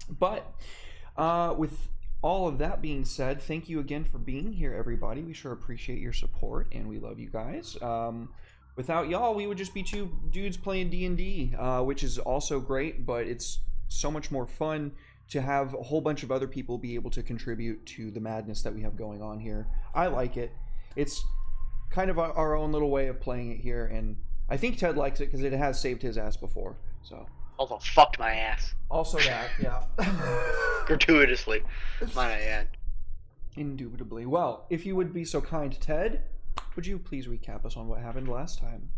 But with all of that being said, thank you again for being here, everybody. We sure appreciate your support, and we love you guys. Without y'all, we would just be two dudes playing D&D, which is also great, but it's so much more fun to have a whole bunch of other people be able to contribute to the madness that we have going on here. I like it. It's kind of our own little way of playing it here, and I think Ted likes it because it has saved his ass before. So Also fucked my ass. also that, yeah. Gratuitously, might I add. Indubitably. Well, if you would be so kind, Ted, would you please recap us on what happened last time?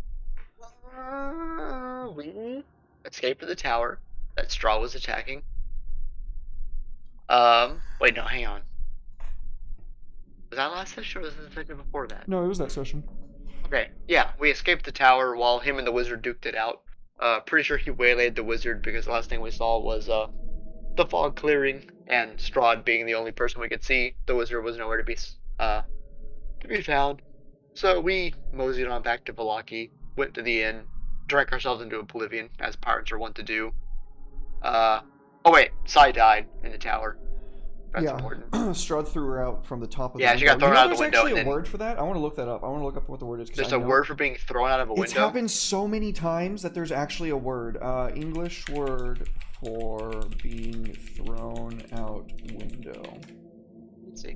We escaped to the tower that Strahd was attacking. Wait, no, hang on. Was that last session or was it the session before that? No, it was that session. Okay, yeah, we escaped the tower while him and the wizard duked it out. Pretty sure he waylaid the wizard because the last thing we saw was, the fog clearing and Strahd being the only person we could see. The wizard was nowhere to be found. So we moseyed on back to Valaki, went to the inn, drank ourselves into oblivion, as pirates are wont to do. Oh wait, Sai died in the tower. That's important. Strahd threw her out from the top of the Yeah, window. she got thrown out of the window. There's actually a word for that? I want to look that up. I want to look up what the word is. There's a word for being thrown out of a window? It's happened so many times that there's actually a word. English word for being thrown out window. Let's see.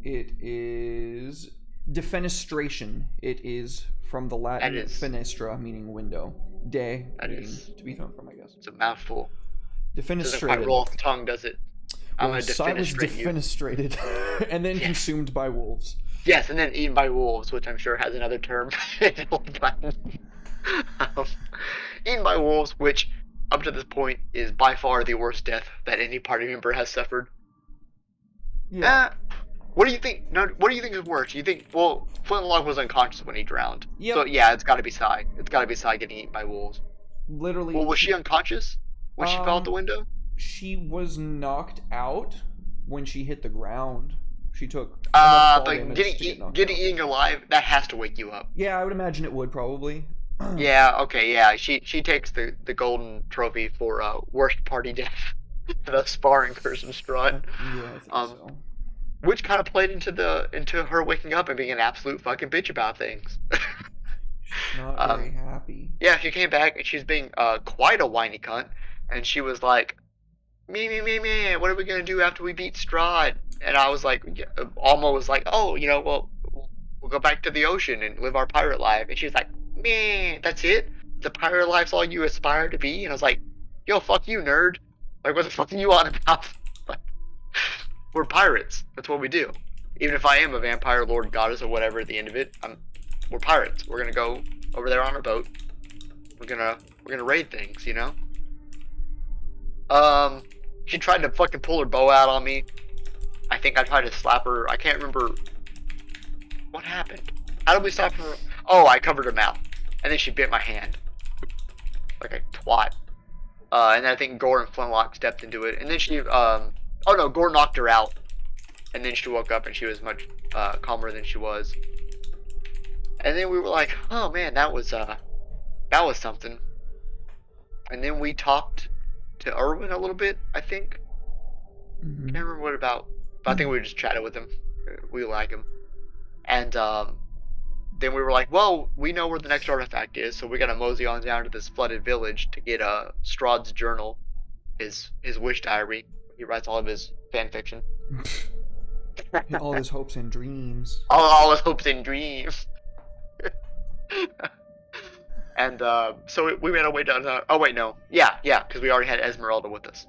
It is defenestration. It is from the Latin fenestra, meaning window. De, meaning to be thrown from, I guess. It's a mouthful. Defenestrated. Doesn't quite roll off the tongue, does it? I'm gonna defenestrated and then consumed by wolves. Yes, and then eaten by wolves, which I'm sure has another term. Eaten by wolves, which up to this point is by far the worst death that any party member has suffered. Yeah. What do you think? No, what do you think is worse? You think? Well, Flintlock was unconscious when he drowned. Yep. So yeah, it's got to be Sai. It's got to be Sai getting eaten by wolves. Literally. Well, was she unconscious when she fell out the window? She was knocked out when she hit the ground. She took. But getting eaten alive, that has to wake you up. Yeah, I would imagine it would probably. Yeah. Okay. Yeah. She takes the golden trophy for worst party death. The sparring person Strahd. Yeah, I think so. Which kind of played into her waking up and being an absolute fucking bitch about things. She's not very happy. Yeah, she came back and she's being quite a whiny cunt, and she was like, me, what are we gonna do after we beat Strahd? And I was like, Alma was like, oh, we'll go back to the ocean and live our pirate life. And she's like, man, that's it? The pirate life's all you aspire to be? And I was like, yo, fuck you, nerd. Like, what the fuck are you on about? We're pirates. That's what we do. Even if I am a vampire lord goddess or whatever at the end of it, we're pirates. We're gonna go over there on our boat. We're gonna raid things, you know? She tried to fucking pull her bow out on me. I think I tried to slap her. I can't remember what happened. How did we stop her? Oh, I covered her mouth. And then she bit my hand. Like a twat. And then I think Gore and Flintlock stepped into it. And then she, oh no, Gore knocked her out. And then she woke up and she was much calmer than she was. And then we were like, oh man, that was something. And then we talked to Erwin a little bit, I think. Mm-hmm. Can't remember what about. But I think we just chatted with him. We like him. And then we were like, well, we know where the next artifact is, so we gotta mosey on down to this flooded village to get Strahd's journal, his wish diary. He writes all of his fan fiction. All his hopes and dreams. All his hopes and dreams. And so we made our way down. Oh wait, no. Yeah, because we already had Esmeralda with us.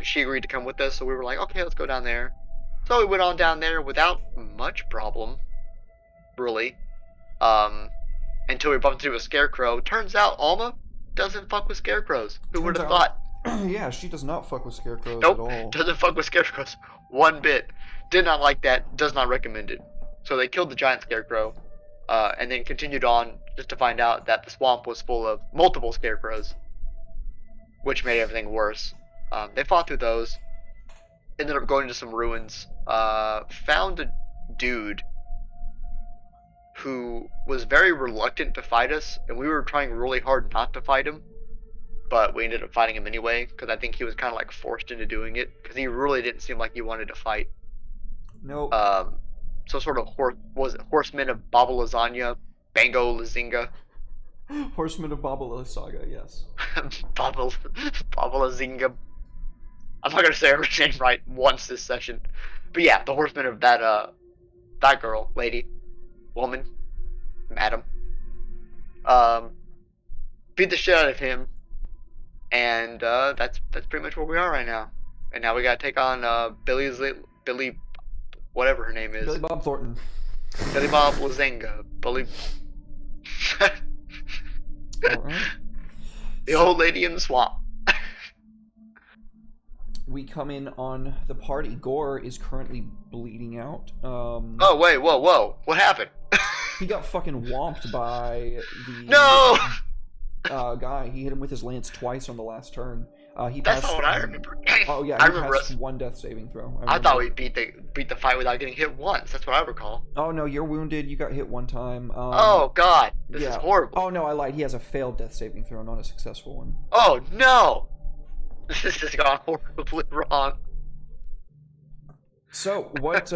She agreed to come with us, so we were like, okay, let's go down there. So we went on down there without much problem, really. Until we bumped into a scarecrow. Turns out Alma doesn't fuck with scarecrows. Who would have thought? Yeah, she does not fuck with scarecrows at all. Doesn't fuck with scarecrows one bit. Did not like that. Does not recommend it. So they killed the giant scarecrow, and then continued on just to find out that the swamp was full of multiple scarecrows, which made everything worse. They fought through those, ended up going to some ruins, found a dude who was very reluctant to fight us, and we were trying really hard not to fight him. but we ended up fighting him anyway because I think he was kind of like forced into doing it because he really didn't seem like he wanted to fight. Nope. Some sort of horseman of Baba Lasagna, Bango Lazinga, Horseman of Babala Saga, yes. Baba Lazinga. I'm not gonna say her name right once this session, but yeah, the horseman of that girl, lady, woman, madam. Beat the shit out of him, and that's pretty much where we are right now. And now we gotta take on Billy, whatever her name is, Billy Bob Thornton. Billy Bob Lazenga, Billy. All right. The old lady in the swamp. We come in on the party. Gore is currently bleeding out. Oh wait, whoa! What happened? He got fucking whomped by the No! guy. He hit him with his lance twice on the last turn. He That's passed. not what I remember. Oh yeah, I he remember passed us. one death saving throw. I thought we beat the fight without getting hit once. That's what I recall. Oh no, you're wounded. You got hit one time. Oh god, this yeah. is horrible. Oh no, I lied. He has a failed death saving throw, not a successful one. Oh no! This has gone horribly wrong. So what?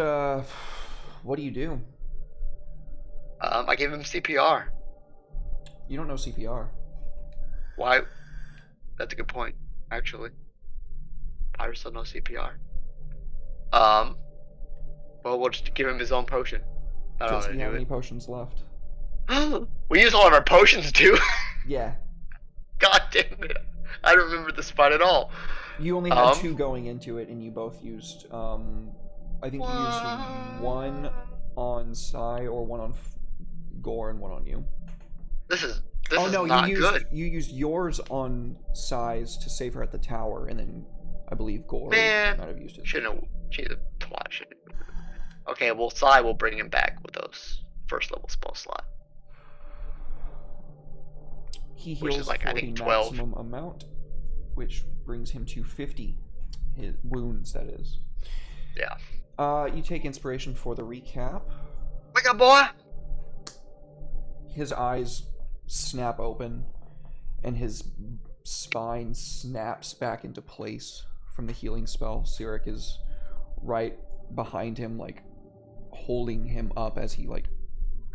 What do you do? I gave him CPR. You don't know CPR. Why? That's a good point, actually. Pirates don't know CPR. Well, we'll just give him his own potion. I don't know Does how he to have do any potions left? it. We use all of our potions too. Yeah. God damn it! I don't remember this fight at all. You only had two going into it, and you both used. I think you used one on Sai, or one on Gore, and one on you. This is not good. You used yours on Sai's to save her at the tower, and then I believe Gore might have used it. She's a twat. Okay, well, Sai will bring him back with those first level spell slot. He which heals is like, for I think, the 12. maximum amount, which brings him to 50 wounds, that is. Yeah. You take inspiration for the recap. Wake up, boy! His eyes snap open, and his spine snaps back into place from the healing spell. Sirik is right behind him, like, holding him up as he, like,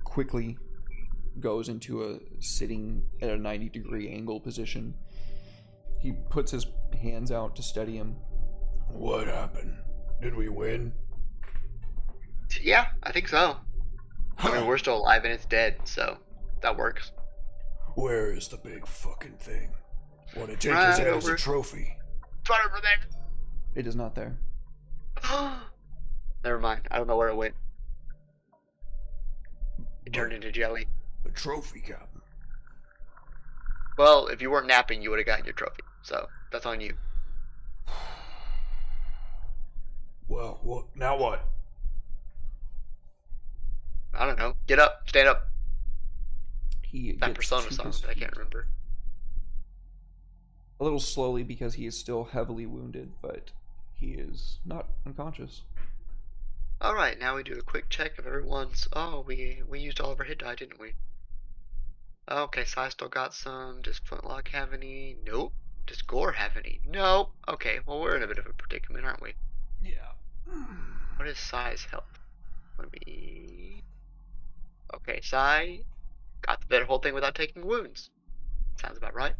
quickly goes into a sitting at a 90-degree angle position. He puts his hands out to steady him. What happened? Did we win? Yeah, I think so. I mean, we're still alive and it's dead, so that works. Where is the big fucking thing? Want to take Right his head as over. a trophy? It's right over there. It is not there. Never mind. I don't know where it went. It turned into jelly. A trophy, Captain. Well, if you weren't napping, you would have gotten your trophy. So that's on you. Well, now what? I don't know. Get up. Stand up. He That gets persona to song his that I feet. can't remember. A little slowly because he is still heavily wounded, but he is not unconscious. Alright, now we do a quick check of everyone's... Oh, we used all of our hit die, didn't we? Okay, Sai still got some. Does Flintlock have any? Nope. Does Gore have any? Nope. Okay, well, we're in a bit of a predicament, aren't we? Yeah. What is Sai's health? Let me... Okay, Sai got the whole thing without taking wounds. Sounds about right.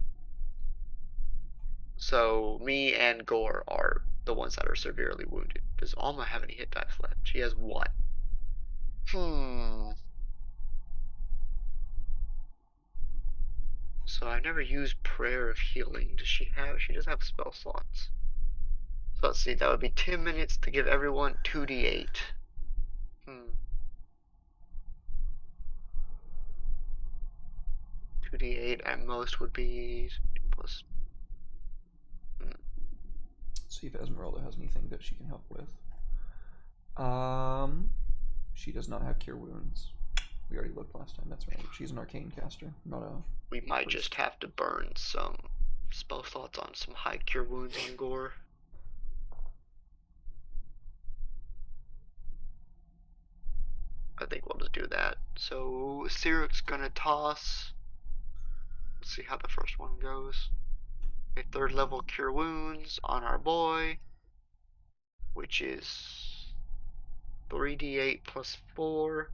So, me and Gore are the ones that are severely wounded. Does Alma have any hit dice left? She has one. So I've never used Prayer of Healing. Does she have? She does have spell slots. So let's see, that would be 10 minutes to give everyone 2d8. 2d8 at most would be plus... See if Esmeralda has anything that she can help with. She does not have Cure Wounds. We already looked last time. That's right. She's an arcane caster, not a... We might just have to burn some spell slots on some high cure wounds on Gore. I think we'll just do that. So Sirik's gonna toss. Let's see how the first one goes. a 3rd level Cure Wounds on our boy, which is 3d8 plus 4.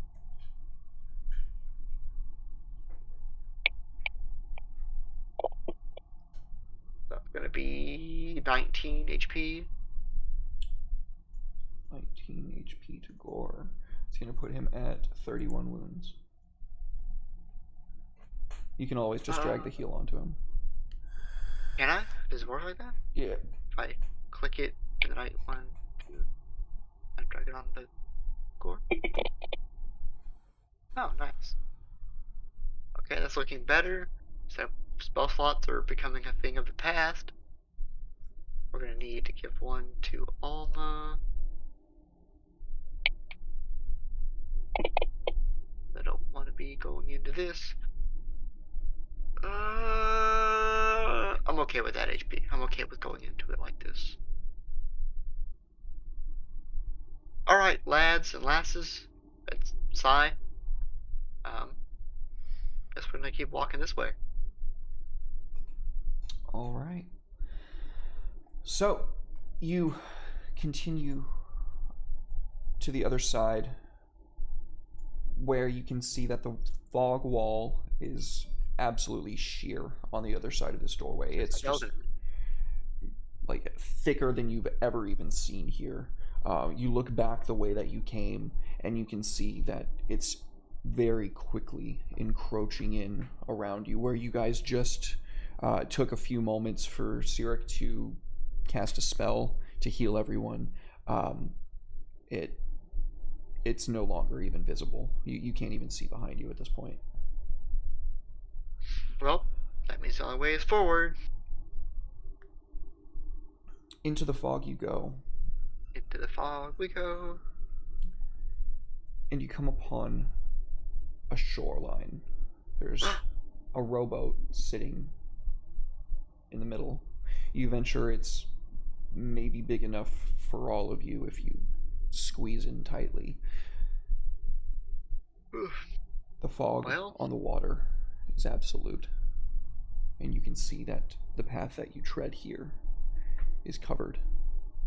That's gonna be 19 HP. 19 HP to Gore. It's going to put him at 31 wounds. You can always just drag the heal onto him. Can I? Does it work like that? Yeah. If I click it, and then I 1, 2, and drag it on the Gore. Oh, nice. Okay, that's looking better. So spell slots are becoming a thing of the past. We're gonna need to give 1 to Alma. I don't want to be going into this. I'm okay with that HP. I'm okay with going into it like this. Alright, lads and lasses. It's Psy. Guess we're gonna keep walking this way. Alright. So, you continue to the other side, where you can see that the fog wall is absolutely sheer on the other side of this doorway. It's just like thicker than you've ever even seen here. You look back the way that you came, and you can see that it's very quickly encroaching in around you, where you guys just took a few moments for Sirik to cast a spell to heal everyone. It's no longer even visible. You can't even see behind you at this point. Well, that means the only way is forward. Into the fog you go. Into the fog we go. And you come upon a shoreline. There's a rowboat sitting in the middle. You venture it's maybe big enough for all of you if you squeeze in tightly. The fog on the water is absolute, and you can see that the path that you tread here is covered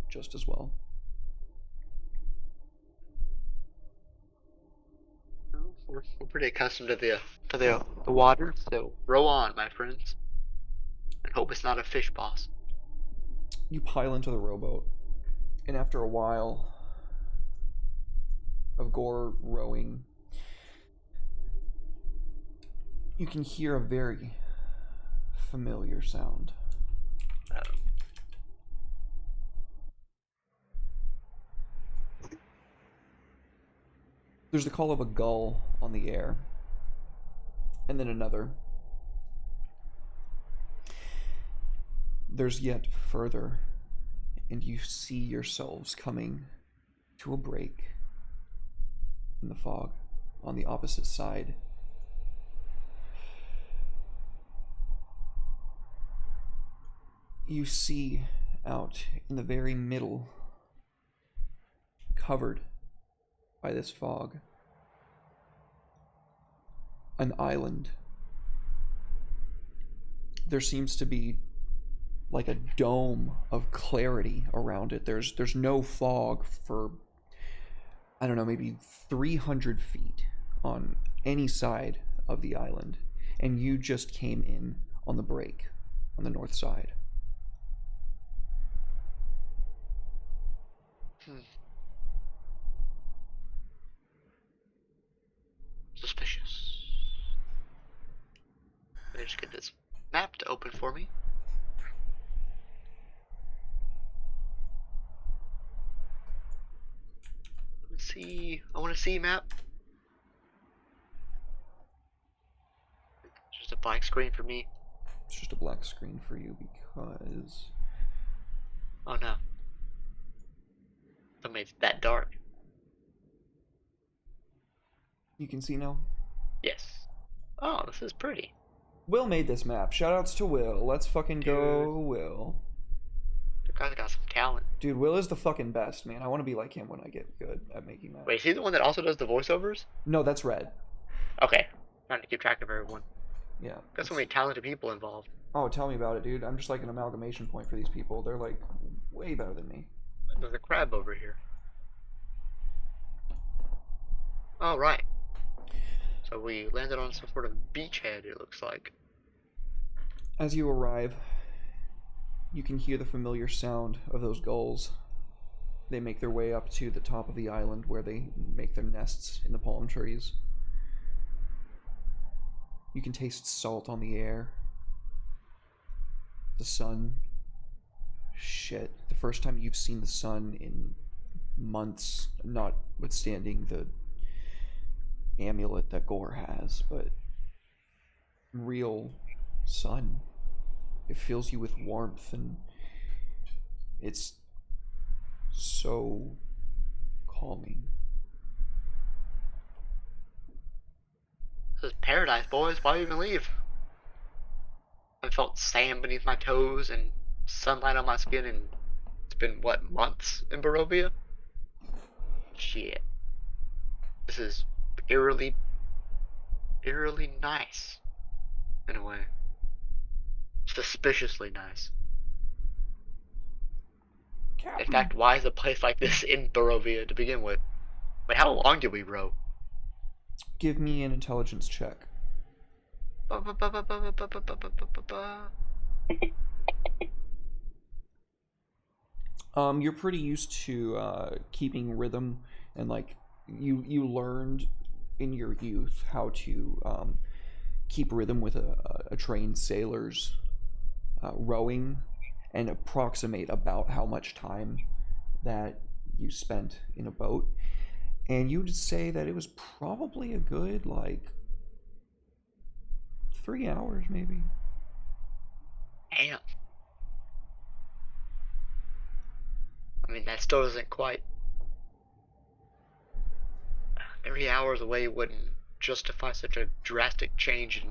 just as well. We're pretty accustomed to the water, so row on, my friends, and hope it's not a fish boss. You pile into the rowboat, and after a while of Gore rowing, you can hear a very familiar sound. There's the call of a gull on the air, and then another. There's yet further, and you see yourselves coming to a break in the fog on the opposite side. You see out in the very middle, covered by this fog, an island. There seems to be like a dome of clarity around it. There's no fog for, I don't know, maybe 300 feet on any side of the island, and you just came in on the break on the north side. Suspicious. Let me just get this map to open for me. Let's see. I want to see map. It's just a blank screen for me. It's just a black screen for you because... Oh no. I made it that dark. You can see now? Yes. Oh, this is pretty. Will made this map. Shoutouts to Will. Let's fucking go, Will. The guy's got some talent. Dude, Will is the fucking best, man. I want to be like him when I get good at making that. Wait, is he the one that also does the voiceovers? No, that's Red. Okay. Trying to keep track of everyone. Yeah. Got so many talented people involved. Oh, tell me about it, dude. I'm just like an amalgamation point for these people. They're like way better than me. There's a crab over here. Oh, right. So we landed on some sort of beachhead, it looks like. As you arrive, you can hear the familiar sound of those gulls. They make their way up to the top of the island where they make their nests in the palm trees. You can taste salt on the air. The sun. Shit. The first time you've seen the sun in months, notwithstanding the amulet that Gore has, but real sun. It fills you with warmth, and it's so calming. This is paradise, boys. Why even leave? I felt sand beneath my toes and sunlight on my skin, and it's been, what, months in Barovia? Shit. This is eerily nice, in a way. Suspiciously nice. Captain. In fact, why is a place like this in Barovia to begin with? Wait, how long did we row? Give me an intelligence check. You're pretty used to keeping rhythm, and like you learned in your youth how to keep rhythm with a trained sailor's rowing, and approximate about how much time that you spent in a boat. And you would say that it was probably a good, like, 3 hours, maybe. Damn. I mean, that still isn't quite. 3 hours away wouldn't justify such a drastic change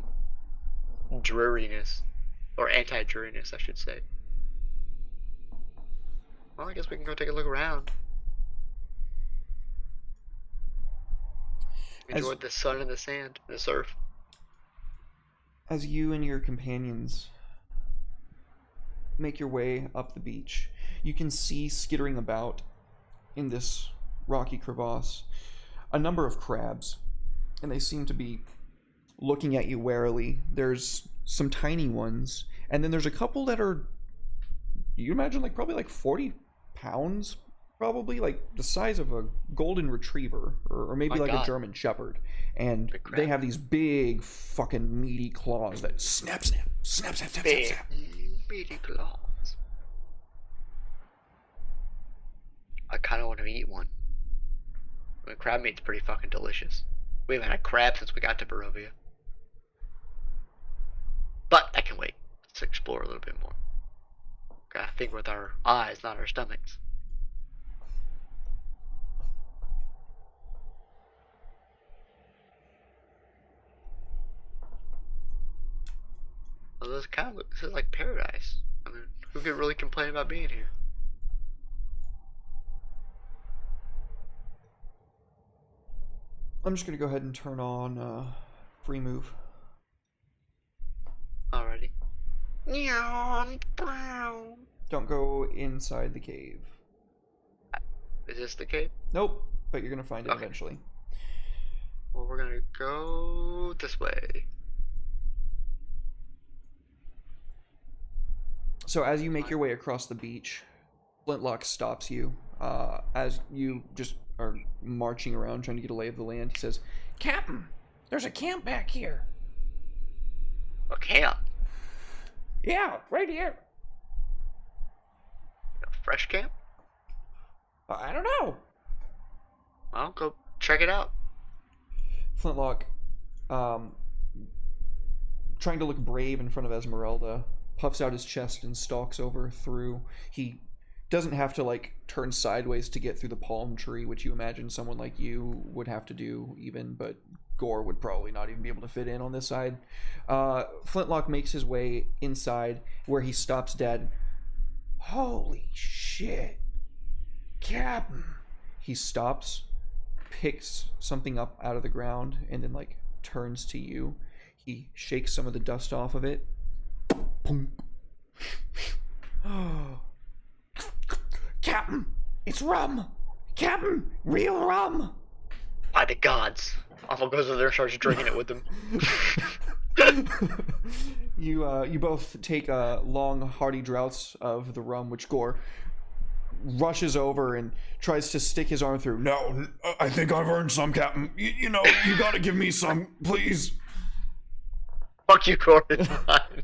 in dreariness. Or anti-dreariness, I should say. Well, I guess we can go take a look around. Enjoyed the sun and the sand, and the surf. As you and your companions make your way up the beach, you can see skittering about in this rocky crevasse a number of crabs, and they seem to be looking at you warily. There's some tiny ones, and then there's a couple that are, you imagine, like probably like 40 pounds, probably like the size of a golden retriever, or maybe like a German shepherd. And they have these big fucking meaty claws that snap, snap, snap, snap, snap, Big, snap, snap. meaty claws. I kind of want to eat one. I mean, crab meat's pretty fucking delicious. We haven't had a crab since we got to Barovia. But that can wait. Let's explore a little bit more. Gotta think with our eyes, not our stomachs. Well, this is like paradise. I mean, who could really complain about being here? I'm just gonna go ahead and turn on free move. Alrighty. Don't go inside the cave. Is this the cave? Nope, but you're gonna find it eventually. Well, we're gonna go this way. So as you make your way across the beach, Flintlock stops you as you just are marching around trying to get a lay of the land. He says, "Captain, there's a camp back here." A camp? "Yeah, right here." A fresh camp? "I don't know." Well, go check it out. Flintlock, trying to look brave in front of Esmeralda, puffs out his chest and stalks over through. He doesn't have to like turn sideways to get through the palm tree, which you imagine someone like you would have to do even, but Gore would probably not even be able to fit in on this side. Flintlock makes his way inside where he stops dead. "Holy shit, Captain." He stops, picks something up out of the ground, and then like turns to you. He shakes some of the dust off of it. Captain, it's rum. Captain, real rum. By the gods. Alma goes over there and starts drinking it with them. You both take long, hearty draughts of the rum, which Gore rushes over and tries to stick his arm through. No, I think I've earned some, Captain. You know, you gotta give me some, please. Fuck you, Corey. It's fine.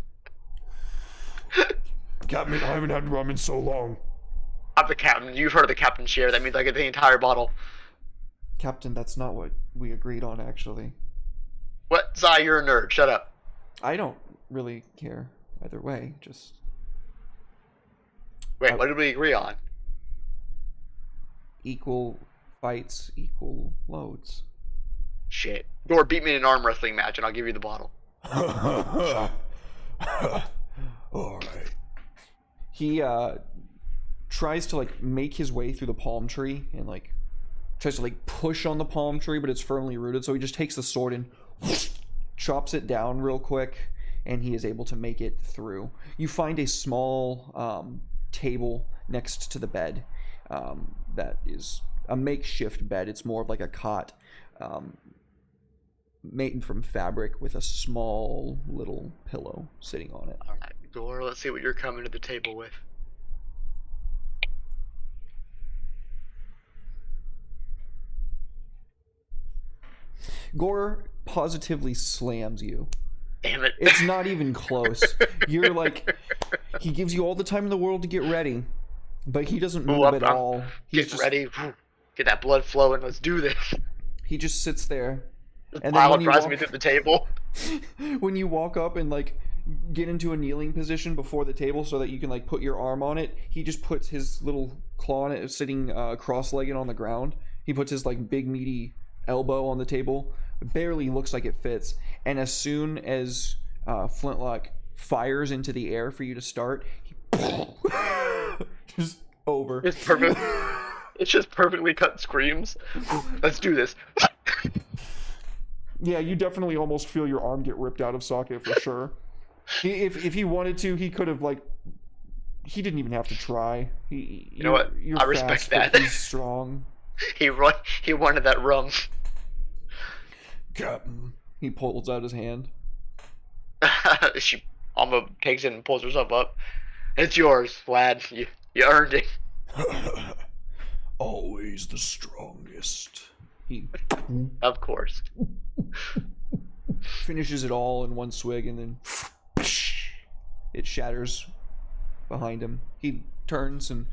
Captain, I haven't had rum in so long. I'm the captain. You've heard of the captain share. That means I get the entire bottle. Captain, that's not what we agreed on, actually. What? Zai, you're a nerd. Shut up. I don't really care either way, just... Wait, what did we agree on? Equal fights, equal loads. Shit. Gore, beat me in an arm wrestling match and I'll give you the bottle. Alright. He tries to like make his way through the palm tree and like tries to like push on the palm tree, but it's firmly rooted, so he just takes the sword and chops it down real quick, and he is able to make it through. You find a small table next to the bed that is a makeshift bed. It's more of like a cot made from fabric with a small little pillow sitting on it. Alright, Gore, let's see what you're coming to the table with. Gore positively slams you. Damn it. It's not even close. You're like, he gives you all the time in the world to get ready, but he doesn't move at all. He's Get just ready. Get that blood flowing. Let's do this. He just sits there. And then drives me through the table. When you walk up and like get into a kneeling position before the table so that you can like put your arm on it, he just puts his little claw on it, sitting cross-legged on the ground. He puts his like big meaty elbow on the table. It barely looks like it fits. And as soon as Flintlock fires into the air for you to start, he just over. It's perfect. It's just perfectly cut screams. Let's do this. Yeah, you definitely almost feel your arm get ripped out of socket for sure. If he wanted to, he could have like. He didn't even have to try. You know what? You're I respect fast, that. But he's strong. He wanted that rum. Captain. He pulls out his hand. She Alma takes it and pulls herself up. It's yours, lad. You earned it. Always the strongest. He Of course. finishes it all in one swig, and then it shatters behind him. He turns and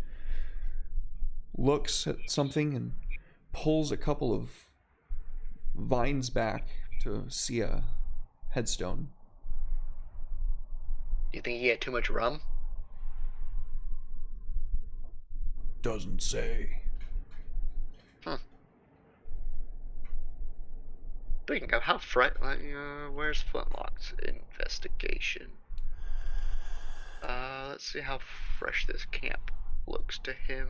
looks at something and pulls a couple of vines back to see a headstone. You think he had too much rum? Doesn't say. Speaking of how where's Flintlock's investigation? Let's see how fresh this camp looks to him.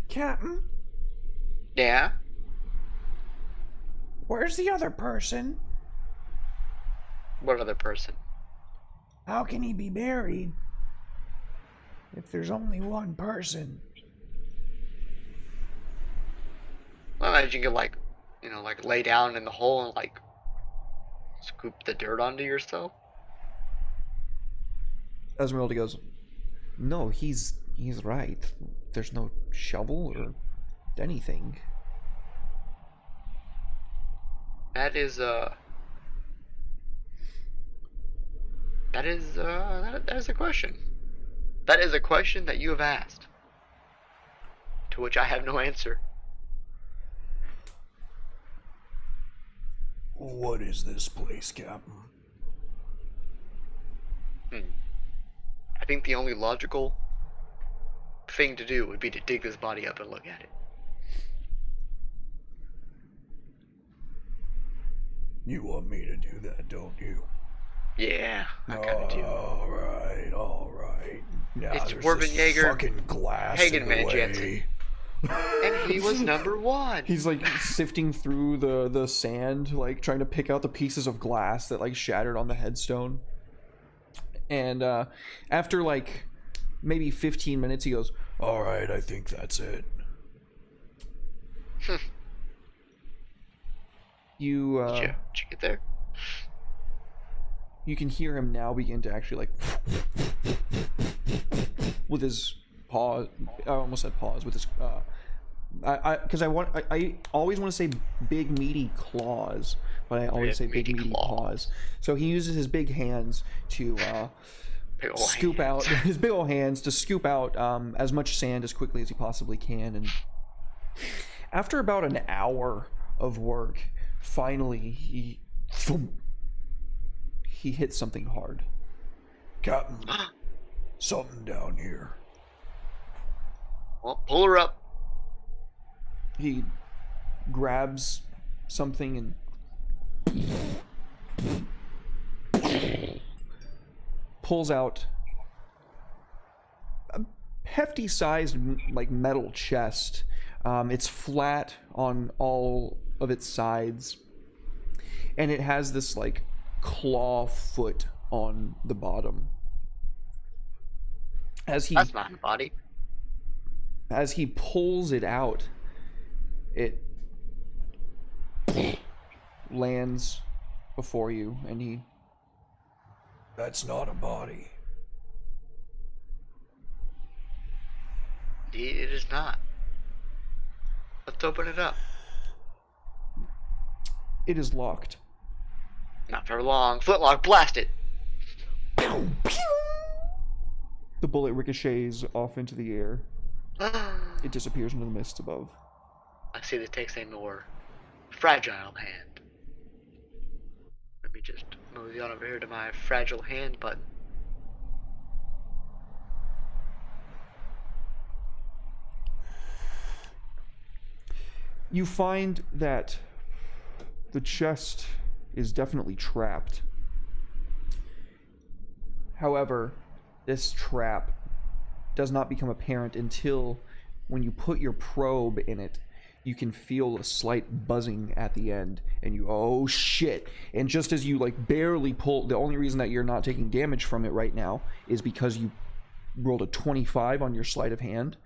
Captain, Yeah? where's the other person? What other person? How can he be buried if there's only one person? Well, I imagine you could like lay down in the hole and like scoop the dirt onto yourself. Esmeralda goes, no, he's right. There's no shovel or anything. That is a question. That is a question that you have asked, to which I have no answer. What is this place, Captain? I think the only logical thing to do would be to dig this body up and look at it. You want me to do that, don't you? Yeah, I kind of do. Alright. Now It's there's Dwarven this Jaeger, fucking glass Pagan in the Man way. Jensen. And he was number 1. He's like sifting through the sand, like trying to pick out the pieces of glass that like shattered on the headstone. And after like maybe 15 minutes, he goes, Alright, I think that's it. you Did you get there? you can hear him now begin to actually like with his paws. I almost said paws with his because I always want to say big meaty claws, but I always say big meaty paws. So he uses his big hands to scoop out his big old hands to scoop out as much sand as quickly as he possibly can. And after about an hour of work, finally he hits something hard. Captain, something down here. Well, pull her up. He grabs something and pulls out a hefty sized like metal chest. It's flat on all of its sides, and it has this like claw foot on the bottom. That's not a body. As he pulls it out, it lands before you, and he... That's not a body. Indeed, it is not. Let's open it up. It is locked. Not for long. Flintlock, blast it! The bullet ricochets off into the air. It disappears into the mist above. I see this takes a more fragile hand. Let me just move you on over here to my fragile hand button. You find that the chest is definitely trapped. However, this trap does not become apparent until when you put your probe in it, you can feel a slight buzzing at the end, and you, oh shit. And just as you like barely pull, the only reason that you're not taking damage from it right now is because you rolled a 25 on your sleight of hand.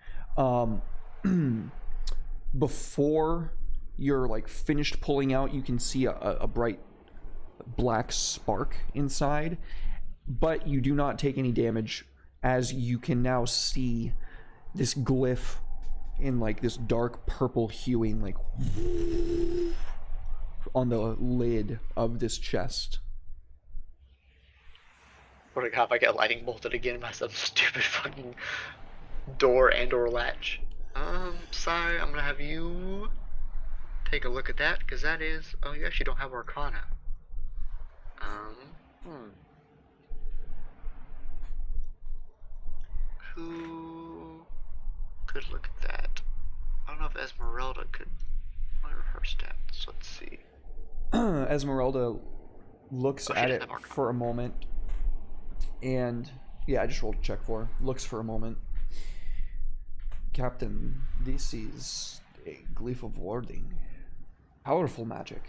Before you're like finished pulling out, you can see a bright black spark inside, but you do not take any damage, as you can now see this glyph in like this dark purple hueing like on the lid of this chest. What if I get lightning bolted again by some stupid fucking door and or latch? Sorry, I'm gonna have you take a look at that, because that is... Oh, you actually don't have Arcana. Who could look at that? I don't know if Esmeralda could. What are her stats? Let's see. Esmeralda looks at it for a moment, and yeah, I just rolled a check for her. Looks for a moment. Captain, this is a glyph of warding. Powerful magic.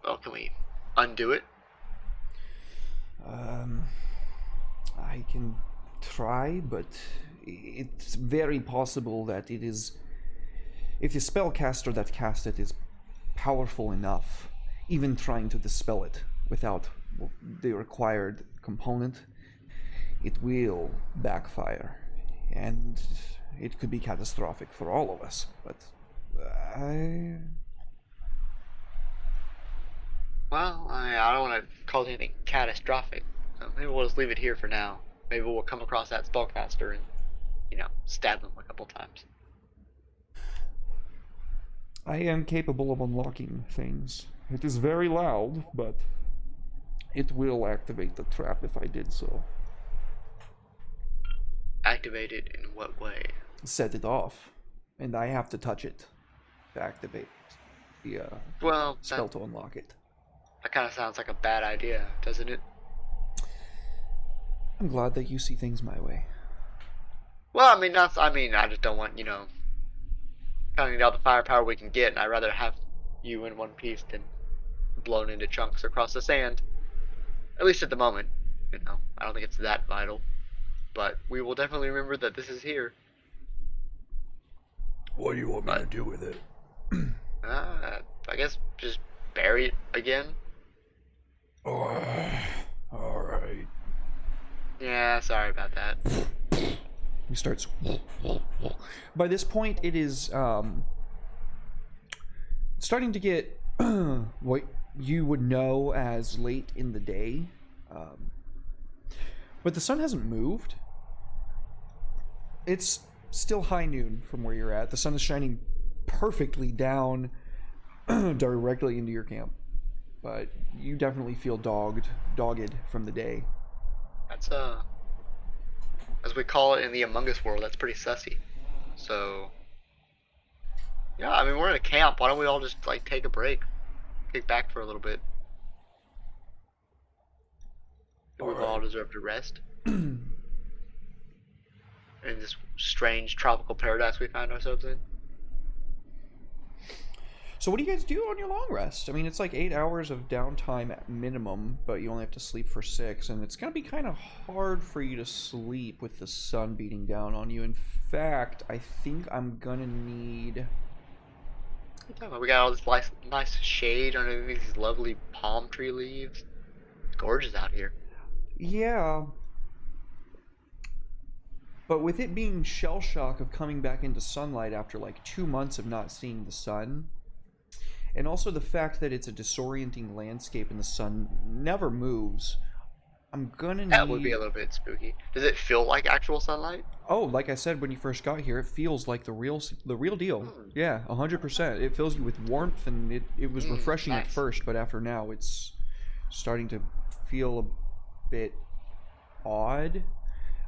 Well, can we undo it? I can try, but it's very possible that it is... If the spellcaster that cast it is powerful enough, even trying to dispel it without the required component, it will backfire, and it could be catastrophic for all of us. But Well, I don't want to cause anything catastrophic, so maybe we'll just leave it here for now. Maybe we'll come across that spellcaster and, stab them a couple times. I am capable of unlocking things. It is very loud, but it will activate the trap if I did so. Activate it in what way? Set it off, and I have to touch it to activate the Well, spell to unlock it. that kind of sounds like a bad idea, doesn't it? I'm glad that you see things my way. Well, I mean, I just don't want, cutting out the firepower we can get, and I'd rather have you in one piece than blown into chunks across the sand. At least at the moment, I don't think it's that vital. But we will definitely remember that this is here. What do you want me to But, do with it? I guess just bury it again. All right. Yeah, sorry about that. He starts. By this point, it is starting to get what you would know as late in the day. But the sun hasn't moved. It's still high noon from where you're at. The sun is shining perfectly down directly into your camp. But you definitely feel dogged from the day. That's, as we call it in the Among Us world, that's pretty sussy. So, yeah, I mean, we're in a camp. Why don't we all just, take a break? Kick back for a little bit. We've all deserved a rest. In this strange tropical paradise we find ourselves in. So what do you guys do on your long rest? I mean, it's like 8 hours of downtime at minimum, but you only have to sleep for 6, and it's going to be kind of hard for you to sleep with the sun beating down on you. In fact, I think I'm going to need... We got all this nice shade underneath these lovely palm tree leaves. It's gorgeous out here. Yeah. But with it being shell shock of coming back into sunlight after like 2 months of not seeing the sun, and also the fact that it's a disorienting landscape and the sun never moves, I'm gonna need... That would be a little bit spooky. Does it feel like actual sunlight? Oh, like I said when you first got here, it feels like the real deal. Yeah, 100%. It fills you with warmth, and it was refreshing nice. at first, but after now, it's starting to feel a bit odd.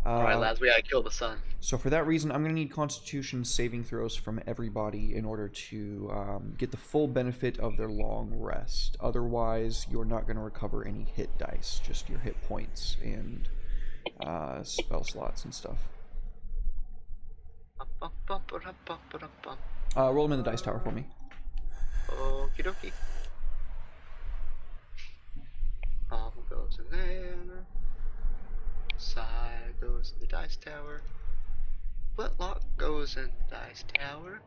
Alright, lads, we gotta kill the sun. So for that reason, I'm going to need Constitution saving throws from everybody in order to get the full benefit of their long rest. Otherwise, you're not going to recover any hit dice, just your hit points and spell slots and stuff. Roll them in the dice tower for me. Okie dokie. Alma goes in there. Side goes in the dice tower. Flintlock goes in the dice tower.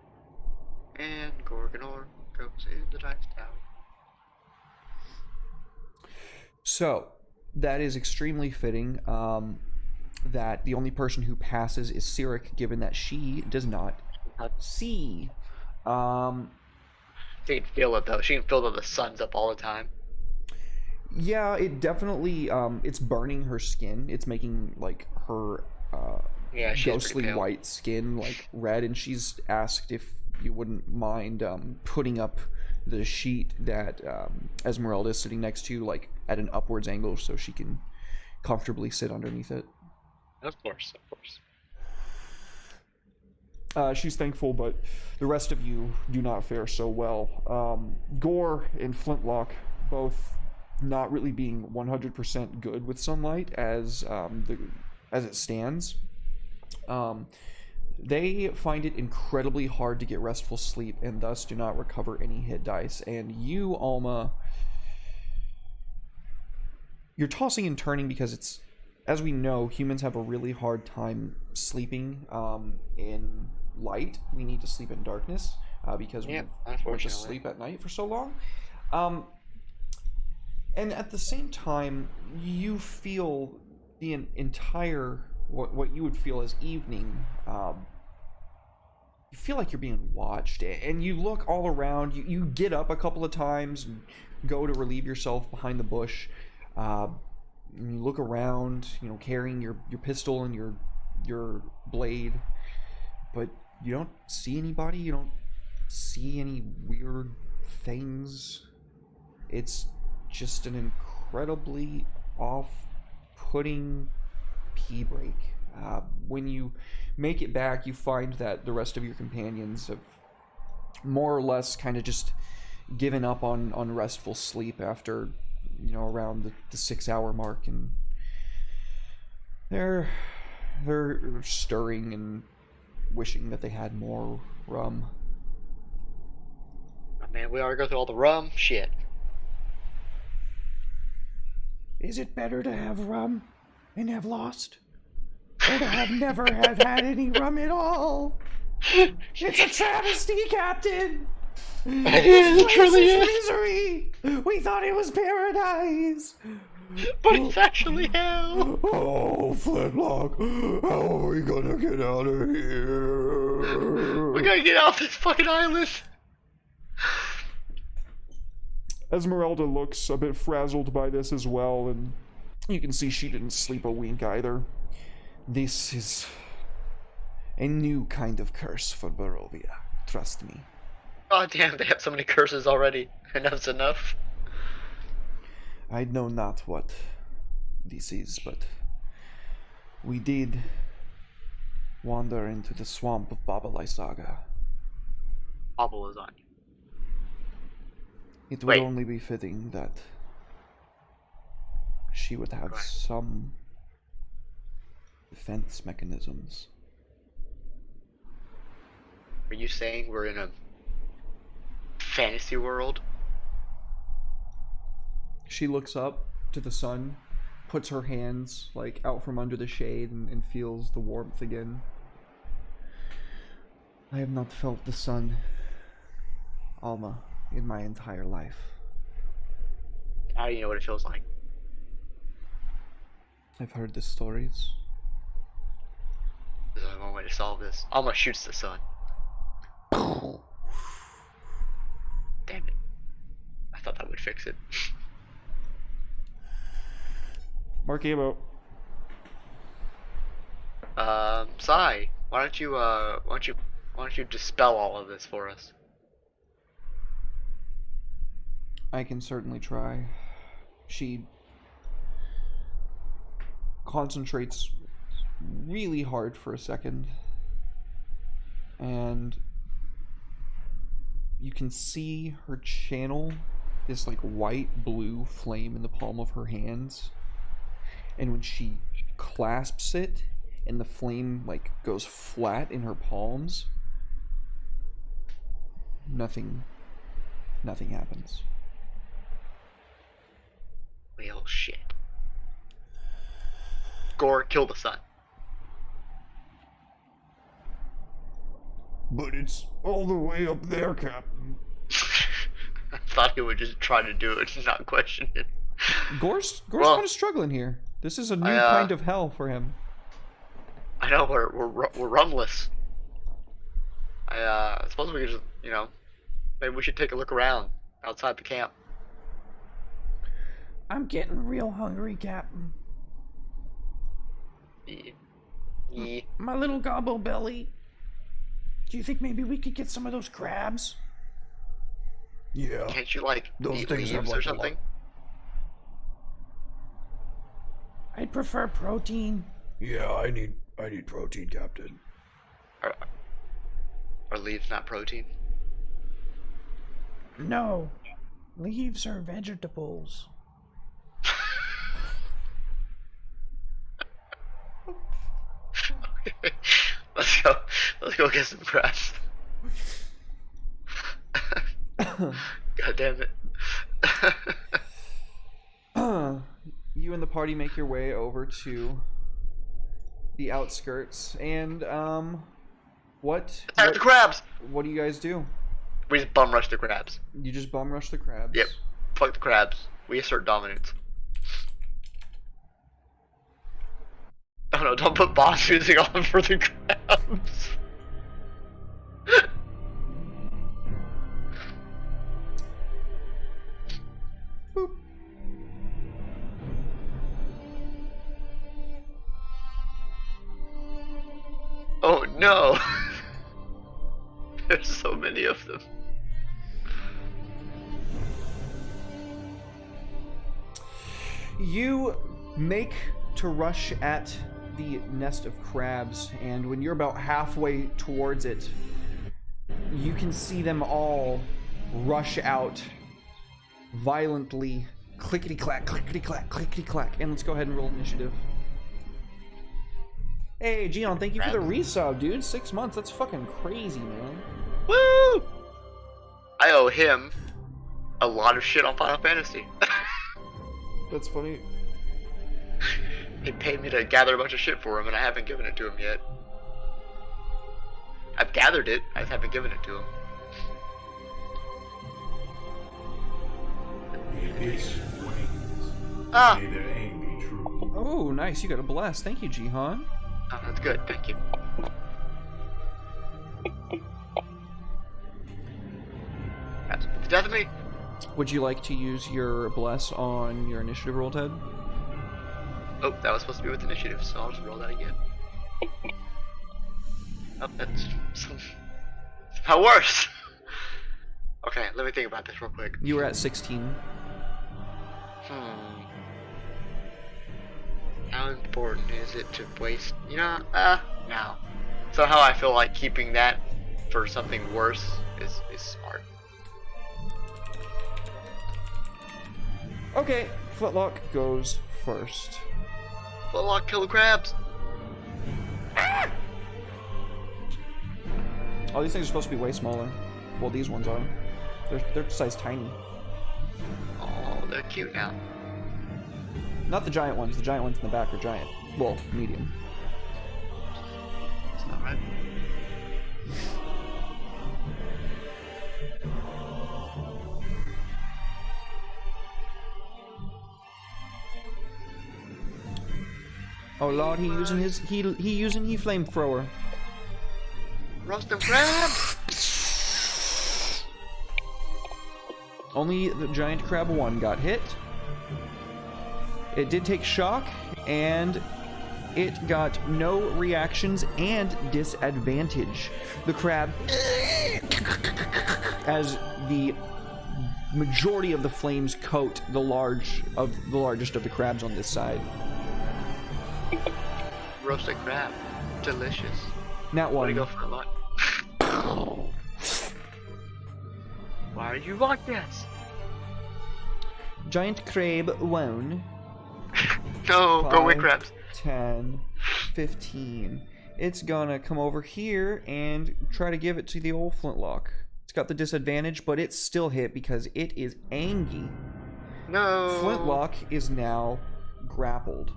And Gorgonor goes in the dice tower. So, that is extremely fitting that the only person who passes is Cyric, given that she does not see. She can feel it, though. She can feel that the sun's up all the time. Yeah, it definitely, it's burning her skin. It's making, like, her ghostly white skin, like, red, and she's asked if you wouldn't mind putting up the sheet that Esmeralda is sitting next to, like, at an upwards angle so she can comfortably sit underneath it. Of course, of course. She's thankful, but the rest of you do not fare so well. Gore and Flintlock both not really being 100% good with sunlight as it stands. They find it incredibly hard to get restful sleep and thus do not recover any hit dice. And you, Alma, you're tossing and turning because it's, as we know, humans have a really hard time sleeping in light. We need to sleep in darkness because we want to sleep at night for so long. And at the same time, you feel the entire, what you would feel as evening, you feel like you're being watched, and you look all around. You get up a couple of times and go to relieve yourself behind the bush. And you look around, carrying your pistol and your blade, but you don't see anybody. You don't see any weird things. It's just an incredibly off-putting pee break. When you make it back, you find that the rest of your companions have more or less kind of just given up on restful sleep after, you know, around the 6-hour mark, and they're stirring and wishing that they had more rum. Oh, man, we already go through all the rum? Shit. Is it better to have rum and have lost, or to have never have had any rum at all? It's a travesty, Captain! It truly is! Misery! We thought it was paradise! But it's actually hell! Oh, Flintlock, how are we gonna get out of here? We gotta get off this fucking island! Esmeralda looks a bit frazzled by this as well, and you can see she didn't sleep a wink either. This is a new kind of curse for Barovia. Trust me. God damn, they have so many curses already. Enough's enough. I know not what this is, but we did wander into the swamp of Babalai Saga. Bobble is on you. It would Wait. only be fitting that she would have some defense mechanisms. Are you saying we're in a fantasy world? She looks up to the sun, puts her hands like out from under the shade, and feels the warmth again. I have not felt the sun, Alma, in my entire life. How do you know what it feels like? I've heard the stories. There's only one way to solve this. Alma shoots the sun. Damn it. I thought that would fix it. Mark ammo. Sai, why don't you dispel all of this for us? I can certainly try. She concentrates really hard for a second, and you can see her channel this like white blue flame in the palm of her hands, and when she clasps it and the flame like goes flat in her palms, nothing happens. Well, shit. Gore, kill the sun. But it's all the way up there, Captain. I thought he would just try to do it and not question it. Gore's Well, kind of struggling here. This is a new I, kind of hell for him. I know we're rumless. I suppose we could just, you know, maybe we should take a look around outside the camp. I'm getting real hungry, Captain. Yeah. My little gobble belly. Do you think maybe we could get some of those crabs? Yeah. Can't you like Those eat things have, leaves like, or a something? I'd prefer protein. Yeah, I need protein, Captain. Are leaves not protein? No. Leaves are vegetables. Let's go get some crabs. God damn it. You and the party make your way over to the outskirts, and Attack the crabs! what do you guys do? We just bum rush the crabs. You just bum rush the crabs? Yep. Fuck the crabs. We assert dominance. Oh no, don't put boss music on for the crabs. Boop. Oh no! There's so many of them. You make to rush at the nest of crabs, and when you're about halfway towards it, you can see them all rush out violently. Clickety clack, clickety clack, clickety clack. And let's go ahead and roll initiative. Hey, Gion, thank you for the resub, dude. 6 months. That's fucking crazy, man. Woo! I owe him a lot of shit on Final Fantasy. That's funny. He paid me to gather a bunch of shit for him, and I haven't given it to him yet. I've gathered it, I just haven't given it to him. Ah! May their aim be true. Oh, nice. You got a bless. Thank you, Jihan. Oh, that's good, thank you. That's the death of me. Would you like to use your bless on your initiative roll, Ted? Oh, that was supposed to be with initiative, so I'll just roll that again. Oh, that's somehow worse. Okay, let me think about this real quick. You were at 16. How important is it to waste? You know, no. Somehow I feel like keeping that for something worse is smart. Okay, Footlock goes first. Footlock, kill the crabs. Oh, these things are supposed to be way smaller. Well, these ones are. They're size tiny. Oh, they're cute now. Not the giant ones. The giant ones in the back are giant. Well, medium. That's not right. Oh Lord, he using his flamethrower. Roast them crabs. Only the giant crab 1 got hit. It did take shock, and it got no reactions and disadvantage. The crab, as the majority of the flames coat the largest of the crabs on this side. Roasted crab. Delicious. Nat Way to 1. go for a lot. Why are you like this? Giant crab 1. No, go away 5, crabs. 10, 15. It's gonna come over here and try to give it to the old flintlock. It's got the disadvantage, but it's still hit because it is angry. No. Flintlock is now grappled.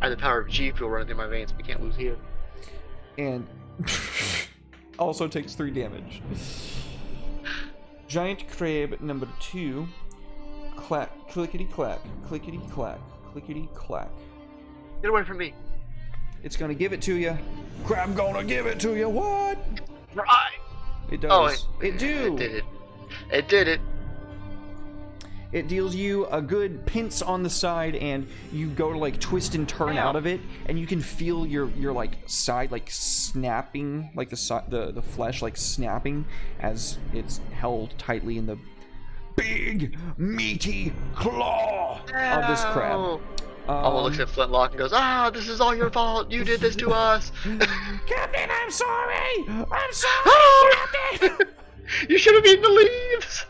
I have the power of G fuel running through my veins. We can't lose here. And also takes 3 damage. Giant crab number 2. Clack, clickety clack, clickety clack, clickety clack. Get away from me. It's gonna give it to you. Crab gonna give it to you. What? Right. It does. Oh, it do. It did it. It did it. It deals you a good pinch on the side, and you go to like twist and turn out of it, and you can feel your like side like snapping, like the flesh like snapping as it's held tightly in the big meaty claw of this crab. Alma looks at Flintlock and goes, "Ah, this is all your fault. You did this to us." Captain, I'm sorry. I'm sorry, Captain. You should have eaten the leaves.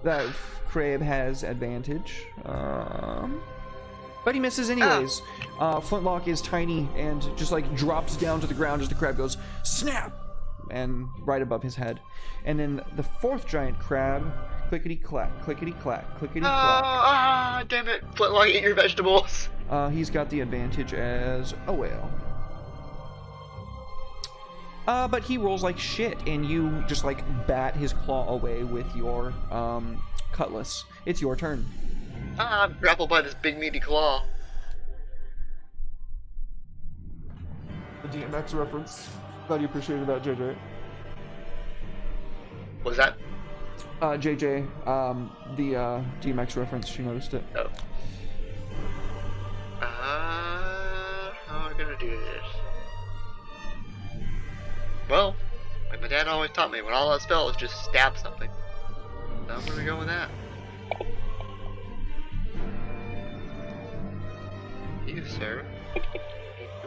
That crab has advantage. But he misses anyways. Flintlock is tiny and just like drops down to the ground as the crab goes snap, and right above his head. And then the 4th giant crab, clickety clack, clickety clack, clickety clack. Damn it! Flintlock, eat your vegetables. He's got the advantage as a whale. But he rolls like shit, and you just like bat his claw away with your cutlass. It's your turn. I'm grappled by this big meaty claw. The DMX reference. Glad you appreciated that, JJ. What was that? JJ, the DMX reference, she noticed it. Oh. How am I gonna do this? Well, like my dad always taught me, when all that spell is just stab something. So I'm gonna go with that. You, sir.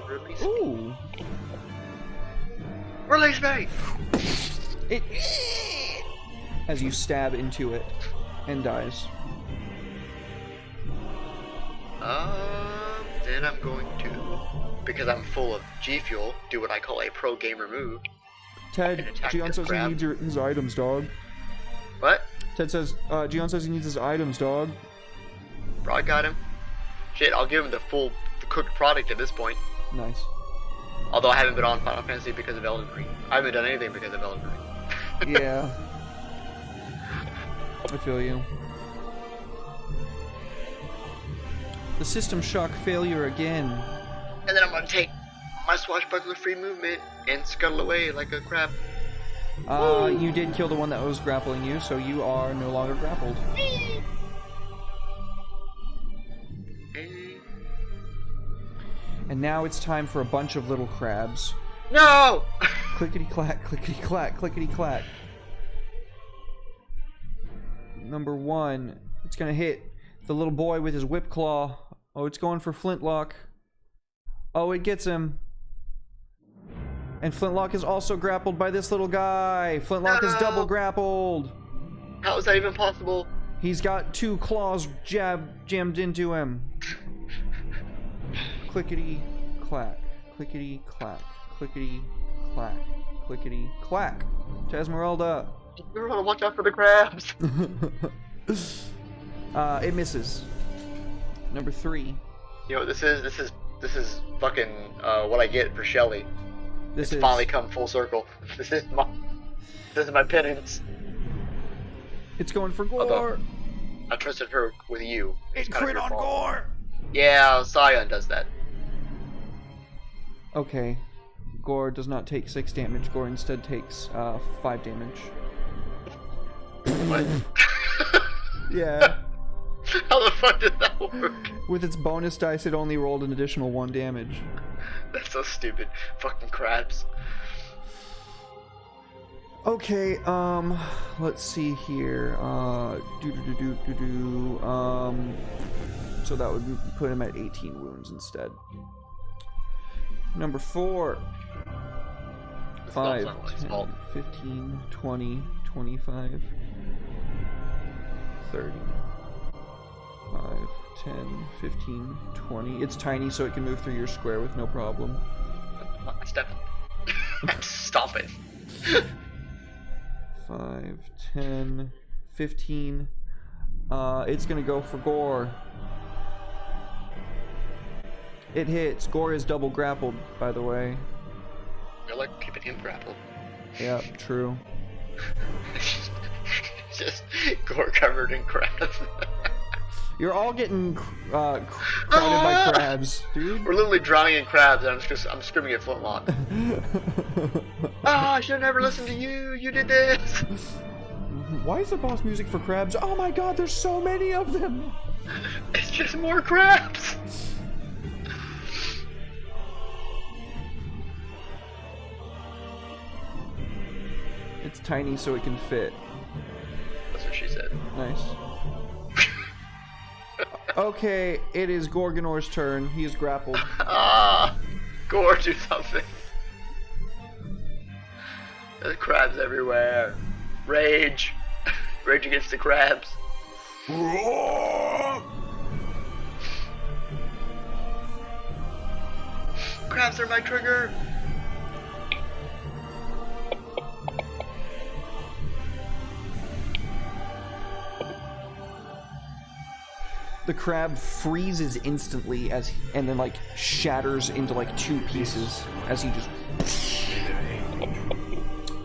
Release me. Ooh. Release me! It as you stab into it and dies. Then I'm going to, because I'm full of G Fuel, do what I call a pro gamer move. Ted, Gion says he needs his items, dog. What? Ted says, Gion says he needs his items, dog. Bro, I got him. Shit, I'll give him the cooked product at this point. Nice. Although I haven't been on Final Fantasy because of Elden Ring. I haven't done anything because of Elden Ring. Yeah. I feel you. The system shock failure again. And then I'm gonna take my swashbuckler free movement and scuttle away like a crab. You did kill the one that was grappling you, so you are no longer grappled. And now it's time for a bunch of little crabs. No! Clickety clack, clickety clack, clickety clack. Number 1, it's gonna hit the little boy with his whip claw. Oh, it's going for Flintlock. Oh, it gets him. And Flintlock is also grappled by this little guy. Flintlock is double grappled. How is that even possible? He's got 2 claws jammed into him. Clickety clack, clickety clack, clickety clack, clickety clack. Tasmeralda. You're gonna watch out for the crabs. It misses. Number 3. You know, this is fucking what I get for Shelly. It's finally come full circle. This is my penance. It's going for Gore. Although, I trusted her with you. It crit on Gore. Yeah, Scion does that. Okay. Gore does not take 6 damage. Gore instead takes 5 damage. What? Yeah. How the fuck did that work? With its bonus dice, it only rolled an additional 1 damage. That's so stupid. Fucking crabs. Okay, let's see here. So that would put him at 18 wounds instead. Number 4. 5, 10, 15, 20, 25, 30. 5, 10, 15, 20. It's tiny, so it can move through your square with no problem. Step. Stop it. 5, 10, 15. It's gonna go for Gore. It hits. Gore is double grappled, by the way. You're like keeping him grappled. Yeah, true. Just Gore covered in crabs. You're all getting crowded by crabs, dude. We're literally drowning in crabs, and I'm screaming at Flintlock. I should have never listened to you. You did this. Why is the boss music for crabs? Oh my god, there's so many of them. It's just more crabs. It's tiny, so it can fit. That's what she said. Nice. Okay, it is Gorgonor's turn. He is grappled. Gore, do something. There's crabs everywhere. Rage. Rage against the crabs. Crabs are my trigger. The crab freezes instantly and then like shatters into like 2 pieces as he just.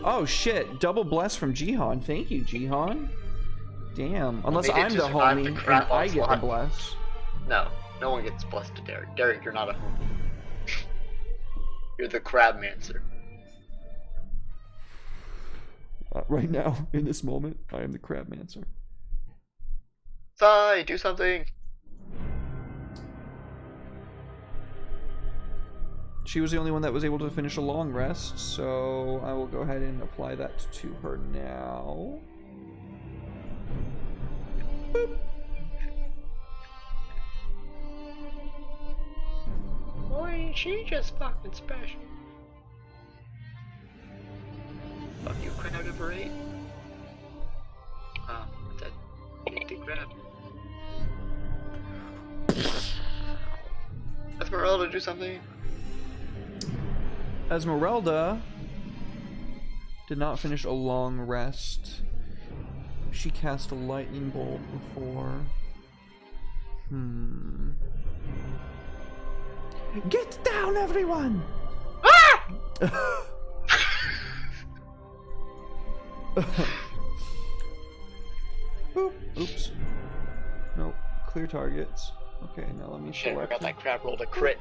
Oh shit! Double bless from Jihan. Thank you, Jihan. Damn. Unless I'm the homie and I get the bless. No one gets blessed to Derek. Derek, you're not a homie. You're the crabmancer. Right now, in this moment, I am the crabmancer. Sai, do something. She was the only one that was able to finish a long rest, so I will go ahead and apply that to her now. Boop. Boy, she just fucking special. Fuck you, crab number 8. What's that? Big crab. Esmeralda, do something. Esmeralda did not finish a long rest. She cast a lightning bolt before. Get down, everyone! Ah! Oop. Oops. Nope. Clear targets. Okay, now let me Shit, I select. got that crab rolled a crit.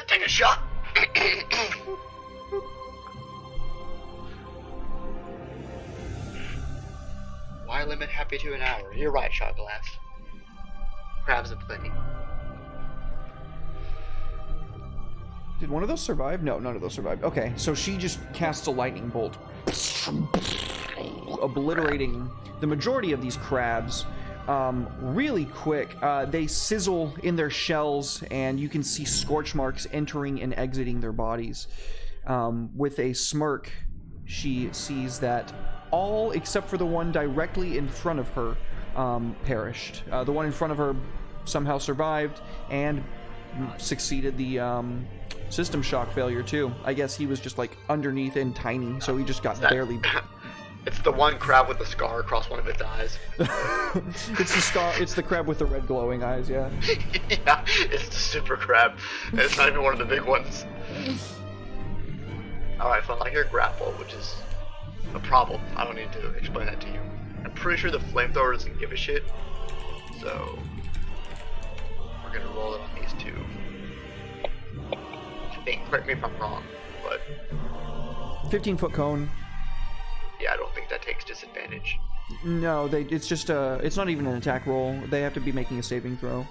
Take a shot! Why limit happy to an hour? You're right, shot glass. Crabs aplenty. Did one of those survive? No, none of those survived. Okay, so she just casts a lightning bolt, obliterating the majority of these crabs really quick. They sizzle in their shells, and you can see scorch marks entering and exiting their bodies. With a smirk, she sees that all except for the one directly in front of her perished. The one in front of her somehow survived and succeeded the system shock failure too. I guess he was just like underneath and tiny, so he just got barely. It's the one crab with the scar across one of its eyes. It's the crab with the red glowing eyes. Yeah. Yeah, it's the super crab. And it's not even one of the big ones. All right, fine. I hear grapple, which is a problem. I don't need to explain that to you. I'm pretty sure the flamethrower doesn't give a shit. So we're gonna roll it on these two. I think, correct me if I'm wrong, but 15-foot cone. yeah, I don't think that takes disadvantage. No, it's just it's not even an attack roll. They have to be making a saving throw.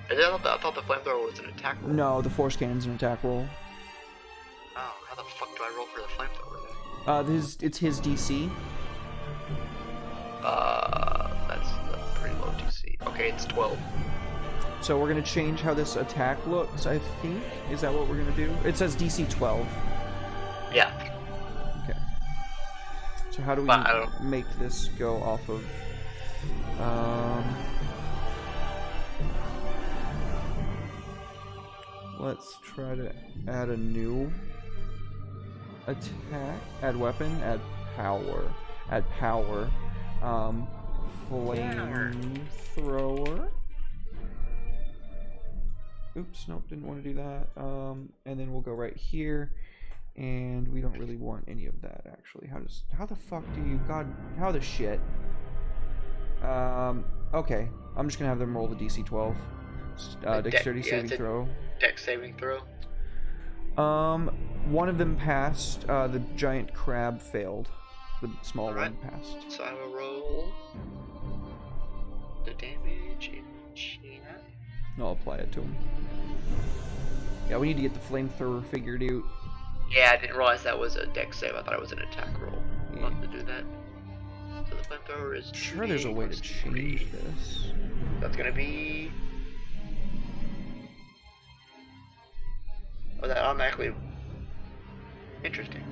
I thought the flamethrower was an attack roll. No, the force cannon's an attack roll. Oh, how the fuck do I roll for the flamethrower then? It's his DC. That's a pretty low DC. Okay, it's 12. So we're gonna change how this attack looks, I think. Is that what we're gonna do? It says DC 12. Yeah. Okay. So how do we make this go off of... Let's try to add a new attack. Add weapon, add power. Add power. Flamethrower. Oops, nope, didn't want to do that. And then we'll go right here, and we don't really want any of that actually. How the fuck do you, God, how the shit? Okay, I'm just gonna have them roll the DC 12. Dexterity saving throw. Dex saving throw. One of them passed. The giant crab failed. The small one passed. So I will roll the damage in chat. I'll apply it to him. Yeah, we need to get the flamethrower figured out. Yeah, I didn't realize that was a dex save. I thought it was an attack roll. Yeah. I'll have to do that. So the flamethrower is... Sure, there's a way to change this. That's gonna be... Oh, that automatically... Interesting.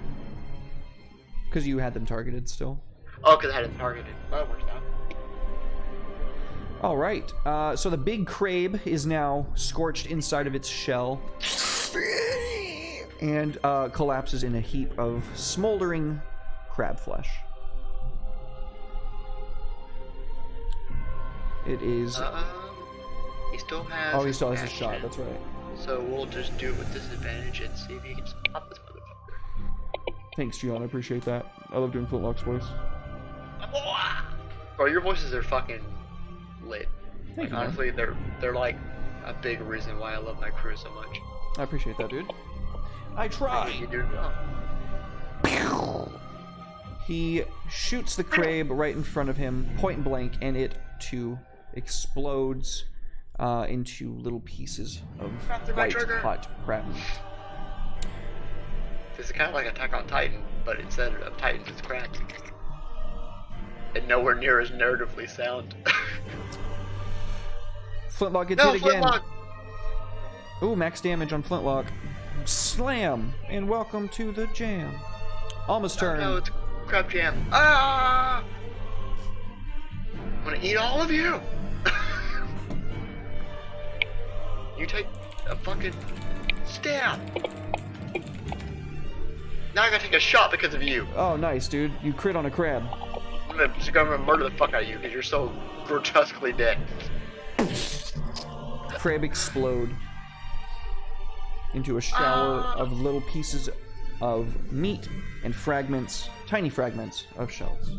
Because you had them targeted still. Oh, because I had it targeted. Well, that works out. Alright, so the big crab is now scorched inside of its shell and collapses in a heap of smoldering crab flesh. It is... he still has... Oh, he still has his action. shot, that's right. So we'll just do it with disadvantage and see if he can stop this motherfucker. Thanks, Gion, I appreciate that. I love doing Flintlock's voice. Bro, your voices are fucking lit. Thank you, honestly, they're like a big reason why I love my crew so much. I appreciate that, dude. I try. You do well. He shoots the crab right in front of him, point blank, and it too explodes into little pieces of white hot crab meat. This is kind of like Attack on Titan, but instead of Titan, it's cracked. And nowhere near as narratively sound. Flintlock gets hit again. Ooh, max damage on Flintlock. Slam! And welcome to the jam. Alma's turn. No, it's crab jam. Ah! I'm gonna eat all of you. You take a fucking stab. Now I gotta take a shot because of you. Oh, nice, dude. You crit on a crab. I'm gonna murder the fuck out of you because you're so grotesquely dead. Crab explode into a shower of little pieces of meat and fragments, tiny fragments of shells.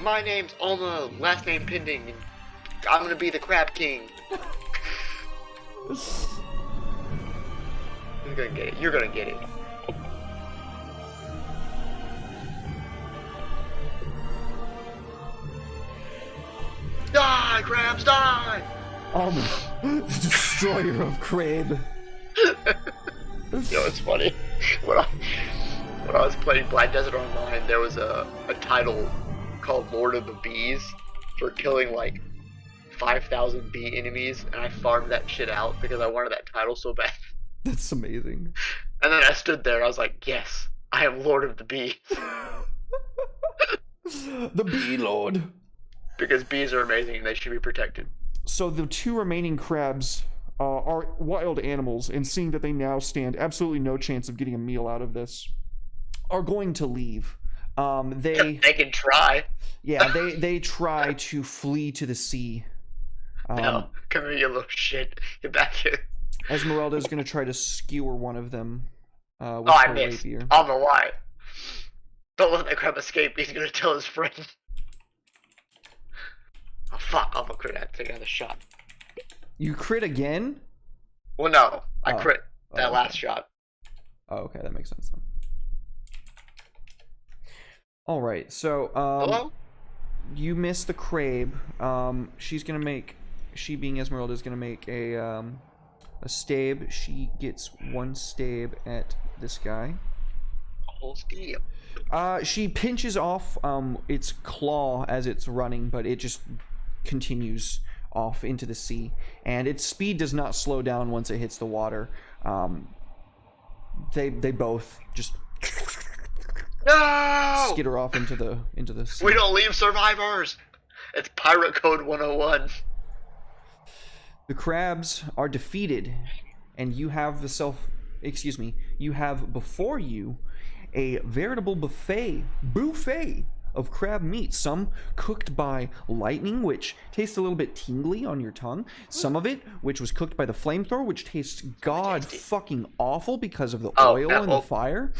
My name's Alma, last name pending, and I'm gonna be the crab king. Who's gonna get it? You're gonna get it. Die, crabs, die! Alma, the destroyer of crab. You know, it's funny. When I was playing Black Desert Online, there was a title called Lord of the Bees for killing like 5,000 bee enemies, and I farmed that shit out because I wanted that title so bad. That's amazing. And then I stood there and I was like, yes, I am Lord of the Bees. The bee lord. Because bees are amazing and they should be protected. So the two remaining crabs are wild animals, and seeing that they now stand absolutely no chance of getting a meal out of this, are going to leave. They can try. Yeah, they try to flee to the sea. No, come here, you little shit. Get back here. Esmeralda's going to try to skewer one of them with I her missed. rapier. I don't know why. Don't let that crab escape. He's gonna tell his friend. Oh fuck! I'm gonna crit that. Take another shot. You crit again? Well, no, I crit that okay. last shot. Oh, okay, that makes sense then. All right, so Hello? you miss the crab. She's gonna make. She being Esmeralda is gonna make a stab. She gets one stab at this guy. A whole stab. She pinches off its claw as it's running, but it just continues off into the sea, and its speed does not slow down once it hits the water. They both just No! skitter off into the sea. We don't leave survivors. It's Pirate Code 101. The crabs are defeated, and you have you have before you a veritable buffet of crab meat. Some cooked by lightning, which tastes a little bit tingly on your tongue. Some of it, which was cooked by the flamethrower, which tastes god fucking awful because of the oil and the fire.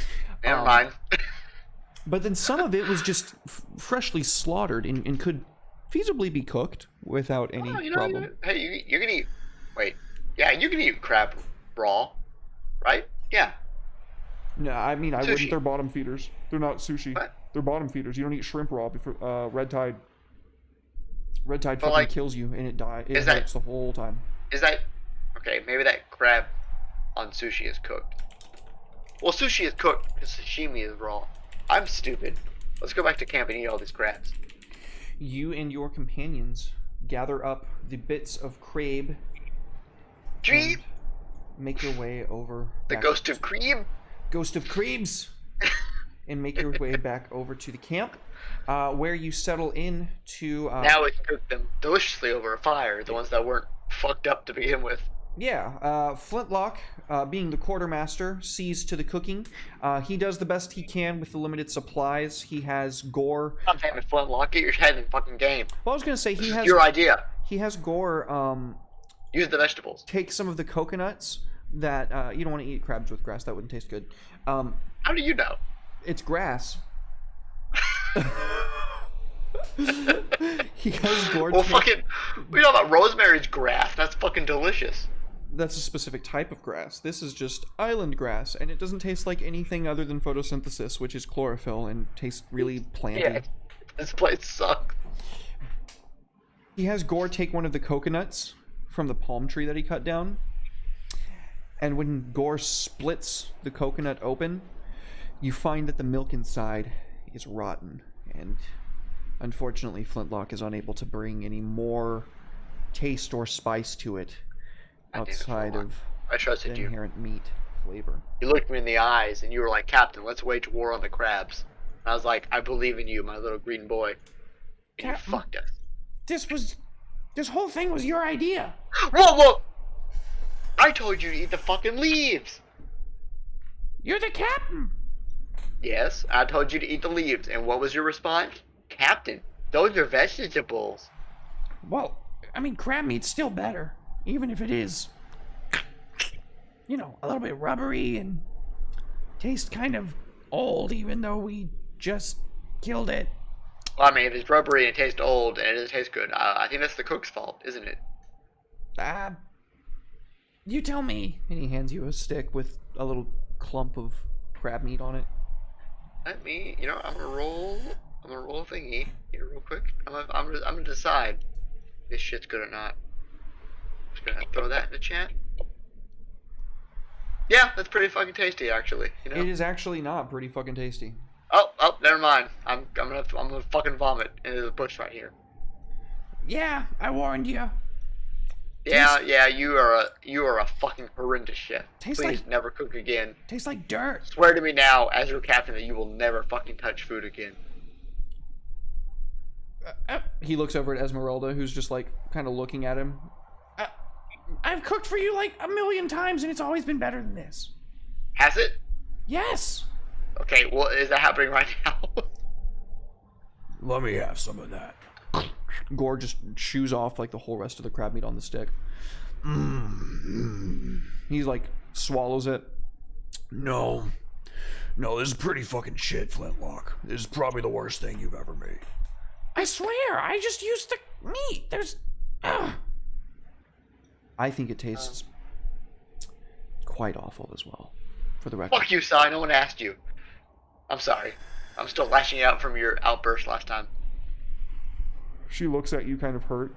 Never mind. But then some of it was just freshly slaughtered and could feasibly be cooked without any problem. Hey, you can eat. Wait. Yeah, you can eat crab raw, right? Yeah. No, I mean, I Sushi. wouldn't. They're bottom feeders. They're not sushi. What? They're bottom feeders. You don't eat shrimp raw before Red Tide. Red Tide fucking like, kills you, and it dies. It is that- hurts the whole time. Is that okay? Maybe that crab on sushi is cooked. Well, sushi is cooked because sashimi is raw. I'm stupid. Let's go back to camp and eat all these crabs. You and your companions gather up the bits of crab Dream. and make your way over. The ghost of cream. Ghost of Crabs, and make your way back over to the camp, where you settle in to. Now we can cook them deliciously over a fire. The ones that weren't fucked up to begin with. Yeah, Flintlock, being the quartermaster, sees to the cooking. He does the best he can with the limited supplies. He has Gore. I'm saying Flintlock, get your head in the fucking game. Well, I was gonna say This he is has your idea. He has Gore Use the vegetables. take some of the coconuts that you don't want to eat crabs with grass. That wouldn't taste good. How do you know? It's grass. He has Gore. Well, fucking, we know about rosemary's grass. That's fucking delicious. That's a specific type of grass. This is just island grass, and it doesn't taste like anything other than photosynthesis, which is chlorophyll, and tastes really planty. Yeah, this place sucks. He has Gore take one of the coconuts from the palm tree that he cut down, and when Gore splits the coconut open, you find that the milk inside is rotten, and unfortunately Flintlock is unable to bring any more taste or spice to it outside of I the trusted you. inherent meat flavor. You looked me in the eyes and you were like, Captain, let's wage war on the crabs. And I was like, I believe in you, my little green boy. And you Captain, fucked us. this whole thing was your idea. Whoa! I told you to eat the fucking leaves. You're the captain. Yes, I told you to eat the leaves. And what was your response? Captain, those are vegetables. Well, I mean, crab meat's still better, even if it is, you know, a little bit rubbery and tastes kind of old, even though we just killed it. Well, I mean, if it's rubbery and it tastes old and it doesn't taste good, I think that's the cook's fault, isn't it? You tell me. And he hands you a stick with a little clump of crab meat on it. Let me, I'm gonna roll a thingy here real quick. I'm gonna decide if this shit's good or not. Just gonna throw that in the chat. Yeah, that's pretty fucking tasty, actually. It is actually not pretty fucking tasty. Oh, never mind. I'm gonna fucking vomit into the bush right here. Yeah, I warned you. Yeah, you are a fucking horrendous chef. Tastes Please like- never cook again. Tastes like dirt. Swear to me now, as your captain, that you will never fucking touch food again. He looks over at Esmeralda, who's just like kind of looking at him. I've cooked for you like 1,000,000 times, and it's always been better than this. Has it? Yes. Okay, well, is that happening right now? Let me have some of that. Gore just chews off like the whole rest of the crab meat on the stick. He's like swallows it. No, this is pretty fucking shit, Flintlock. This is probably the worst thing you've ever made. I swear, I just used the meat. There's... I think it tastes quite awful as well, for the record. Fuck you, Sai. No one asked you. I'm sorry. I'm still lashing out from your outburst last time. She looks at you kind of hurt.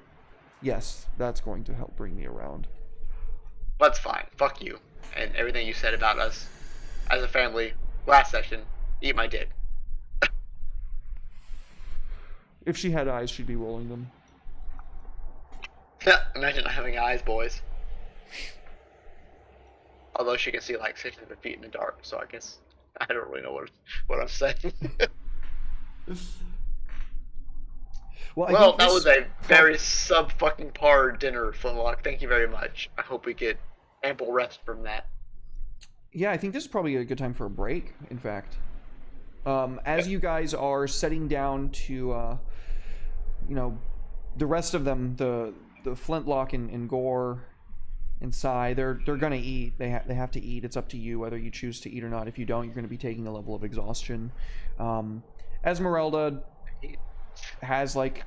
Yes, that's going to help bring me around. That's fine. Fuck you. And everything you said about us as a family last session. Eat my dick. If she had eyes, she'd be rolling them. Imagine not having eyes, boys. Although she can see like 600 feet in the dark, so I guess I don't really know what I'm saying. Well, that was a very sub-fucking-par dinner, Flintlock. Thank you very much. I hope we get ample rest from that. Yeah, I think this is probably a good time for a break, in fact. As you guys are setting down to, the rest of them, the Flintlock and Gore and Sai, they're gonna eat. They have to eat. It's up to you whether you choose to eat or not. If you don't, you're gonna be taking a level of exhaustion. Esmeralda has like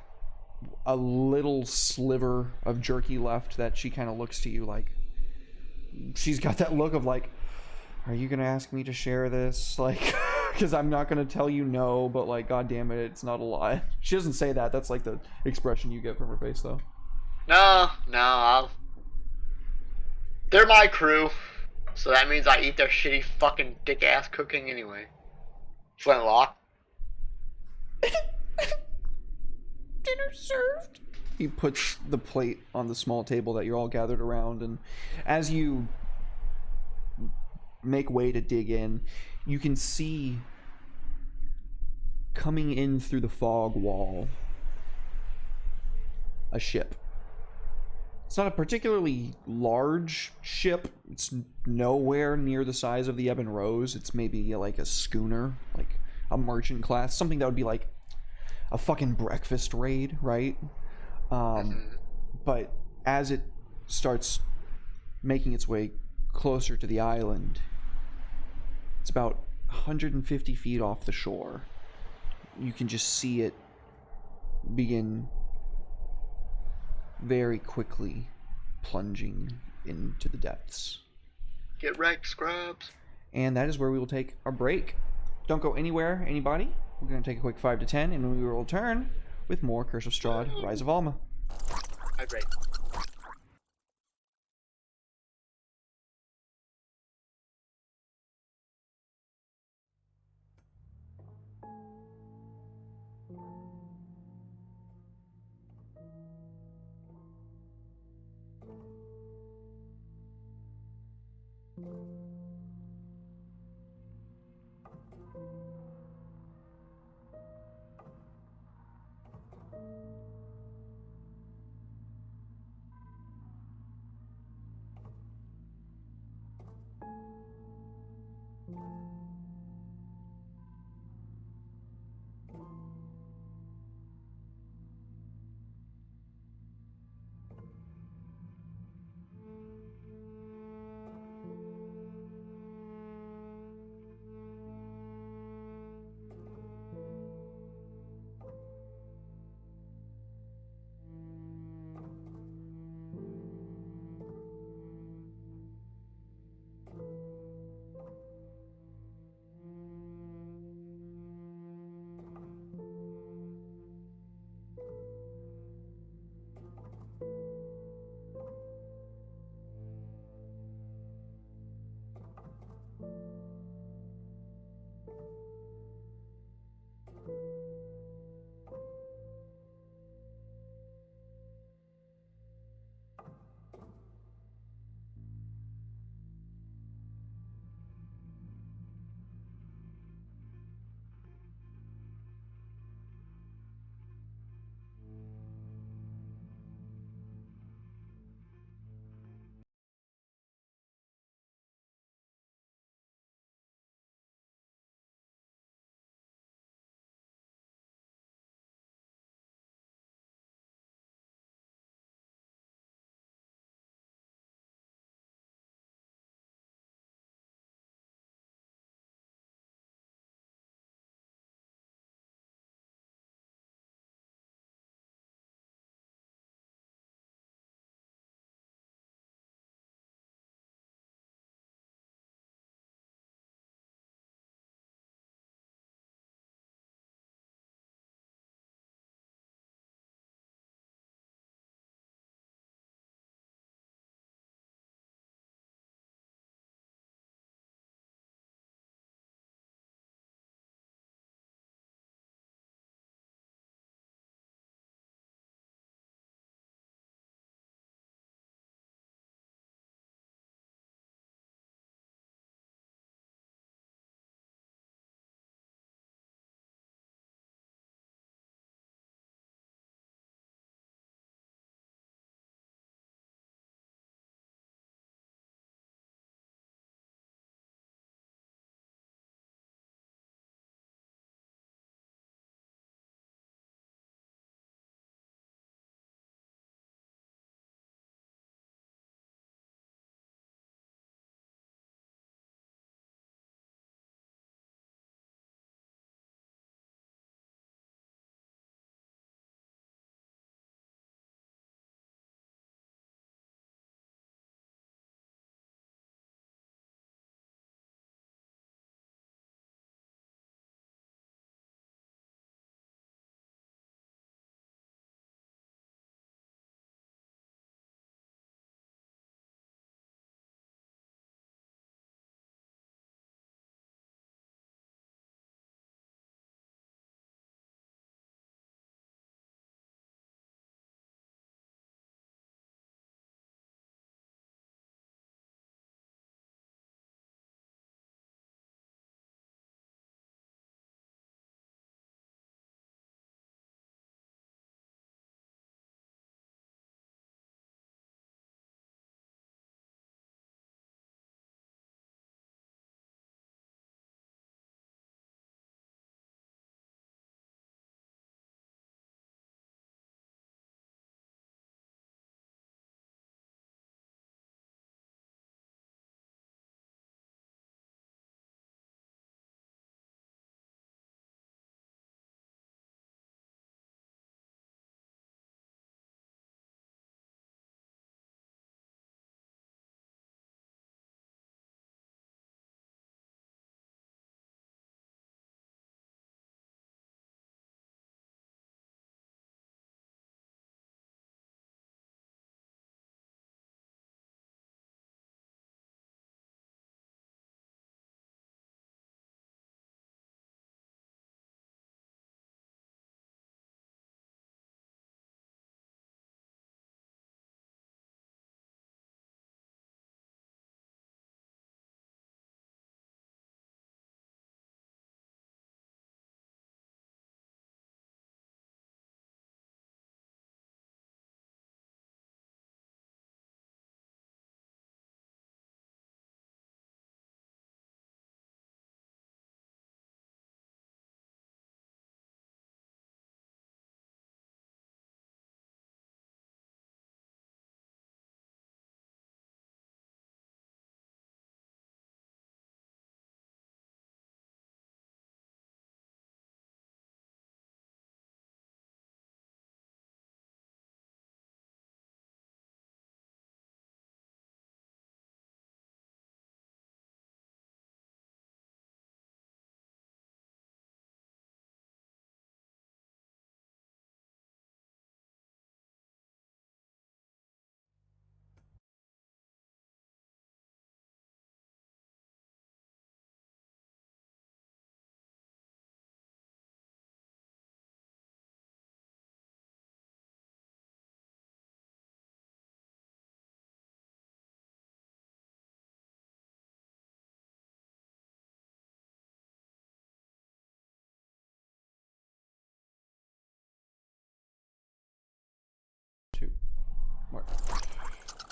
a little sliver of jerky left that she kind of looks to you like, she's got that look of like, are you gonna ask me to share this? Like, because I'm not gonna tell you no, but like, god damn it, it's not a lie. She doesn't say that. That's like the expression you get from her face, though. No, they're my crew, so that means I eat their shitty fucking dick ass cooking anyway. Flintlock. Dinner served. He puts the plate on the small table that you're all gathered around, and as you make way to dig in, you can see coming in through the fog wall a ship. It's not a particularly large ship. It's nowhere near the size of the Ebon Rose. It's maybe like a schooner, like a merchant class, something that would be like a fucking breakfast raid, right? But as it starts making its way closer to the island, it's about 150 feet off the shore. You can just see it begin very quickly plunging into the depths. Get wrecked, scrubs. And that is where we will take our break. Don't go anywhere, anybody. We're going to take a quick 5 to 10, and we will return with more Curse of Strahd, Rise of Alma. Hydrate.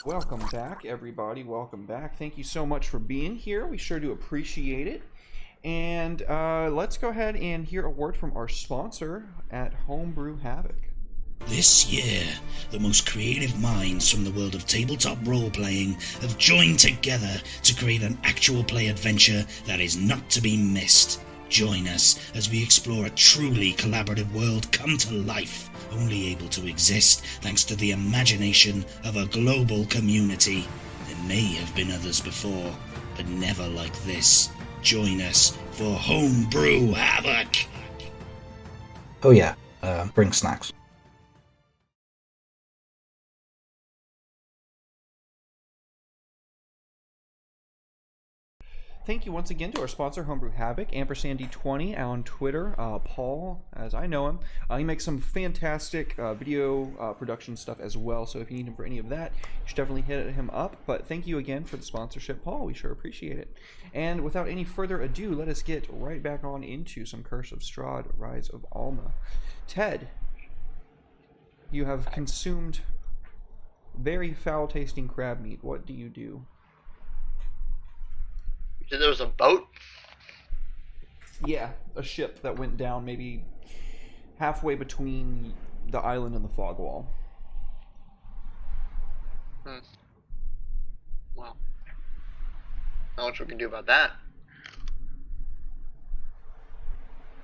Welcome back, everybody. Welcome back. Thank you so much for being here. We sure do appreciate it. And let's go ahead and hear a word from our sponsor at Homebrew Havoc. This year, the most creative minds from the world of tabletop role-playing have joined together to create an actual play adventure that is not to be missed. Join us as we explore a truly collaborative world come to life, only able to exist thanks to the imagination of a global community. There may have been others before, but never like this. Join us for Homebrew Havoc! Oh yeah, bring snacks. Thank you once again to our sponsor, Homebrew Havoc, AmpersandD20 on Twitter. Paul, as I know him, he makes some fantastic video production stuff as well. So if you need him for any of that, you should definitely hit him up. But thank you again for the sponsorship, Paul. We sure appreciate it. And without any further ado, let us get right back on into some Curse of Strahd, Rise of Alma. Ted, you have consumed very foul-tasting crab meat. What do you do? There was a boat? Yeah, a ship that went down maybe halfway between the island and the fog wall. Well, not much we can do about that.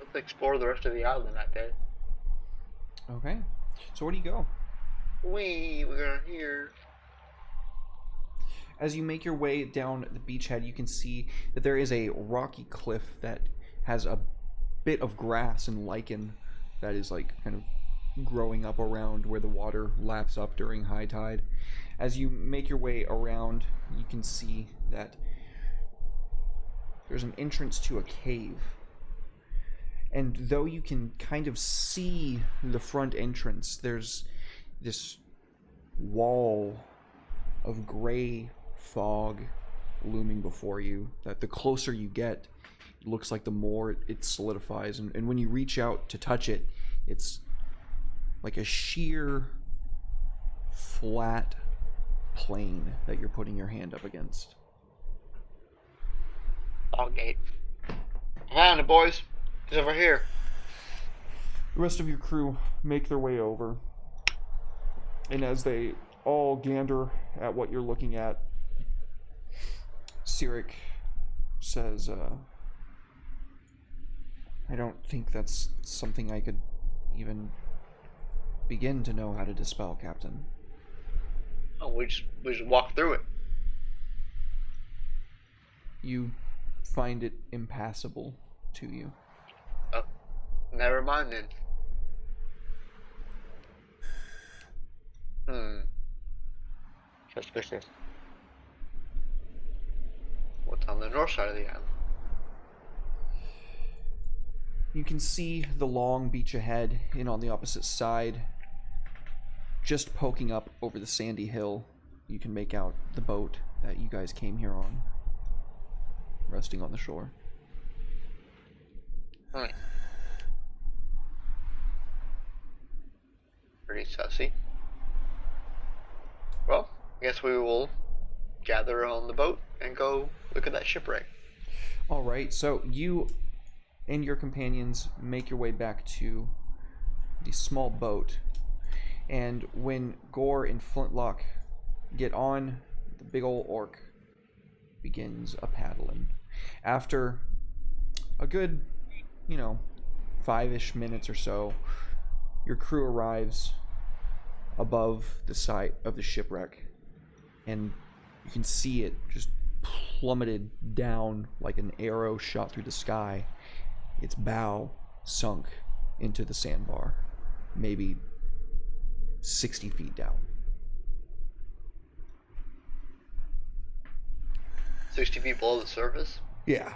Let's explore the rest of the island that day. Okay, so where do you go? We're gonna here. As you make your way down the beachhead, you can see that there is a rocky cliff that has a bit of grass and lichen that is like kind of growing up around where the water laps up during high tide. As you make your way around, you can see that there's an entrance to a cave. And though you can kind of see the front entrance, there's this wall of gray fog looming before you that the closer you get, it looks like the more it solidifies. And when you reach out to touch it, it's like a sheer, flat plane that you're putting your hand up against. Doggate. Hand it, boys. He's over here. The rest of your crew make their way over, and as they all gander at what you're looking at, Sirik says, I don't think that's something I could even begin to know how to dispel, Captain. Oh, we just walk through it. You find it impassable to you. Oh, never mind then. Suspicious. What's on the north side of the island? You can see the long beach ahead, and on the opposite side, just poking up over the sandy hill, you can make out the boat that you guys came here on, resting on the shore. Pretty sussy. Well, I guess we will gather on the boat and go look at that shipwreck. All right, so you and your companions make your way back to the small boat, and when Gore and Flintlock get on, the big old orc begins a paddling. After a good, 5-ish minutes or so, your crew arrives above the site of the shipwreck, and you can see it just plummeted down like an arrow shot through the sky. Its bow sunk into the sandbar, maybe 60 feet down. 60 feet below the surface? Yeah.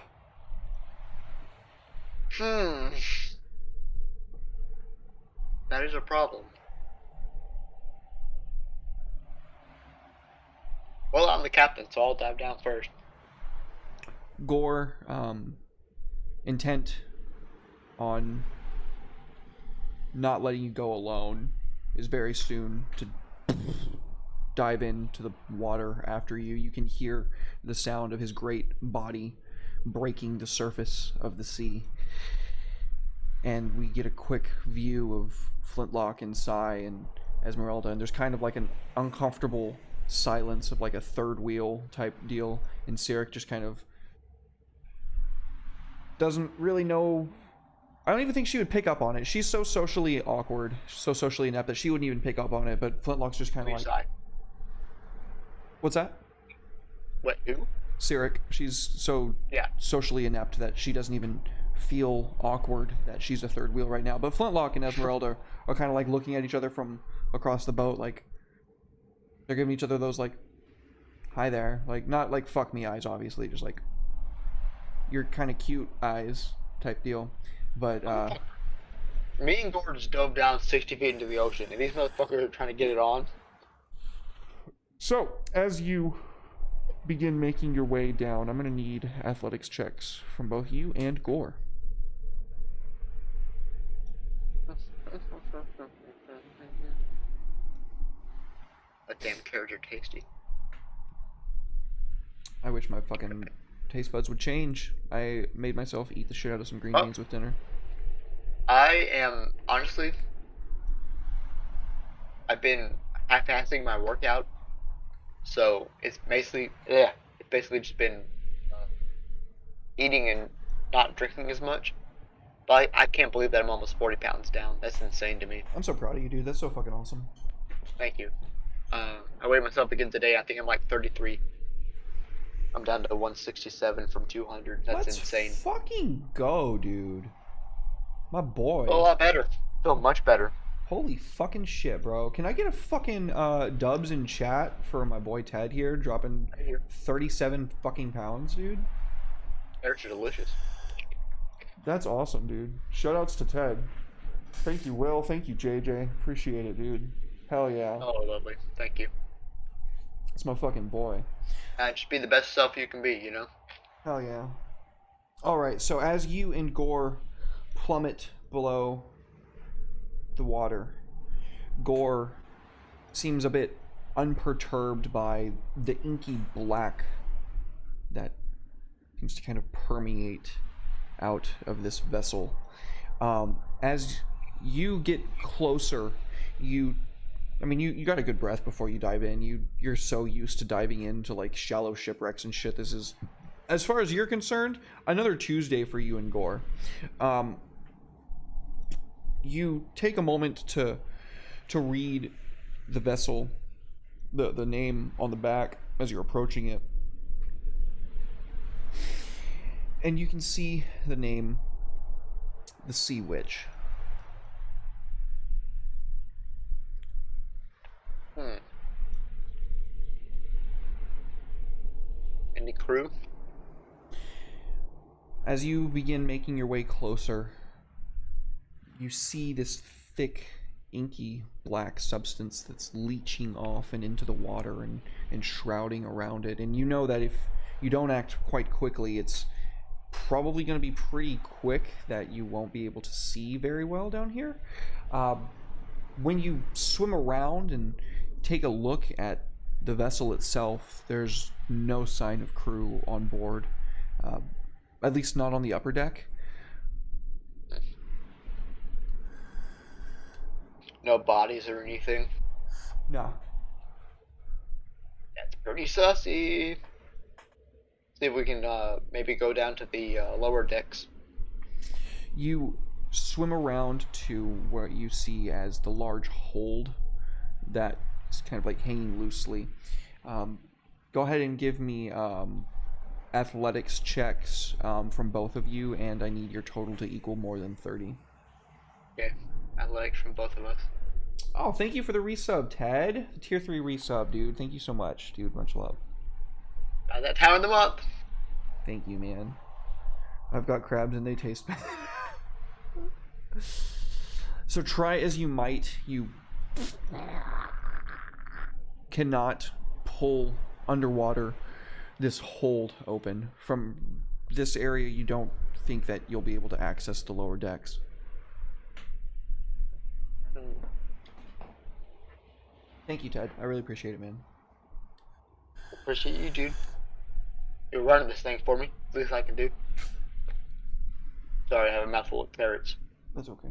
That is a problem. Well, I'm the captain, so I'll dive down first. Gore, intent on not letting you go alone, is very soon to dive into the water after you, you can hear the sound of his great body breaking the surface of the sea. And we get a quick view of Flintlock and Sai and Esmeralda, and there's kind of like an uncomfortable silence of like a third wheel type deal, and Sirik just kind of doesn't really know. I don't even think she would pick up on it. She's so socially awkward, so socially inept that she wouldn't even pick up on it, but Flintlock's just kind of like... Sai. What's that? What, who? Sirik. She's so socially inept that she doesn't even feel awkward that she's a third wheel right now. But Flintlock and Esmeralda are kind of like looking at each other from across the boat, like they're giving each other those like, hi there, like not like fuck me eyes, obviously, just like you're kind of cute eyes type deal. But me and Gore just dove down 60 feet into the ocean, and these motherfuckers are trying to get it on. So as you begin making your way down, I'm gonna need athletics checks from both you and Gore. That damn carrots are tasty. I wish my fucking taste buds would change. I made myself eat the shit out of some green beans with dinner. I am, honestly, I've been half-assing my workout, so it's basically just been eating and not drinking as much. But I can't believe that I'm almost 40 pounds down. That's insane to me. I'm so proud of you, dude. That's so fucking awesome. Thank you. I weighed myself again today. I think I'm like 33. I'm down to 167 from 200. That's insane. Let's fucking go, dude. My boy. Feel a lot better. Feel much better. Holy fucking shit, bro. Can I get a fucking dubs in chat for my boy Ted here, dropping 37 fucking pounds, dude? Carrots are delicious. That's awesome, dude. Shoutouts to Ted. Thank you, Will. Thank you, JJ. Appreciate it, dude. Hell yeah. Oh, lovely. Thank you. It's my fucking boy. Just be the best self you can be, you know? Hell yeah. Alright, so as you and Gore plummet below the water, Gore seems a bit unperturbed by the inky black that seems to kind of permeate out of this vessel. As you get closer, you got a good breath before you dive in. You're so used to diving into like shallow shipwrecks and shit. This is, as far as you're concerned, another Tuesday for you and Gore. You take a moment to read the vessel, the name on the back as you're approaching it. And you can see the name, the Sea Witch. Any crew? As you begin making your way closer, you see this thick, inky black substance that's leaching off and into the water and shrouding around it. And you know that if you don't act quite quickly, it's probably going to be pretty quick that you won't be able to see very well down here. When you swim around and take a look at the vessel itself, there's no sign of crew on board, at least not on the upper deck. No bodies or anything? No. That's pretty sussy. See if we can maybe go down to the lower decks. You swim around to what you see as the large hold that is kind of like hanging loosely. Go ahead and give me athletics checks from both of you, and I need your total to equal more than 30. Okay, athletics from both of us. Oh, thank you for the resub, Ted. The tier 3 resub, dude. Thank you so much, dude. Much love. That time of the month. Thank you, man. I've got crabs and they taste bad. So try as you might, you cannot pull underwater this hold open. From this area, you don't think that you'll be able to access the lower decks. Thank you, Ted. I really appreciate it, man. Appreciate you, dude. You're running this thing for me. Least I can do. Sorry, I have a mouthful of carrots. That's okay.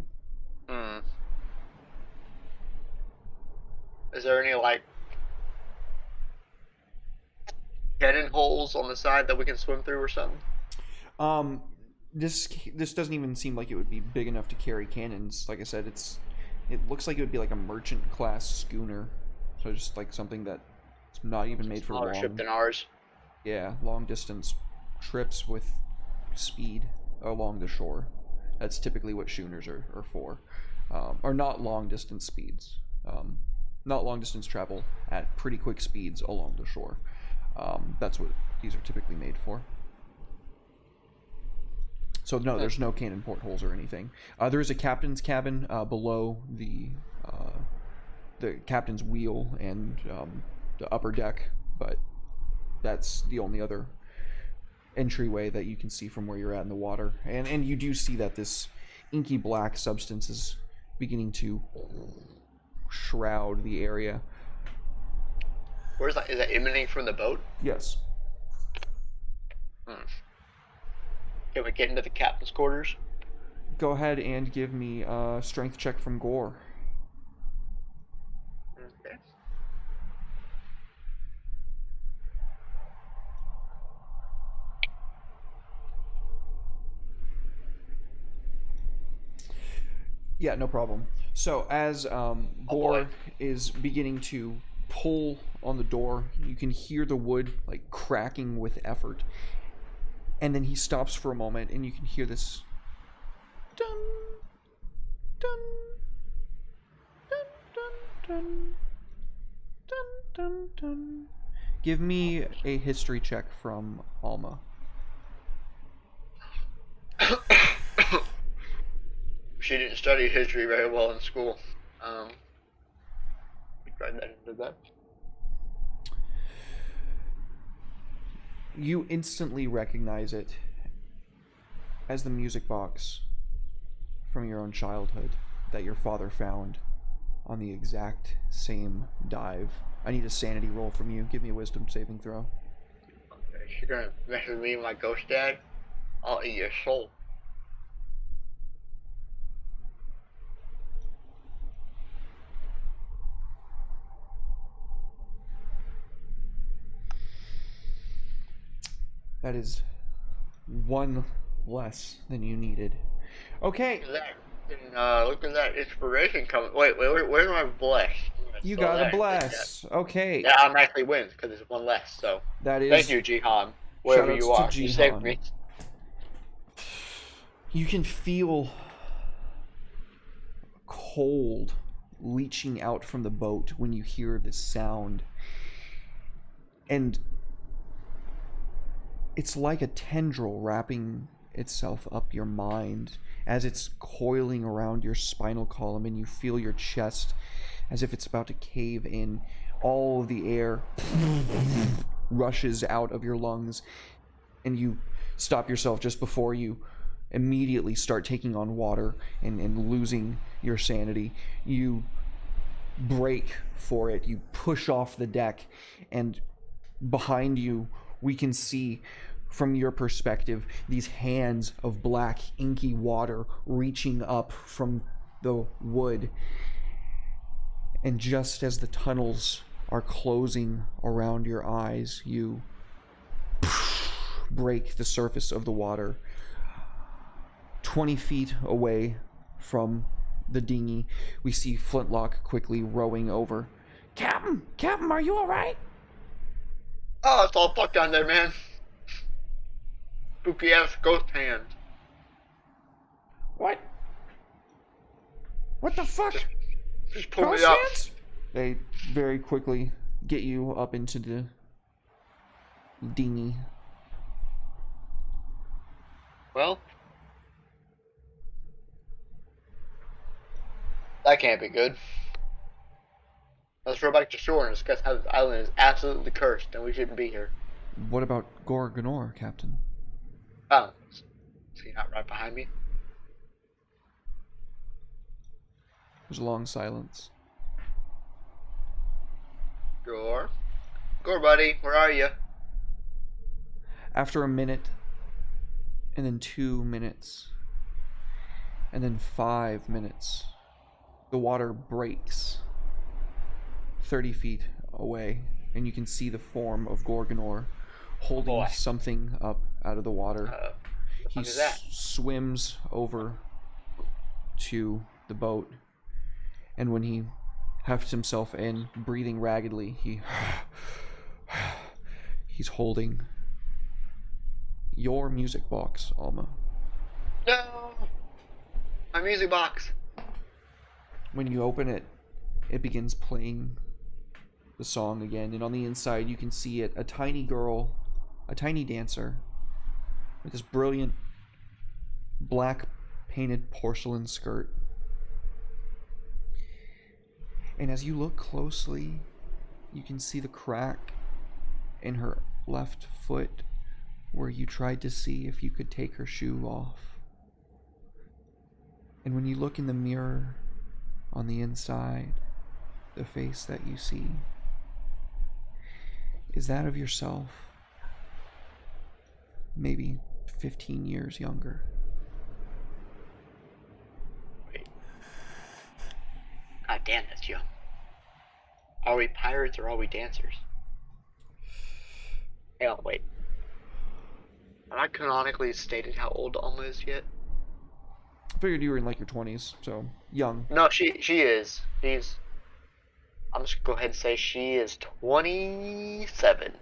Is there any like cannon holes on the side that we can swim through or something? This doesn't even seem like it would be big enough to carry cannons. Like I said, it looks like it would be like a merchant class schooner, so just like something that's not even made for Smaller long. ship than ours. Yeah, long distance trips with speed along the shore. That's typically what schooners are for, or not long distance speeds. Not long distance travel at pretty quick speeds along the shore. That's what these are typically made for. So no, there's no cannon portholes or anything. There is a captain's cabin below the captain's wheel and the upper deck, but that's the only other entryway that you can see from where you're at in the water. And you do see that this inky black substance is beginning to shroud the area. Where's that? Is that emanating from the boat? Yes. Can we get into the captain's quarters? Go ahead and give me a strength check from Gore. Okay. Yeah, no problem. So as Gore is beginning to pull on the door, you can hear the wood like cracking with effort. And then he stops for a moment and you can hear this dun dun dun dun dun dun dun. Give me a history check from Alma. She didn't study history very well in school. We tried that and did that. You instantly recognize it as the music box from your own childhood that your father found on the exact same dive. I need a sanity roll from you. Give me a wisdom saving throw. Okay, she's gonna mess with me and my ghost dad. I'll eat your soul. That is one less than you needed. Okay. Look at that inspiration coming. Wait, where's my bless? You got a bless. Okay. Yeah, I'm actually wins because it's one less. So that is. Thank you, Jihan. Wherever you are, you saved me. You can feel cold leaching out from the boat when you hear this sound, and it's like a tendril wrapping itself up your mind as it's coiling around your spinal column, and you feel your chest as if it's about to cave in. All of the air rushes out of your lungs, and you stop yourself just before you immediately start taking on water and losing your sanity. You break for it. You push off the deck, and behind you we can see, from your perspective, these hands of black inky water reaching up from the wood. And just as the tunnels are closing around your eyes, you break the surface of the water. 20 feet away from the dinghy, we see Flintlock quickly rowing over. Captain, are you alright? Oh, it's all fucked down there, man. Spooky ass ghost hand. What? What the fuck? Just pull me Ghost up. hands? They very quickly get you up into the dinghy. Well, that can't be good. Let's row back to shore and discuss how this island is absolutely cursed and we shouldn't be here. What about Gorgonor, Captain? Oh, is he not right behind me? There's a long silence. Gore. Gore, buddy, where are you? After a minute, and then 2 minutes, and then 5 minutes, the water breaks 30 feet away, and you can see the form of Gorgonor holding something up out of the water. The He fuck is that? swims over to the boat, and when he hefts himself in, breathing raggedly, he's holding your music box, Alma. No! My music box. When you open it, it begins playing the song again, and on the inside you can see it, a tiny girl, a tiny dancer, with this brilliant black painted porcelain skirt. And as you look closely, you can see the crack in her left foot where you tried to see if you could take her shoe off. And when you look in the mirror on the inside, the face that you see is that of yourself, maybe 15 years younger. Wait. God damn, that's young. Are we pirates or are we dancers? Hang on, wait. Have I canonically stated how old Alma is yet? I figured you were in like your 20s, so young. No, she is. I'm just gonna go ahead and say she is 27.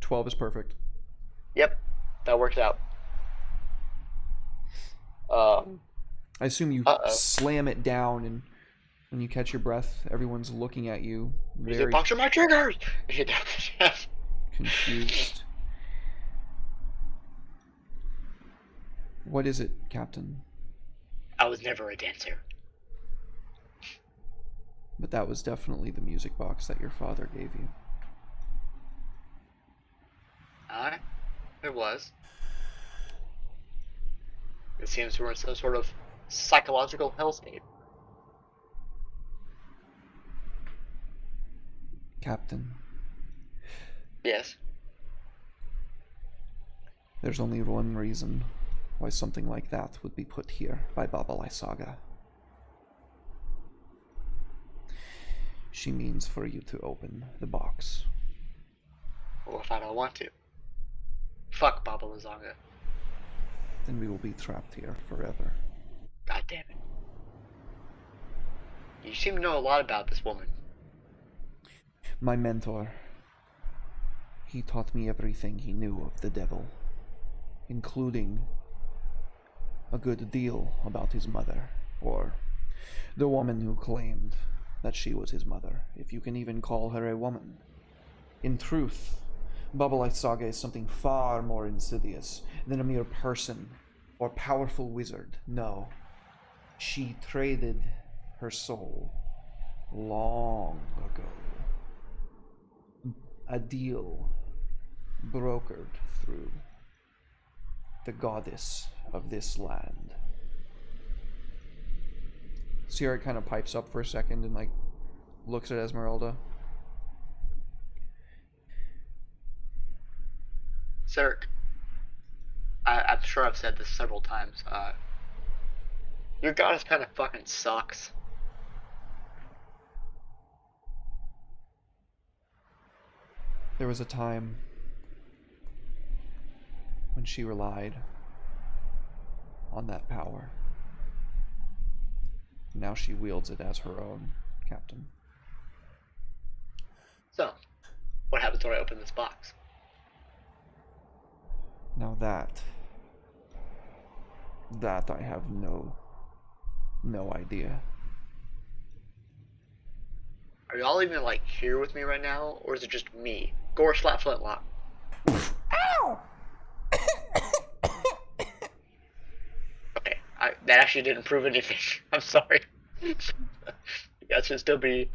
12 is perfect. Yep, that works out. I assume you Uh-oh. slam it down, and when you catch your breath, everyone's looking at you, Music very box are my triggers! confused. What is it, Captain? I was never a dancer. But that was definitely the music box that your father gave you. It was. It seems we're in some sort of psychological hellscape. Captain, Yes. there's only one reason why something like that would be put here by Babalai Saga. She means for you to open the box. Or if I don't want to. Fuck Baba Lazanga. Then we will be trapped here forever. God damn it. You seem to know a lot about this woman. My mentor, he taught me everything he knew of the devil, including a good deal about his mother, or the woman who claimed that she was his mother, if you can even call her a woman. In truth, Babalai Saga is something far more insidious than a mere person or powerful wizard. No, she traded her soul long ago. A deal brokered through the goddess of this land. Sierra kind of pipes up for a second and looks at Esmeralda. Zerk, I'm sure I've said this several times. Your goddess kind of fucking sucks. There was a time when she relied on that power. Now she wields it as her own, Captain. So, what happens when I open this box? Now that I have no idea. Are y'all even here with me right now, or is it just me? Gore slap Flintlock. Ow! Okay, that actually didn't prove anything. I'm sorry. That should still be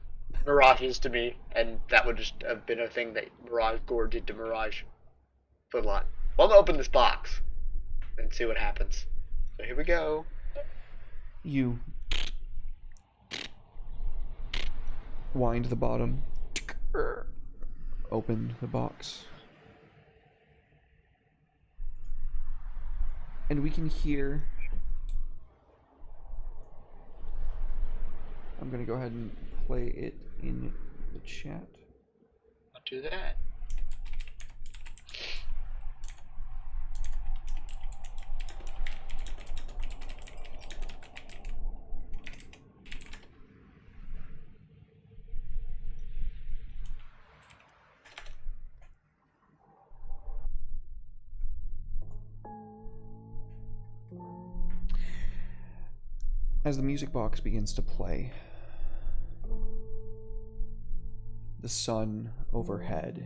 mirages to me, and that would just have been a thing that Mirage Gore did to Mirage Flintlock. Well, I'm gonna open this box and see what happens. So here we go. You wind the bottom, open the box. And we can hear... I'm going to go ahead and play it in the chat. I'll do that. As the music box begins to play, the sun overhead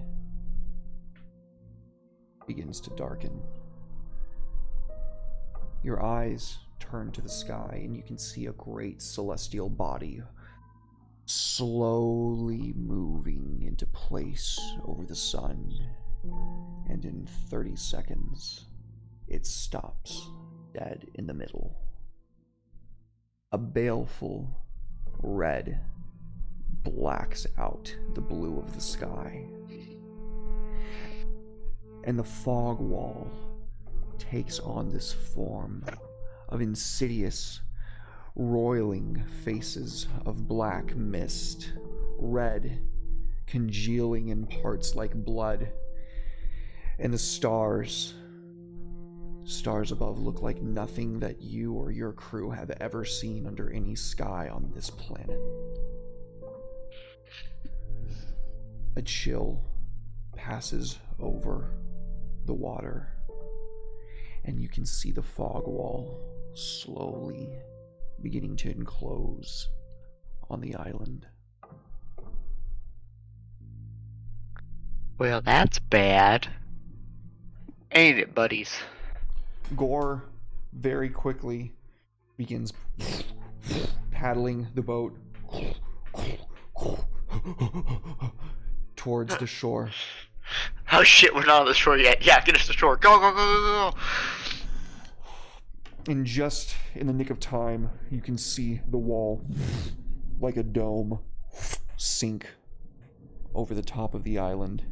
begins to darken. Your eyes turn to the sky, and you can see a great celestial body slowly moving into place over the sun. And in 30 seconds, it stops dead in the middle. A baleful red blacks out the blue of the sky. And the fog wall takes on this form of insidious, roiling faces of black mist, red, congealing in parts like blood. And the stars above look like nothing that you or your crew have ever seen under any sky on this planet. A chill passes over the water, and you can see the fog wall slowly beginning to enclose on the island. Well, that's bad. Ain't it, buddies? Gore very quickly begins paddling the boat towards the shore. Oh shit, we're not on the shore yet. Yeah, get us to shore. Go, go, go, go, go. And just in the nick of time, you can see the wall, like a dome, sink over the top of the island.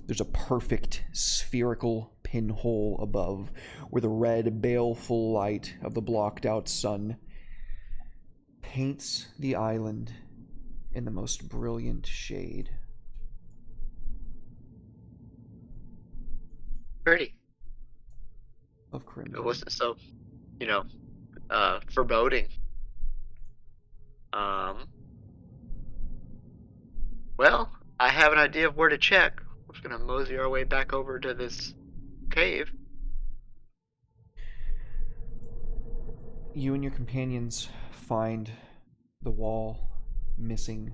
There's a perfect spherical pinhole above, where the red, baleful light of the blocked-out sun paints the island in the most brilliant shade. Pretty. Of crimson. It wasn't so, foreboding. Well, I have an idea of where to check. We're just gonna mosey our way back over to this cave. You and your companions find the wall missing.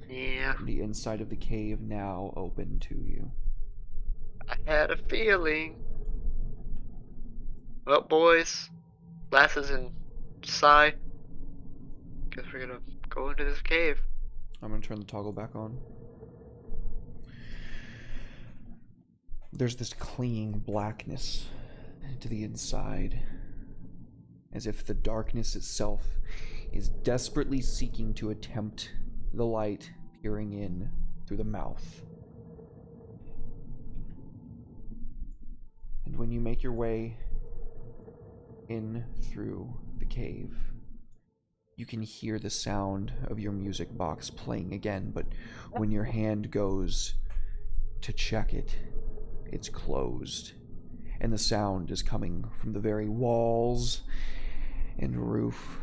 Yeah, The inside of the cave now open to you. I had a feeling. Well, boys, glasses and Psy. Guess we're gonna go into this cave. I'm going to turn the toggle back on. There's this clinging blackness to the inside, as if the darkness itself is desperately seeking to attempt the light peering in through the mouth. And when you make your way in through the cave, you can hear the sound of your music box playing again, but when your hand goes to check it, it's closed, and the sound is coming from the very walls and roof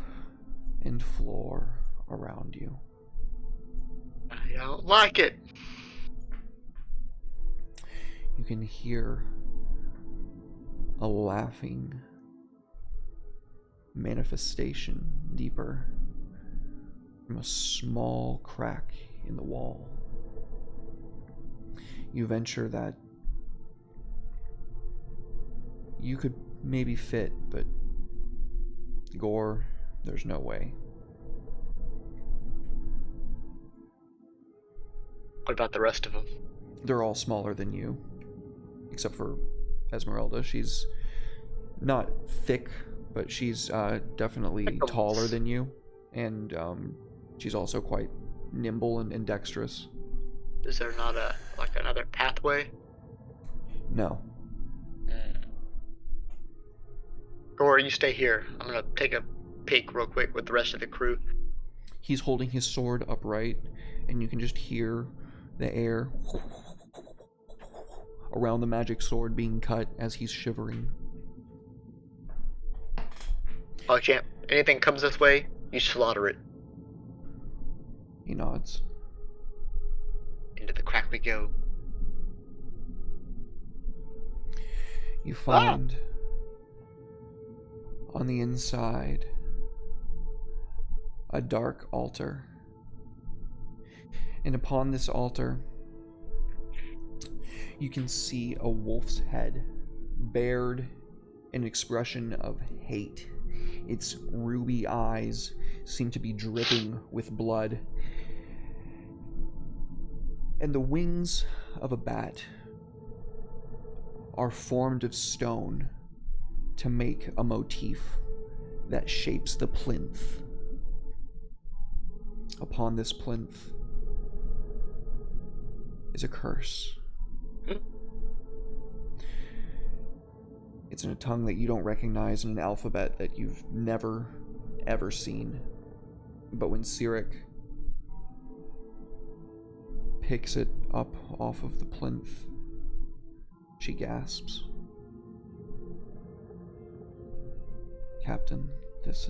and floor around you. I don't like it. You can hear a laughing manifestation deeper from a small crack in the wall. You venture that you could maybe fit, but Gore, there's no way. What about the rest of them? They're all smaller than you, except for Esmeralda. She's not thick, but she's definitely taller than you, and she's also quite nimble and dexterous. Is there not another pathway? No. Or you stay here. I'm gonna take a peek real quick with the rest of the crew. He's holding his sword upright, and you can just hear the air around the magic sword being cut as he's shivering. Oh, champ. Anything comes this way, you slaughter it. He nods. Into the crack we go. You find on the inside a dark altar. And upon this altar, you can see a wolf's head, bared an expression of hate. Its ruby eyes seem to be dripping with blood. And the wings of a bat are formed of stone to make a motif that shapes the plinth. Upon this plinth is a curse. It's in a tongue that you don't recognize, in an alphabet that you've never, ever seen. But when Sirik picks it up off of the plinth, she gasps. Captain, this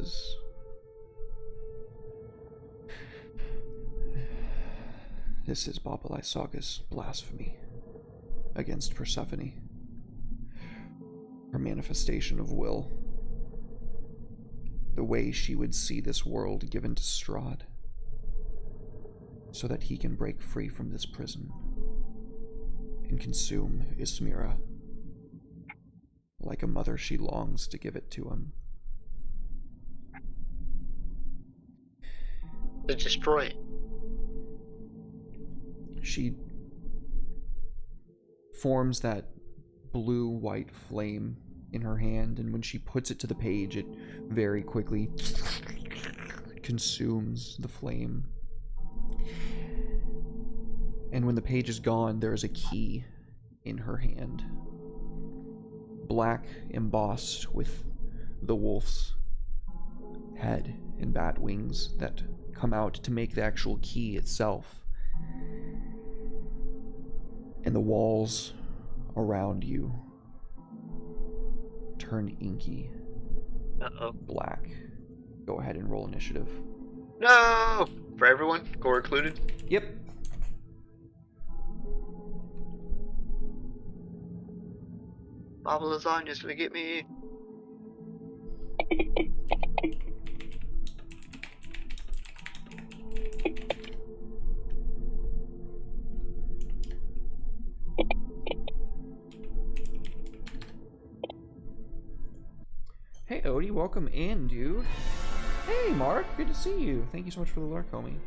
is Baba Lysaga's blasphemy against Persephone. Her manifestation of will. The way she would see this world given to Strahd, so that he can break free from this prison and consume Ismira. Like a mother, she longs to give it to him. To destroy it. She forms that blue-white flame in her hand, and when she puts it to the page, it very quickly consumes the flame. And when the page is gone, there is a key in her hand, black, embossed with the wolf's head and bat wings that come out to make the actual key itself. And the walls around you turn inky black. Go ahead and roll initiative. No! For everyone, Gore included. Yep. Baba Lasagna's gonna get me. Hey Odie, welcome in, dude. Hey Mark, good to see you. Thank you so much for the lurk, homie.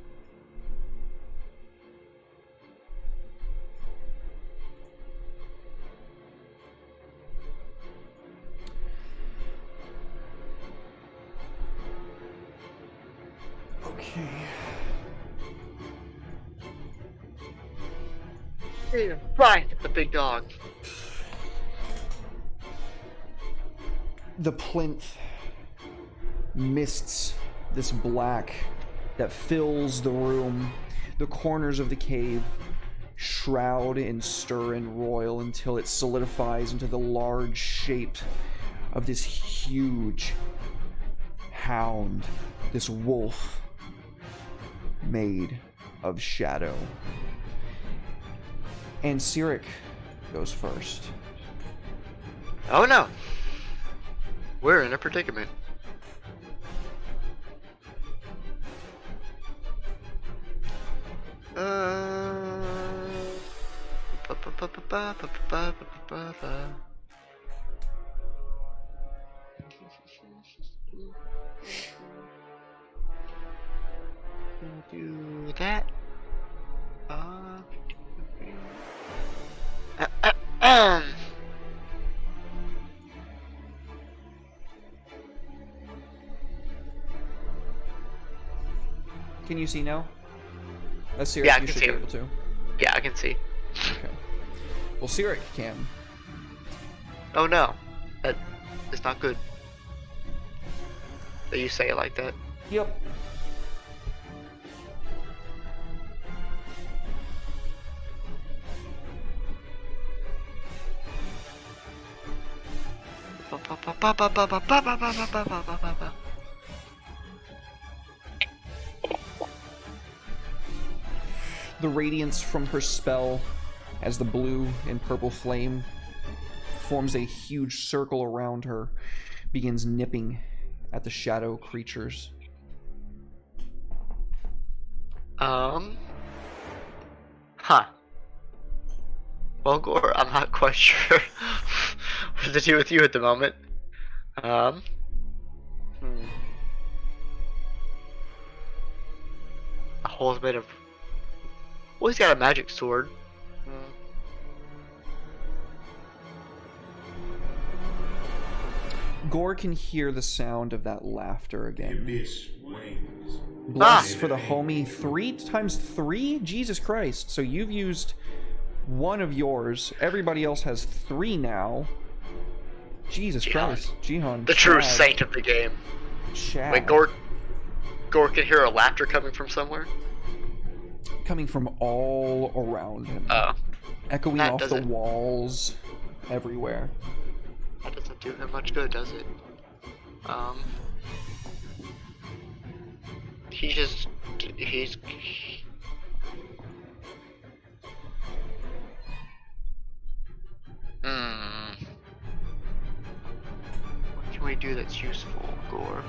Okay. Hey, right, the big dog. The plinth mists this black that fills the room. The corners of the cave shroud and stir and roil until it solidifies into the large shape of this huge hound, this wolf made of shadow. And Sirik goes first. Oh no. We're in a predicament. Do that. Can you see now? Sirik, Yeah, I you can should see be him. able to. Yeah, I can see. Okay. Well, Sirik can. Oh no, that is not good. That you say it like that. Yep. The radiance from her spell, as the blue and purple flame forms a huge circle around her, begins nipping at the shadow creatures. Huh. Well, Gore, I'm not quite sure what to do with you at the moment. Hmm. A hole's made of. Well, he's got a magic sword. Gore can hear the sound of that laughter again. Abyss wanes. Bless for the homie 3 times 3? Jesus Christ. So you've used one of yours. Everybody else has 3 now. Jesus Christ. Jihan. The true Strahd, saint of the game. Chad. Wait, Gore can hear a laughter coming from somewhere? Coming from all around him. Oh. Echoing that off the doesn't- walls everywhere. That doesn't do him much good, does it? He's... What can we do that's useful, Gore?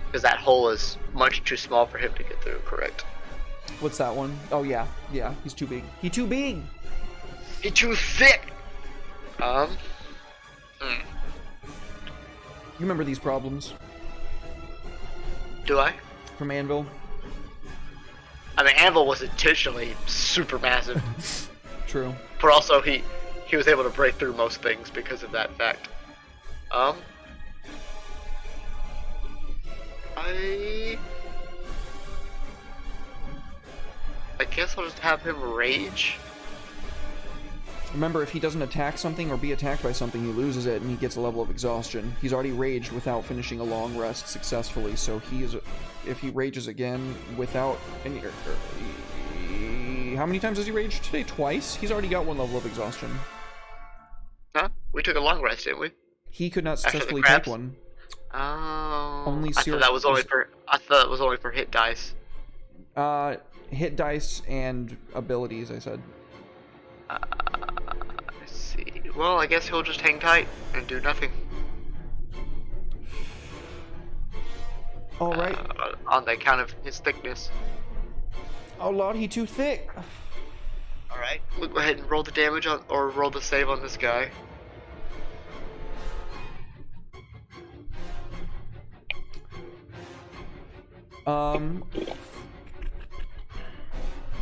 Because that hole is much too small for him to get through, correct? What's that one? Oh yeah, yeah, he's too big. He too big! He's too thick! You remember these problems Do I? from Anvil? I mean, Anvil was intentionally super massive, True. but also he was able to break through most things because of that fact. I guess I'll just have him rage. Remember, if he doesn't attack something or be attacked by something, he loses it and he gets a level of exhaustion. He's already raged without finishing a long rest successfully, so if he rages again without any... How many times has he raged today? Twice? He's already got 1 level of exhaustion. Huh? We took a long rest, didn't we? He could not After the successfully crabs? take one. Oh. Only I thought that was only Sirius- for. I thought it was only for hit dice. Hit dice and abilities, I said. Let's see. Well, I guess he'll just hang tight and do nothing. Alright. On the account of his thickness. Oh lord, he too thick. Alright, we'll go ahead and roll the damage on, or roll the save on this guy.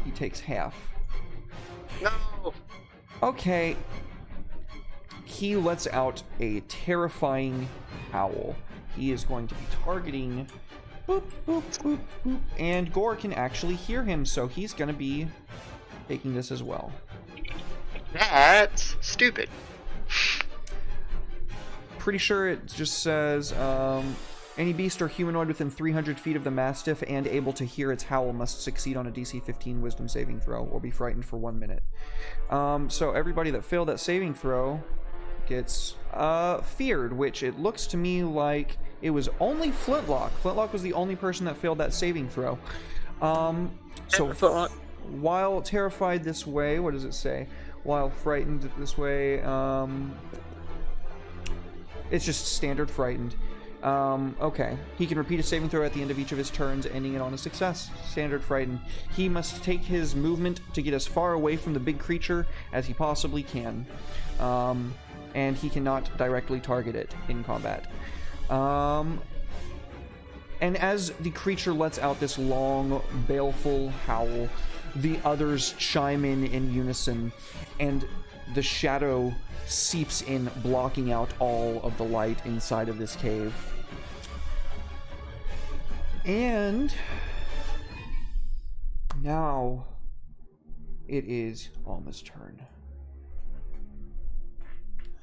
He takes half. No! Okay. He lets out a terrifying howl. He is going to be targeting... Boop, boop, boop, boop. And Gore can actually hear him, so he's going to be taking this as well. That's stupid. Pretty sure it just says, any beast or humanoid within 300 feet of the Mastiff and able to hear its howl must succeed on a DC 15 Wisdom saving throw or be frightened for 1 minute. So everybody that failed that saving throw gets feared, which it looks to me like it was only Flintlock. Flintlock was the only person that failed that saving throw. So while terrified this way, what does it say? While frightened this way, it's just standard frightened. Okay. He can repeat a saving throw at the end of each of his turns, ending it on a success. Standard frightened. He must take his movement to get as far away from the big creature as he possibly can. And he cannot directly target it in combat. And as the creature lets out this long, baleful howl, the others chime in unison, and the shadow seeps in, blocking out all of the light inside of this cave. And now it is Alma's turn.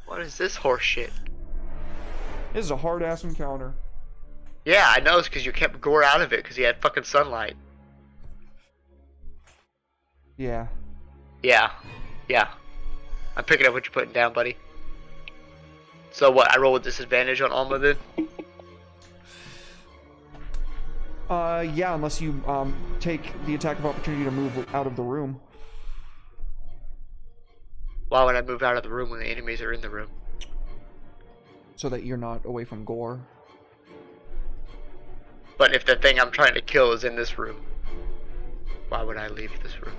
What is this horse shit? This is a hard-ass encounter. Yeah, I know, it's because you kept Gore out of it because he had fucking sunlight. Yeah. Yeah. I'm picking up what you're putting down, buddy. So what, I roll with disadvantage on Alma then? Yeah, unless you, take the attack of opportunity to move out of the room. Why would I move out of the room when the enemies are in the room? So that you're not away from Gore. But if the thing I'm trying to kill is in this room, why would I leave this room?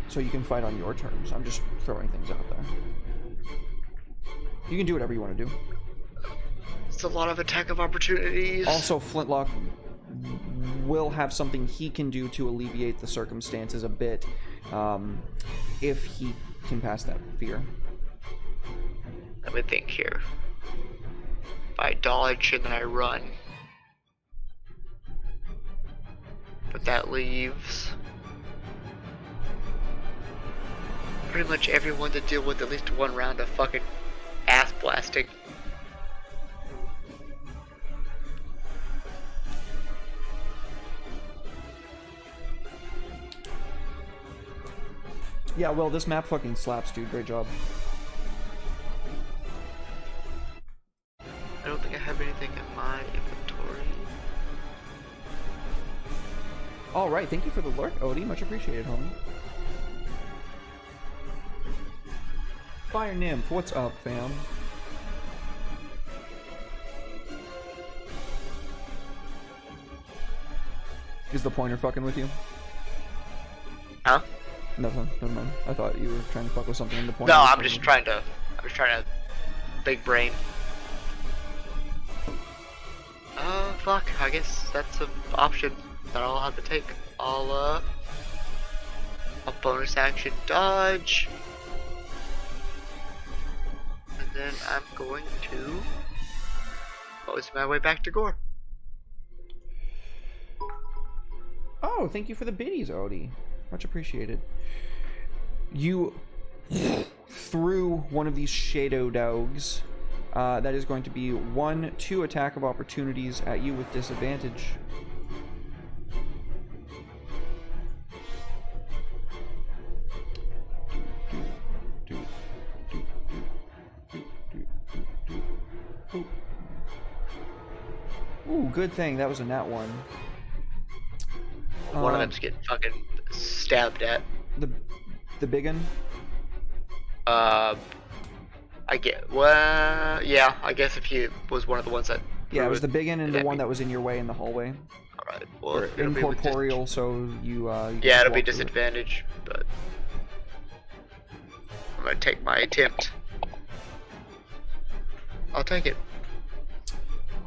So you can fight on your terms. I'm just throwing things out there. You can do whatever you want to do. It's a lot of attack of opportunities. Also, Flintlock will have something he can do to alleviate the circumstances a bit, if he can pass that fear. Let me think here. If I dodge and then I run. But that leaves pretty much everyone to deal with at least one round of fucking ass blasting. Yeah, well, this map fucking slaps, dude. Great job. I don't think I have anything in my inventory. Alright, thank you for the lurk, Odie. Much appreciated, homie. Fire Nymph, what's up, fam? Is the pointer fucking with you? Huh? Nothing. Never mind. I thought you were trying to fuck with something in the pointer. No, I'm just trying to. I was trying to. Big brain. Fuck. I guess that's an option that I'll have to take. I'll bonus action dodge. And then I'm going to close my way back to Gore. Oh, thank you for the biddies, Odie. Much appreciated. You threw one of these shadow dogs. That is going to be 1-2 attack of opportunities at you with disadvantage. Ooh, good thing that was a nat 1. One of them's getting fucking stabbed at. The big one? I get. Well, yeah. I guess if he was one of the ones that. Yeah, it was the big one and the one that was in your way in the hallway. All right. Well, Or it'll be with incorporeal, so you. yeah, it'll be disadvantage, but I'm gonna take my attempt. I'll take it.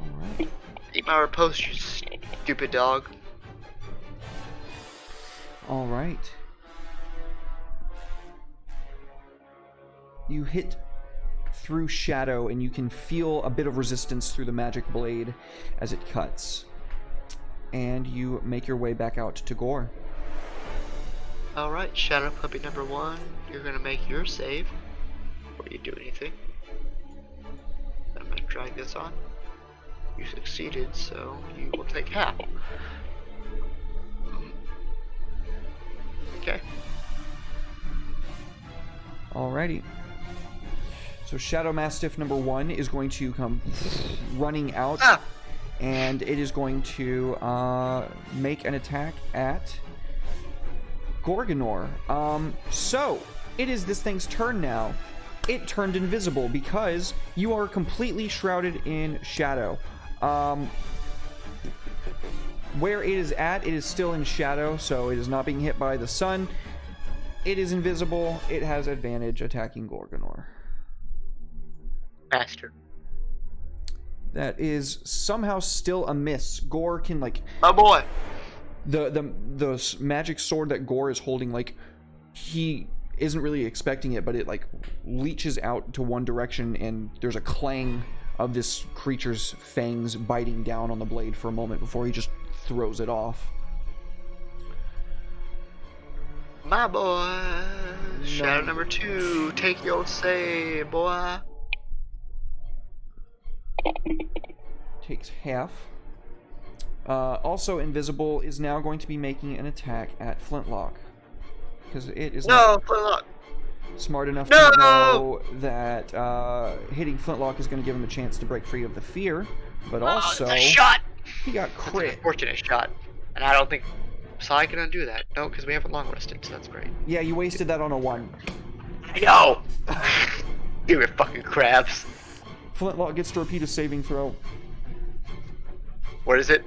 Alright. Eat my riposte, you stupid dog. Alright. You hit through shadow and you can feel a bit of resistance through the magic blade as it cuts. And you make your way back out to Gore. Alright, Shadow Puppy number 1, you're gonna make your save before you do anything. I'm gonna drag this on. You succeeded, so you will take half. Okay. Alrighty. So Shadow Mastiff number 1 is going to come running out, and it is going to make an attack at Gorgonor. So it is this thing's turn now. It turned invisible because you are completely shrouded in shadow. Where it is at, it is still in shadow, so it is not being hit by the sun. It is invisible. It has advantage attacking Gorgonor. Master. That is somehow still a miss. Gore can, like... My boy! The magic sword that Gore is holding, like, he isn't really expecting it, but it like leeches out to one direction, and there's a clang of this creature's fangs biting down on the blade for a moment before he just throws it off. My boy, shadow number 2, take your say, boy. Takes half. Also invisible is now going to be making an attack at Flintlock. Because it is not Flintlock. smart enough to know that hitting Flintlock is going to give him a chance to break free of the fear. But also, it's a shot. he got That's an crit. unfortunate shot. And I don't think Sai can undo that. No, because we haven't long rested, so that's great. Yeah, you wasted that on a 1. I know! Give me fucking crabs. Flintlock gets to repeat a saving throw. What is it?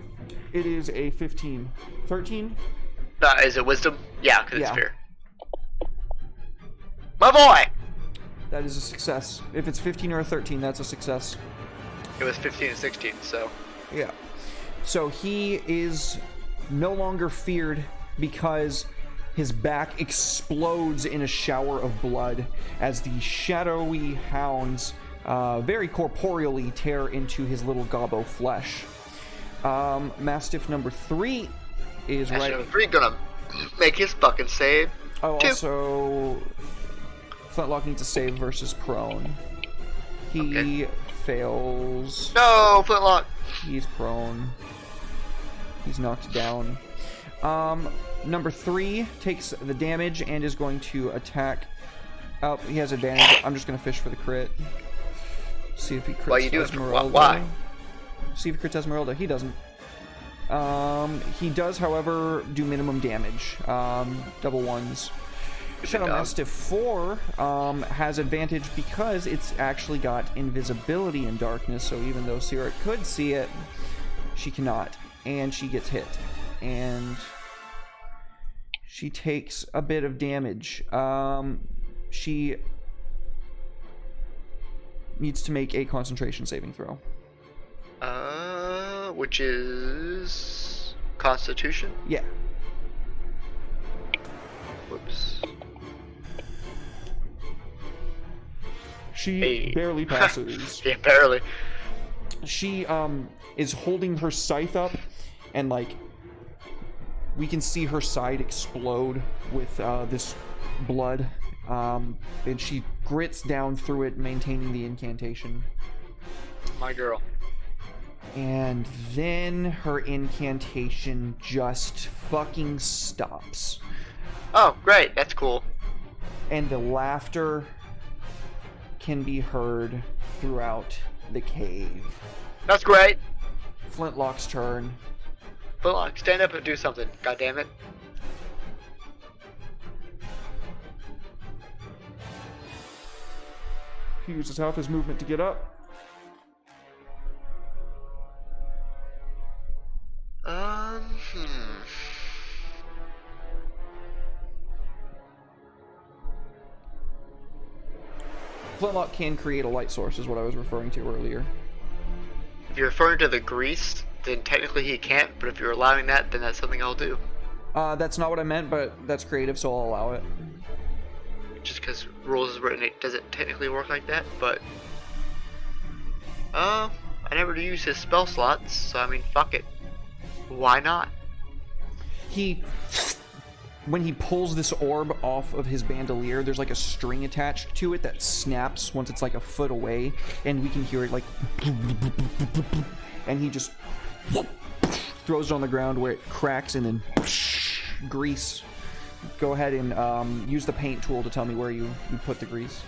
It is a 15. 13? Is it wisdom? Yeah, because it's Yeah. fear. My boy! That is a success. If it's 15 or a 13, that's a success. It was 15 and 16, so. Yeah. So he is no longer feared because his back explodes in a shower of blood as the shadowy hounds very corporeally tear into his little gobbo flesh. Mastiff number 3 is Master right. number 3 gonna make his fucking save. Oh, 2. also, Flintlock needs a save versus prone. He fails. No, Flintlock! He's prone. He's knocked down. Number 3 takes the damage and is going to attack. Oh, he has advantage. I'm just going to fish for the crit. See if he crits Why you doing? Esmeralda. Why? See if he crits Esmeralda. He doesn't. He does, however, do minimum damage. Double ones. Shadow Mastiff 4 has advantage because it's actually got invisibility in darkness, so even though Sierra could see it, she cannot. And she gets hit. And she takes a bit of damage. She needs to make a concentration saving throw. Which is Constitution? Yeah. Whoops. She Hey. barely passes. Yeah, barely. She is holding her scythe up, and like we can see her side explode with this blood, and she grits down through it, maintaining the incantation. My girl. And then her incantation just fucking stops, Oh, great. That's cool. and the laughter can be heard throughout the cave. That's great. Flintlock's turn. Flintlock, stand up and do something. God damn it. He uses half his movement to get up. Hmm. Flintlock can create a light source, is what I was referring to earlier. If you're referring to the grease, then technically he can't, but if you're allowing that, then that's something I'll do. That's not what I meant, but that's creative, so I'll allow it. Just because rules is written, it doesn't technically work like that, but... I never use his spell slots, so I mean, fuck it. Why not? When he pulls this orb off of his bandolier, there's like a string attached to it that snaps once it's like a foot away, and we can hear it like... And he just throws it on the ground where it cracks, and then grease. Go ahead and use the paint tool to tell me where you put the grease.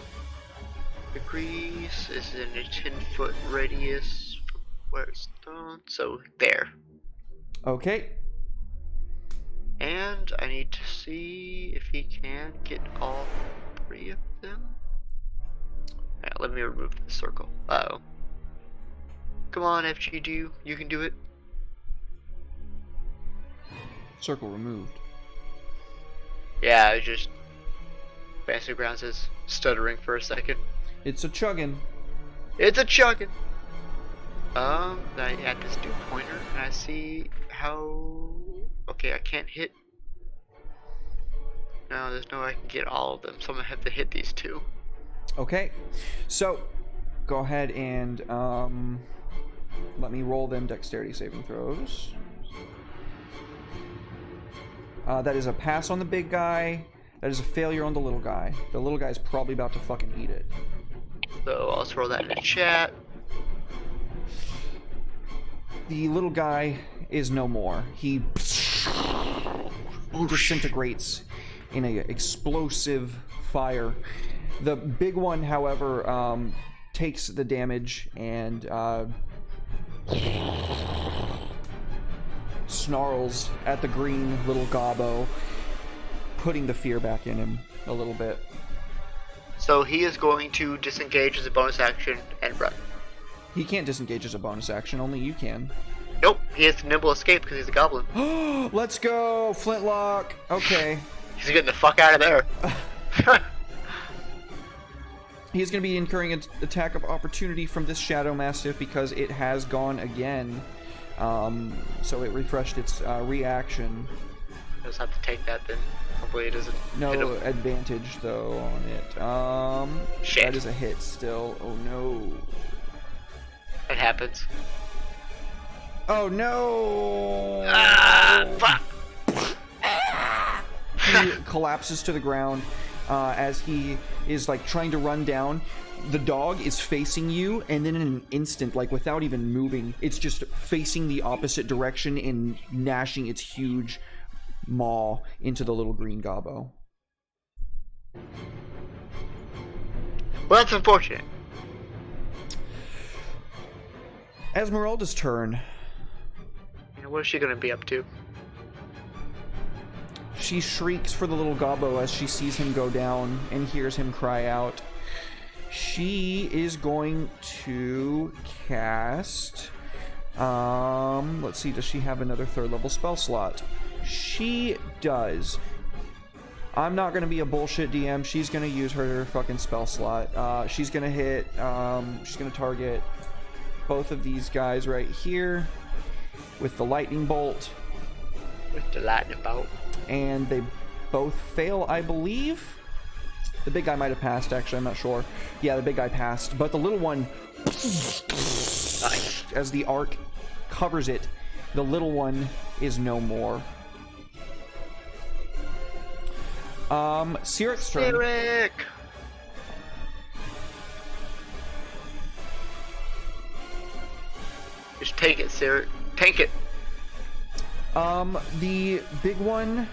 The grease is in a 10-foot radius from where it's done, so there. Okay. And I need to see if he can get all 3 of them. Alright, let me remove the circle. Uh-oh. Come on, FGD, you can do it. Circle removed. Yeah, I just... Fancy Grounds is stuttering for a second. It's a chuggin'. It's a chugging! I add this new pointer, and I see how... Okay, I can't hit... No, there's no way I can get all of them, so I'm gonna have to hit these two. Okay, so go ahead and let me roll them dexterity saving throws. That is a pass on the big guy. That is a failure on the little guy. The little guy's probably about to fucking eat it. So I'll throw that in the chat. The little guy is no more. He disintegrates in a explosive fire. The big one, however, takes the damage and snarls at the green little gobbo, putting the fear back in him a little bit. So he is going to disengage as a bonus action and run. He can't disengage as a bonus action, only you can. Nope, he has to nimble escape because he's a goblin. Let's go, Flintlock! Okay. He's getting the fuck out of there. He's going to be incurring an attack of opportunity from this Shadow Mastiff because it has gone again. So it refreshed its reaction. I'll just have to take that then. Hopefully it doesn't hit No him. advantage, though, on it. Shit. That is a hit still. Oh, no. It happens. Oh, no! Ah, fuck! He collapses to the ground as he is, like, trying to run down. The dog is facing you, and then in an instant, like, without even moving, it's just facing the opposite direction and gnashing its huge maw into the little green gobbo. Well, that's unfortunate. Esmeralda's turn. You know, what is she gonna be up to? She shrieks for the little gobbo as she sees him go down and hears him cry out. She is going to cast... let's see, does she have another third level spell slot? She does. I'm not going to be a bullshit DM. She's going to use her fucking spell slot. She's going to hit... she's going to target both of these guys right here with the lightning bolt. With the lightning bolt. And they both fail, I believe. The big guy might have passed, actually, I'm not sure. Yeah, the big guy passed, but the little one, Nice. as the arc covers it, the little one is no more. Siric's turn. Sirik! Just take it, Sirik. Tank it. The big one,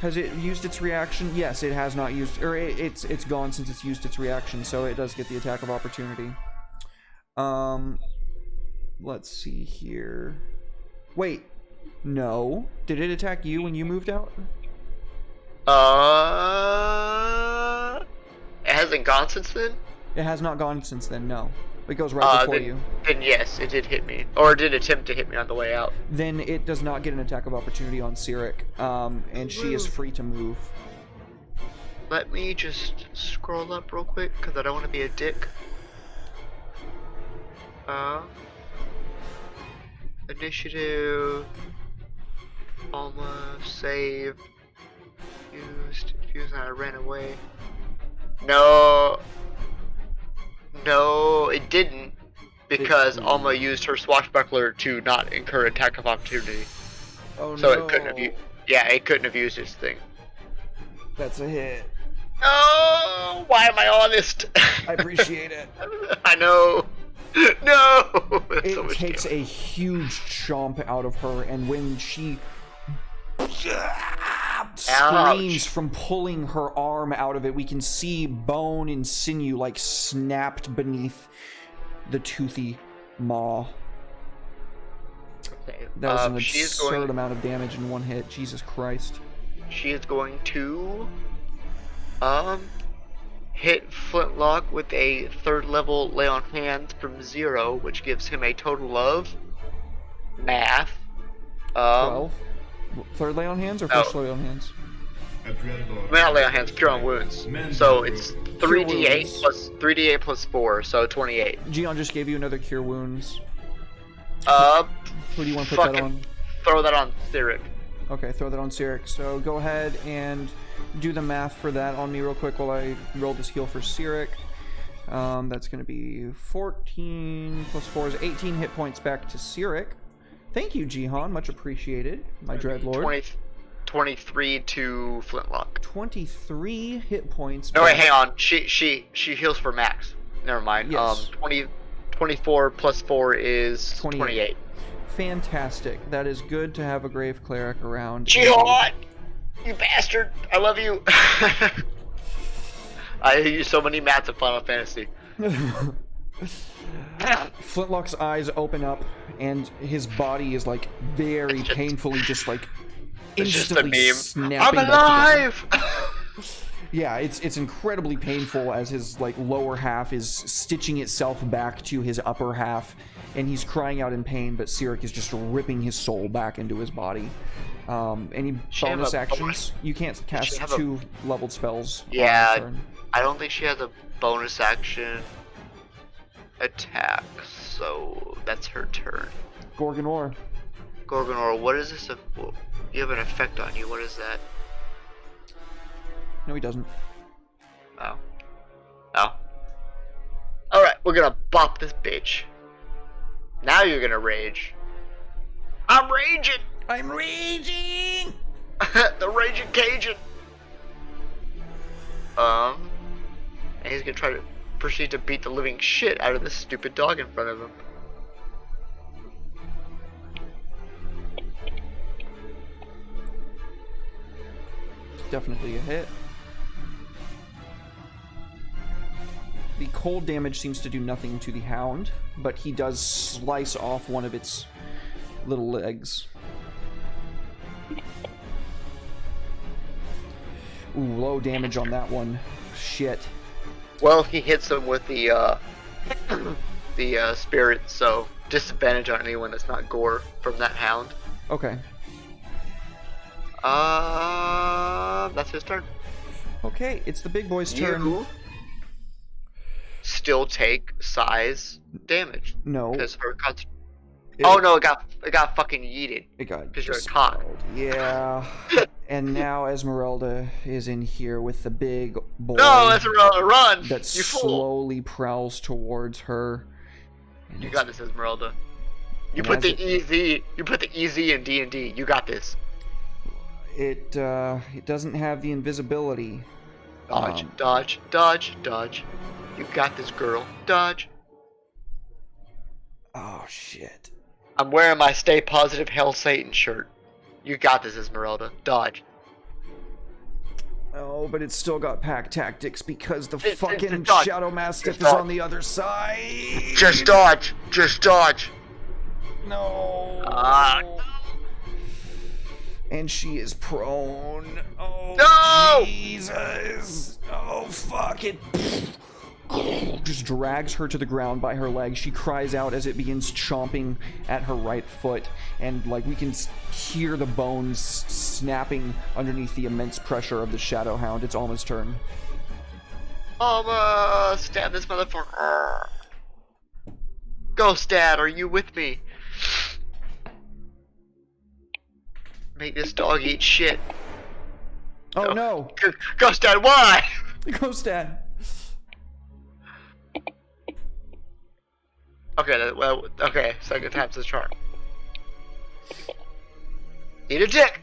has it used its reaction? Yes, it has not used, or it's gone since it's used its reaction, so it does get the attack of opportunity. Let's see here. Wait, no. Did it attack you when you moved out? It hasn't gone since then? It has not gone since then, no. It goes right before then, you. Then yes, it did hit me. Or it did attempt to hit me on the way out. Then it does not get an attack of opportunity on Sirik, and she is free to move. Let me just scroll up real quick, because I don't want to be a dick. Initiative. Alma, save. Used, and I ran away. No, it didn't, because Alma used her swashbuckler to not incur attack of opportunity. Oh So no. it couldn't have it couldn't have used its thing. That's a hit. Oh, why am I honest? I appreciate it. I know. No. That's so It much takes damage. a huge chomp out of her, and when she screams from pulling her arm out of it, we can see bone and sinew like snapped beneath the toothy maw. Okay. That was an She's absurd amount of damage in one hit. Jesus Christ. She is going to hit Flintlock with a third level lay on hands from 0, which gives him a total of math. 12. Third lay on hands or first lay on hands? Not lay on hands, cure on wounds. So it's 3d8 wounds. plus 3d8 plus 4, so 28. Gion just gave you another cure wounds. Uh, Who do you want to put that fucking on? throw that on Sirik. Okay, throw that on Cyric. So go ahead and do the math for that on me real quick while I roll this heal for Cyric. That's going to be 14 plus 4 is 18 hit points back to Cyric. Thank you, Jihan. Much appreciated, my Dreadlord. 23 to Flintlock. 23 hit points. No, wait, hang on. She heals for max. Never mind. Yes. 24 plus 4 is 28. Fantastic. That is good to have a Grave Cleric around. Jihan! You bastard! I love you! I use so many mats of Final Fantasy. Flintlock's eyes open up, and his body is like very painfully just like instantly snapping. I'm alive! Yeah, it's incredibly painful as his like lower half is stitching itself back to his upper half, and he's crying out in pain. But Cyric is just ripping his soul back into his body. Any bonus actions? You can't cast 2 leveled spells. Yeah, on your turn. I don't think she has a bonus action attack, so that's her turn. Gorgonor. Gorgonor, what is this? You have an effect on you. What is that? No, he doesn't. Oh. Oh. Alright, we're gonna bop this bitch. Now you're gonna rage. I'm raging! I'm raging! The Raging Cajun! And he's gonna try to proceed to beat the living shit out of this stupid dog in front of him. Definitely a hit. The cold damage seems to do nothing to the hound, but he does slice off one of its little legs. Ooh, low damage on that one. Shit. Well, he hits him with the spirit, so disadvantage on anyone that's not gore from that hound. Okay. That's his turn. Okay, it's the big boy's turn. You still take size damage. No. Because her oh no, it got fucking yeeted. It got because you're a cock. Yeah. And now Esmeralda is in here with the big boy. No, Esmeralda, run! That you slowly fool. prowls towards her. You got this, Esmeralda. You put the EZ in D&D. You got this. It doesn't have the invisibility. Dodge, dodge, dodge, dodge. You got this, girl. Dodge. Oh shit. I'm wearing my Stay Positive Hell Satan shirt. You got this, Esmeralda. Dodge. Oh, but it's still got pack tactics because the fucking dodge. Shadow Mastiff Just is dodge. on the other side. Just dodge. Just dodge. No. And she is prone. Oh, no! Jesus. Oh, fuck it. Just drags her to the ground by her legs. She cries out as it begins chomping at her right foot, and like we can hear the bones snapping underneath the immense pressure of the Shadow Hound. It's Alma's turn. Alma, stab this motherfucker. Go, Strahd, are you with me? Make this dog eat shit. Oh no! Go, Strahd, why? Go, Strahd. Okay, well, okay, second time's the charm. Eat a dick!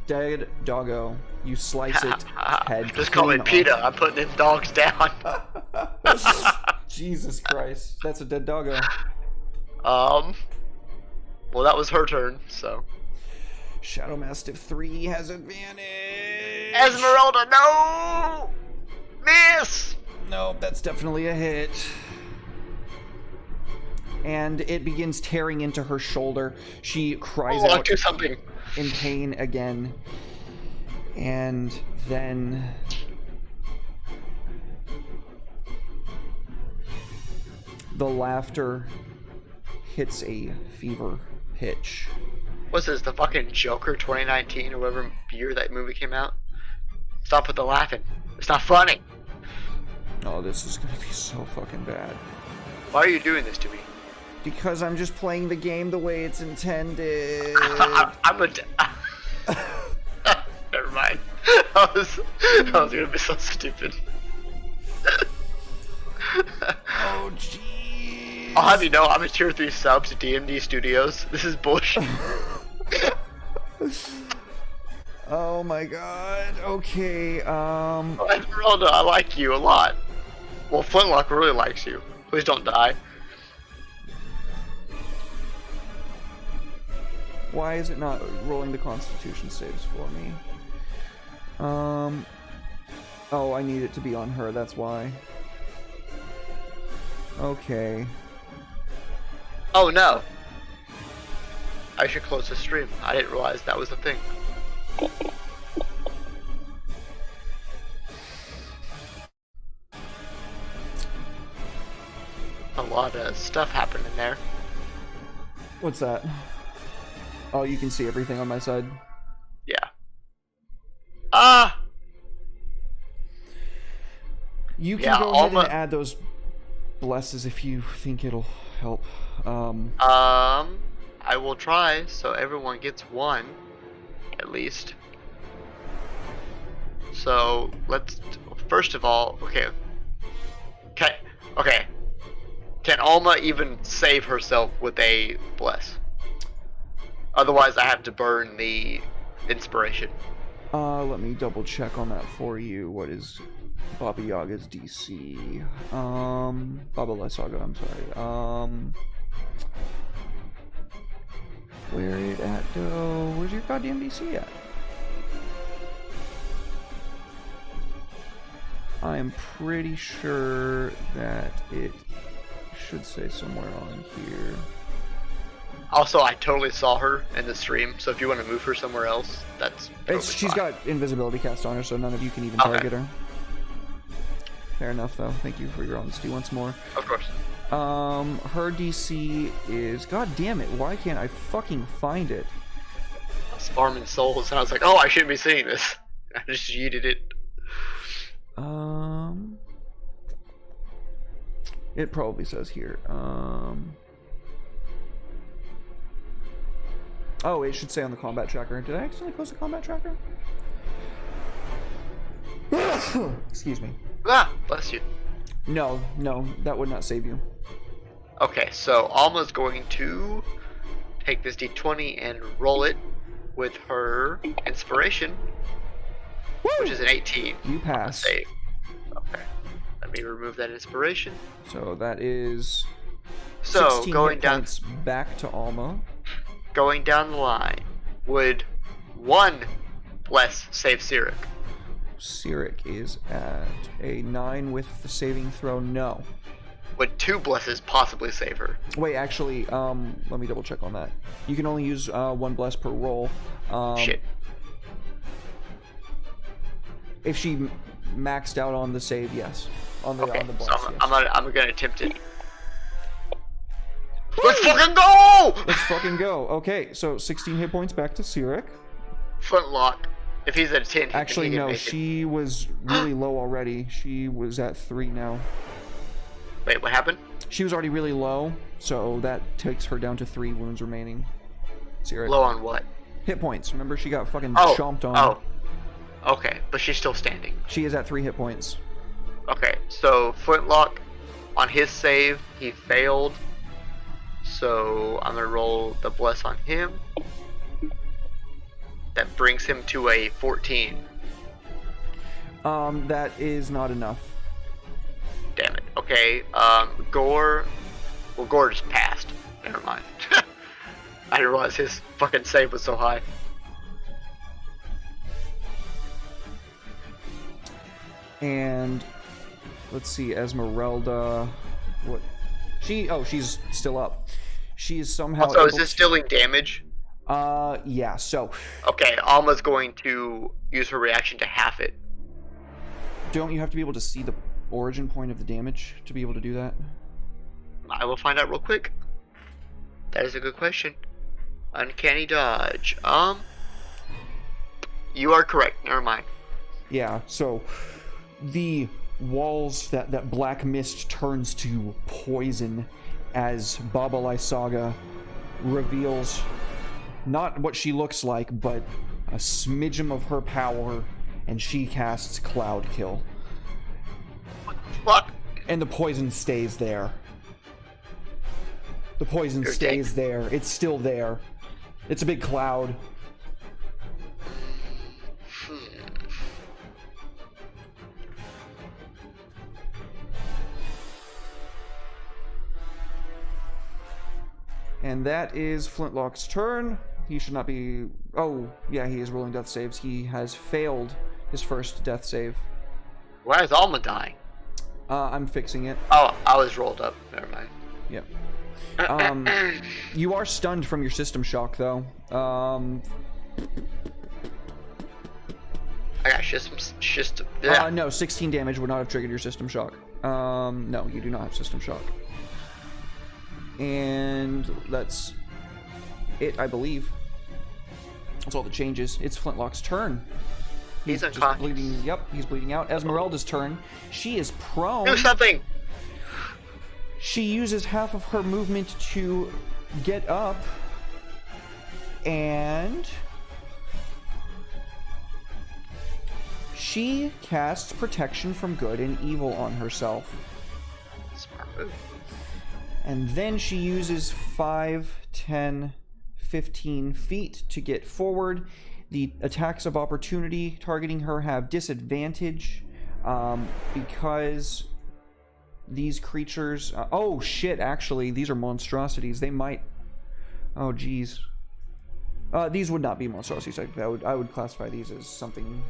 Dead doggo. You slice its head. Just call me PETA, I'm putting them dogs down. Jesus Christ. That's a dead doggo. Well, that was her turn, so. Shadow Mastiff 3 has advantage. Esmeralda, no! Miss! Nope, that's definitely a hit. And it begins tearing into her shoulder. She cries out do something. in pain again. And then the laughter hits a fever pitch. What's this, the fucking Joker 2019 or whatever year that movie came out? Stop with the laughing. It's not funny. Oh, this is gonna be so fucking bad. Why are you doing this to me? Because I'm just playing the game the way it's intended. Never mind. I was gonna be so stupid. Oh, jeez. I'll have you know, I'm a tier 3 sub to DMD Studios. This is bullshit. Oh my god. Okay, Esmeralda, I like you a lot. Well, Flintlock really likes you. Please don't die. Why is it not rolling the Constitution saves for me? Oh, I need it to be on her, that's why. Okay. Oh no! I should close the stream. I didn't realize that was a thing. A lot of stuff happening there. What's that? Oh, you can see everything on my side? Yeah. Ah! You can Yeah, go ahead Alma- and add those blesses if you think it'll help. I will try, so everyone gets one, at least. So, let's, first of all, okay. Can Alma even save herself with a bless? Otherwise, I have to burn the inspiration. Let me double check on that for you. What is Baba Yaga's DC? Baba Lysaga, I'm sorry. Where it at, though? Where's your goddamn DC at? I am pretty sure that it should say somewhere on here. Also, I totally saw her in the stream, so if you want to move her somewhere else, that's totally She's fine. got invisibility cast on her, so none of you can even Okay. target her. Fair enough, though. Thank you for your honesty once more. Of course. Her DC is... God damn it, why can't I fucking find it? I was farming souls, and I was like, oh, I shouldn't be seeing this. I just yeeted it. It probably says here. Oh, it should say on the combat tracker. Did I accidentally close the combat tracker? Excuse me. Ah, bless you. No, that would not save you. Okay, so Alma's going to take this d20 and roll it with her inspiration, which is an 18. You pass. Save. Okay. Let me remove that inspiration. So that is So 16 going hit down, points back to Alma. going down the line, would one bless save Cyric? Cyric is at a 9 with the saving throw. No. Would two blesses possibly save her? Wait, actually, let me double check on that. You can only use one bless per roll. Shit. If she maxed out on the save, yes. On the Okay, bless, so yes. I'm gonna attempt it. Let's fucking go! Let's fucking go. Okay, so 16 hit points back to Cyric. Flintlock. If he's at a 10, Actually, he can no, make it. she was really low already. She was at 3 now. Wait, what happened? She was already really low, so that takes her down to 3 wounds remaining. Cyric. Low on what? Hit points. Remember, she got fucking Oh, chomped on. oh. Okay, but she's still standing. She is at 3 hit points. Okay, so Flintlock, on his save, he failed. So I'm gonna roll the bless on him. That brings him to a 14. That is not enough. Damn it. Okay, Gore. Well, Gore just passed. Never mind. I didn't realize his fucking save was so high. And let's see, Esmeralda. What? She's still up. She is somehow. Also, is able this dealing damage? Yeah. So, Okay, Alma's going to use her reaction to half it. don't you have to be able to see the origin point of the damage to be able to do that? I will find out real quick. That is a good question. Uncanny dodge. You are correct. Never mind. Yeah. So, the walls that black mist turns to poison, as Baba Lysaga reveals not what she looks like, but a smidgen of her power, and she casts Cloud Kill. Fuck. And the poison stays there. The poison You're stays there. It's still there. It's a big cloud. And that is Flintlock's turn. He should not be... Oh, yeah, he is rolling death saves. He has failed his first death save. Why is Alma dying? I'm fixing it. Oh, I was rolled up. Never mind. Yep. You are stunned from your system shock, though. I got system. No, 16 damage would not have triggered your system shock. No, you do not have system shock. And that's it, I believe. That's all the changes. It's Flintlock's turn. He's just unconscious. bleeding. Yep, he's bleeding out. Esmeralda's turn. She is prone. Do something. She uses half of her movement to get up, and she casts protection from good and evil on herself. Smart move. And then she uses 5, 10, 15 feet to get forward. The attacks of opportunity targeting her have disadvantage because these creatures... oh, shit, actually, these are monstrosities. They might... Oh, geez. These would not be monstrosities. I would classify these as something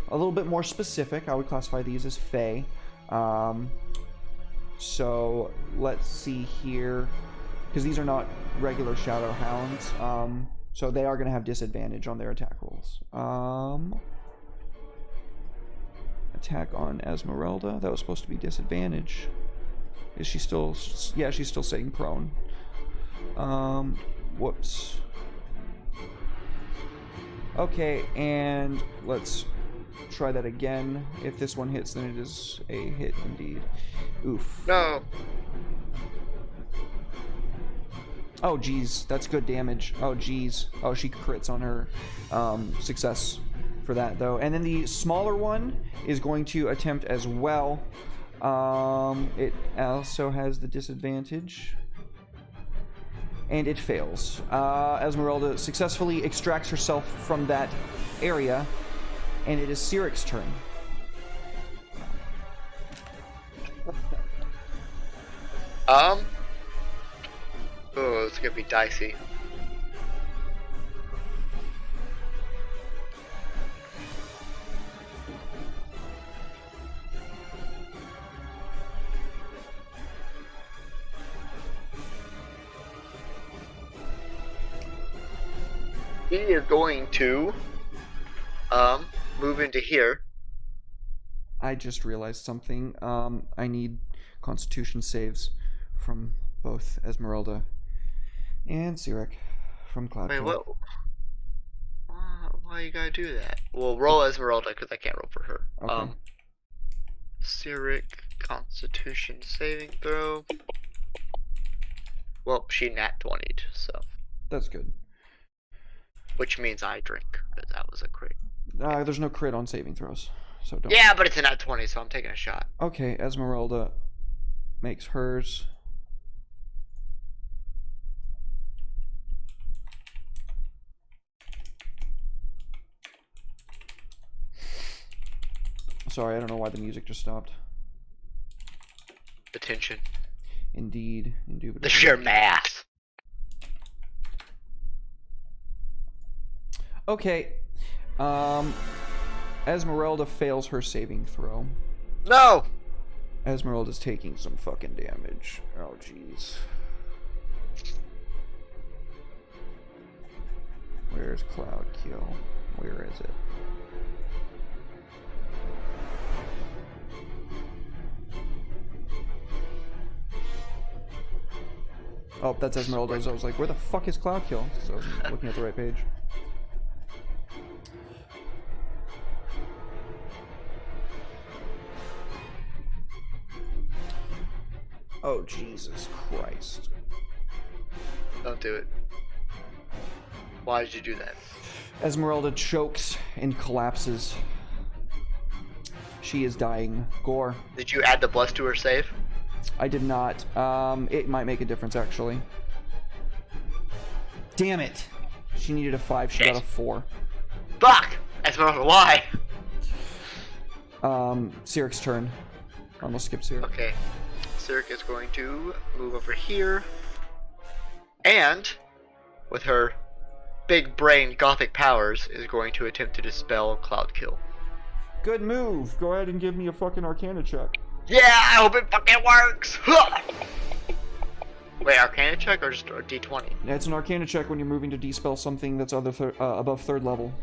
a little bit more specific. I would classify these as Fae. So, let's see here. Because these are not regular Shadow Hounds. So they are going to have disadvantage on their attack rolls. Attack on Esmeralda. That was supposed to be disadvantage. Is she still... Yeah, she's still sitting prone. Whoops. Okay, and let's try that again. If this one hits, then it is a hit indeed. Oof. No. Oh, geez. That's good damage. Oh, geez. Oh, she crits on her success for that, though. And then the smaller one is going to attempt as well. It also has the disadvantage. And it fails. Esmeralda successfully extracts herself from that area. And it is Syric's turn. Oh, it's gonna be dicey. He is going to move into here. I just realized something. I need Constitution saves from both Esmeralda and Cyric from Cloud. Wait, what? Why you gotta do that? Well, roll Esmeralda because I can't roll for her. Okay. Cyric Constitution saving throw. Well, she nat 20'd, so. That's good. Which means I drink, because that was a crit. There's no crit on saving throws, so don't. Yeah, but it's a nat 20, so I'm taking a shot. Okay, Esmeralda makes hers. Sorry, I don't know why the music just stopped. The tension. Indeed, indubitably. The sheer mass. Okay. Esmeralda fails her saving throw. No! Esmeralda's taking some fucking damage. Oh, jeez. Where's Cloud Kill? Where is it? Oh, that's Esmeralda's. I was like, where the fuck is Cloud Kill? So I wasn't looking at the right page. Oh, Jesus Christ. Don't do it. Why did you do that? Esmeralda chokes and collapses. She is dying. Gore. Did you add the bless to her save? I did not. It might make a difference, actually. Damn it. She needed a 5. She got a 4. Fuck! Esmeralda, why? Syric's turn. Almost skip Syric. Okay. Syric is going to move over here. And, with her big brain gothic powers, is going to attempt to dispel Cloud Kill. Good move. Go ahead and give me a fucking Arcana check. Yeah, I hope it fucking works! Huh! Wait, Arcana check or just a D20? Yeah, it's an Arcana check when you're moving to dispel something that's above 3rd level.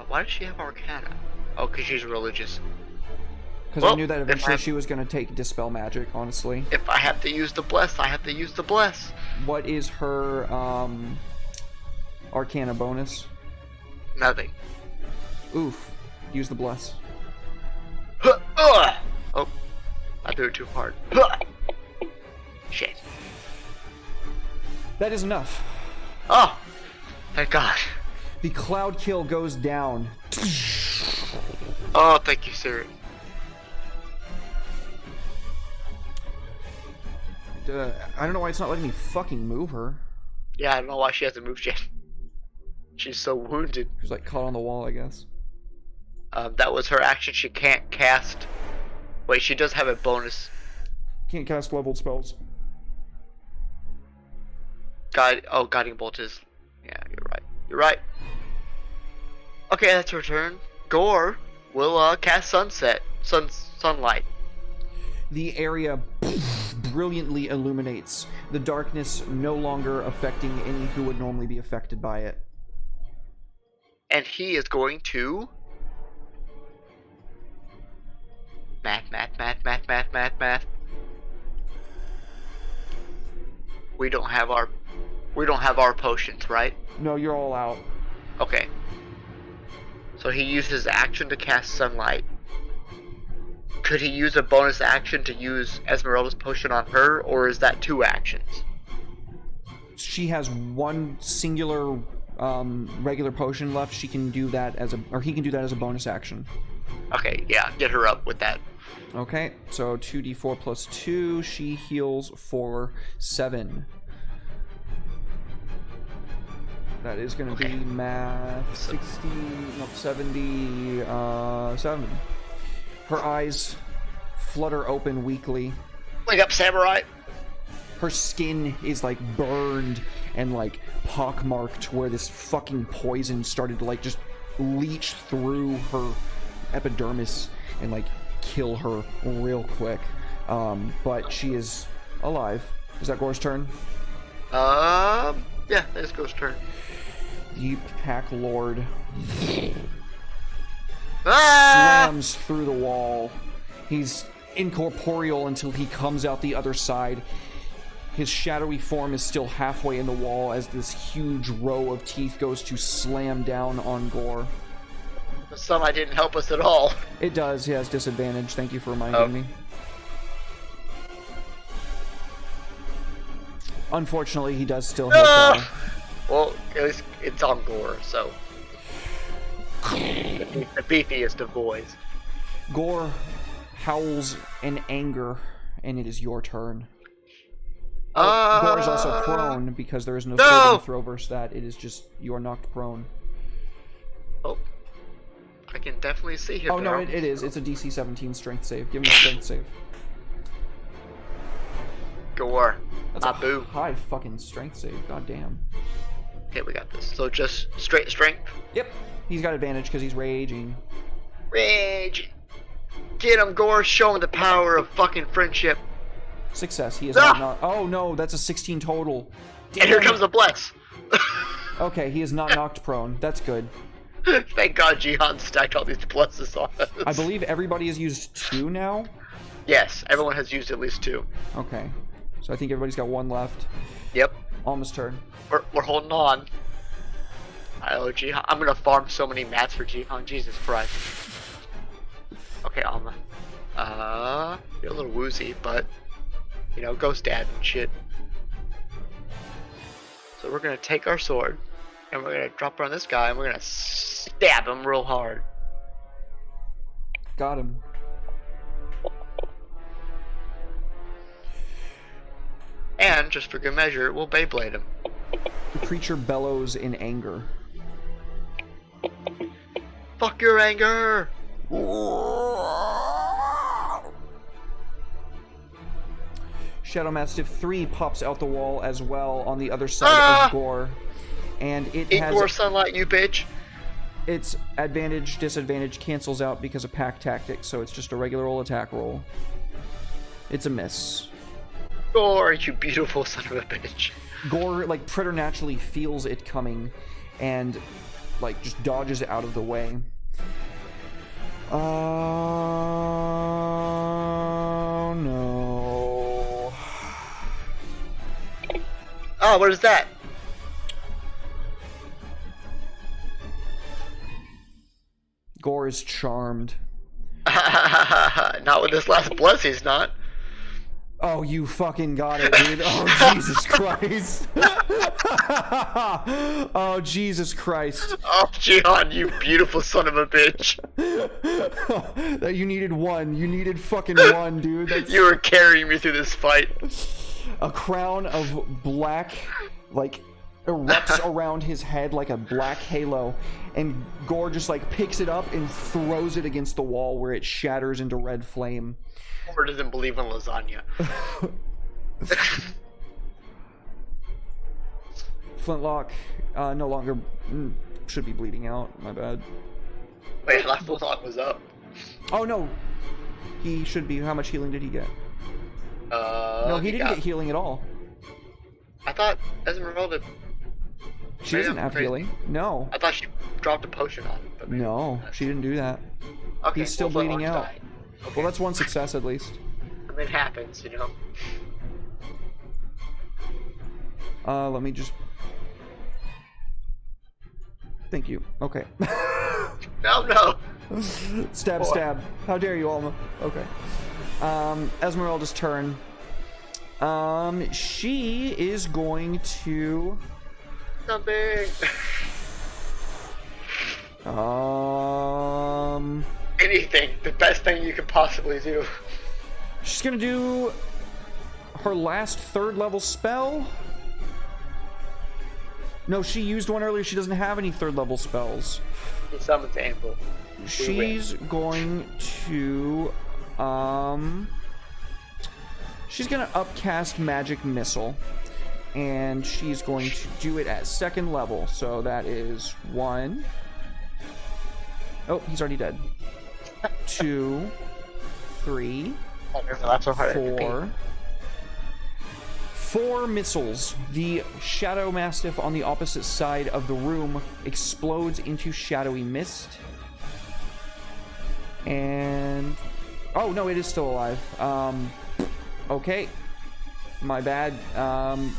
Why does she have Arcana? Oh, because she's religious. Because I knew that eventually she was going to take Dispel Magic, honestly. If I have to use the Bless, I have to use the Bless. What is her Arcana bonus? Nothing. Oof. Use the Bless. Huh, oh, I threw it too hard. Huh. Shit. That is enough. Oh, thank God. The Cloud Kill goes down. Oh, thank you, Siri. I don't know why it's not letting me fucking move her. Yeah, I don't know why she hasn't moved yet. She's so wounded. She's like caught on the wall, I guess. That was her action. She can't cast. Wait, she does have a bonus. Can't cast leveled spells. Guiding Bolt is. Yeah, you're right. You're right. Okay, that's her turn. Gore will cast Sunlight. The area brilliantly illuminates. The darkness no longer affecting any who would normally be affected by it. And he is going to math. We don't have our potions, right? No, you're all out. Okay. So he used his action to cast Sunlight. Could he use a bonus action to use Esmeralda's potion on her, or is that 2 actions? She has one singular regular potion left. She can do that as he can do that as a bonus action. Okay, yeah, get her up with that. Okay, so 2d4 plus 2. She heals for 7. That is going to be math 77. Her eyes flutter open weakly. Wake up, Samurai! Her skin is like burned and like pockmarked where this fucking poison started to like just leach through her epidermis and like kill her real quick. But she is alive. Is that Gore's turn? Yeah, that's Gore's turn. The Pack Lord Ah! slams through the wall. He's incorporeal until he comes out the other side. His shadowy form is still halfway in the wall as this huge row of teeth goes to slam down on Gore. The sunlight didn't help us at all. It does. He has disadvantage. Thank you for reminding me. Unfortunately, he does still hit though. Well, at least it's on Gore, so. The beefiest of boys. Gore howls in anger, and it is your turn. Gore is also prone because there is no saving throw versus that. It is just you are knocked prone. Oh, I can definitely see him. Oh no, it is. It's a DC 17 strength save. Give me a strength save. Gore. That's a high fucking strength save. God damn. Okay, we got this. So just straight strength. Yep. He's got advantage because he's raging. Rage. Get him, Gore. Show him the power of fucking friendship. Success. He is not. Oh no, that's a 16 total. Damn. And here comes the bless. Okay, he is not knocked prone. That's good. Thank God Jihan stacked all these blesses on us. I believe everybody has used 2 now. Yes, everyone has used at least 2. Okay. So I think everybody's got 1 left. Yep. Alma's turn. We're holding on. Oh, Jihan. I'm gonna farm so many mats for Jihan. Jesus Christ. Okay, Alma. You're a little woozy, but you know, ghost dad and shit. So we're gonna take our sword and we're gonna drop it on this guy and we're gonna stab him real hard. Got him. And just for good measure, we'll Beyblade him. The creature bellows in anger. Fuck your anger! Shadow Mastiff 3 pops out the wall as well on the other side of Gore. And it Eat has more sunlight, you bitch! its advantage, disadvantage cancels out because of pack tactics, so it's just a regular old attack roll. It's a miss. Gore, you beautiful son of a bitch. Gore, like, preternaturally feels it coming and, like, just dodges out of the way. Oh, no. Oh, what is that? Gore is charmed. Not with this last bless, he's not. Oh, you fucking got it, dude. Oh, Jesus Christ. Oh, Jesus Christ. Oh, Jihan, you beautiful son of a bitch. That you needed one. You needed fucking one, dude. That's You were carrying me through this fight. a crown of black, like, erupts around his head like a black halo. And Gore just, like, picks it up and throws it against the wall where it shatters into red flame. Or doesn't believe in lasagna. Flintlock no longer should be bleeding out. My bad. Wait, last Flintlock was up. Oh no, he should be. How much healing did he get? No, he didn't get healing at all. I thought Esmeralda. She doesn't have healing. No. I thought she dropped a potion on him. But No, she didn't do that. Okay, He's still bleeding out. died. Okay. Well, that's one success at least. I mean, it happens, you know. Let me just. Thank you. Okay. No. Stab, Boy. stab. How dare you, Alma? Okay. Esmeralda's turn. She is going to. Something. Anything. The best thing you could possibly do. She's gonna do her last third level spell. No, she used one earlier. She doesn't have any third level spells. He summons Anvil. She's going to she's gonna upcast magic missile, and she's going to do it at second level. So that is 1. Oh, he's already dead. 2, 3, I never laughed so hard at 4. 4 missiles. The Shadow Mastiff on the opposite side of the room explodes into shadowy mist. And... oh, no, it is still alive. Okay. My bad.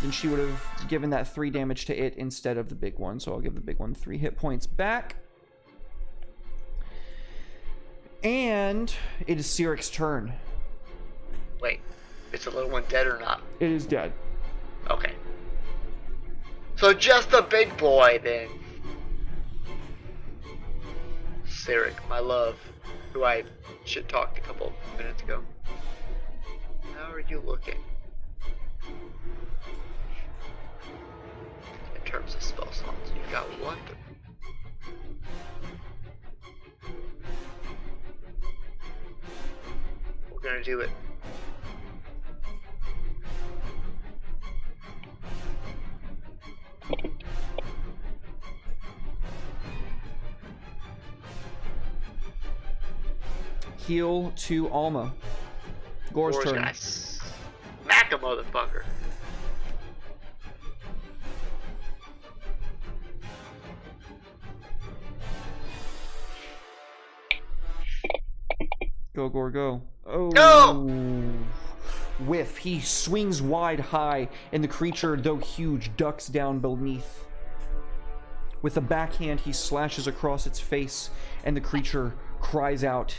Then she would have given that 3 damage to it instead of the big one, so I'll give the big one 3 hit points back. And it is Syric's turn. Wait, is the little one dead or not? It is dead. Okay. So just the big boy then. Cyric, my love, who I shit talked a couple minutes ago. How are you looking? In terms of spell slots, you've got 1. We're gonna do it. Heal to Alma. Gore's turn. Gonna smack a motherfucker. Go, Gore, go. Oh. Go! Whiff. He swings wide high, and the creature, though huge, ducks down beneath. With a backhand, he slashes across its face, and the creature cries out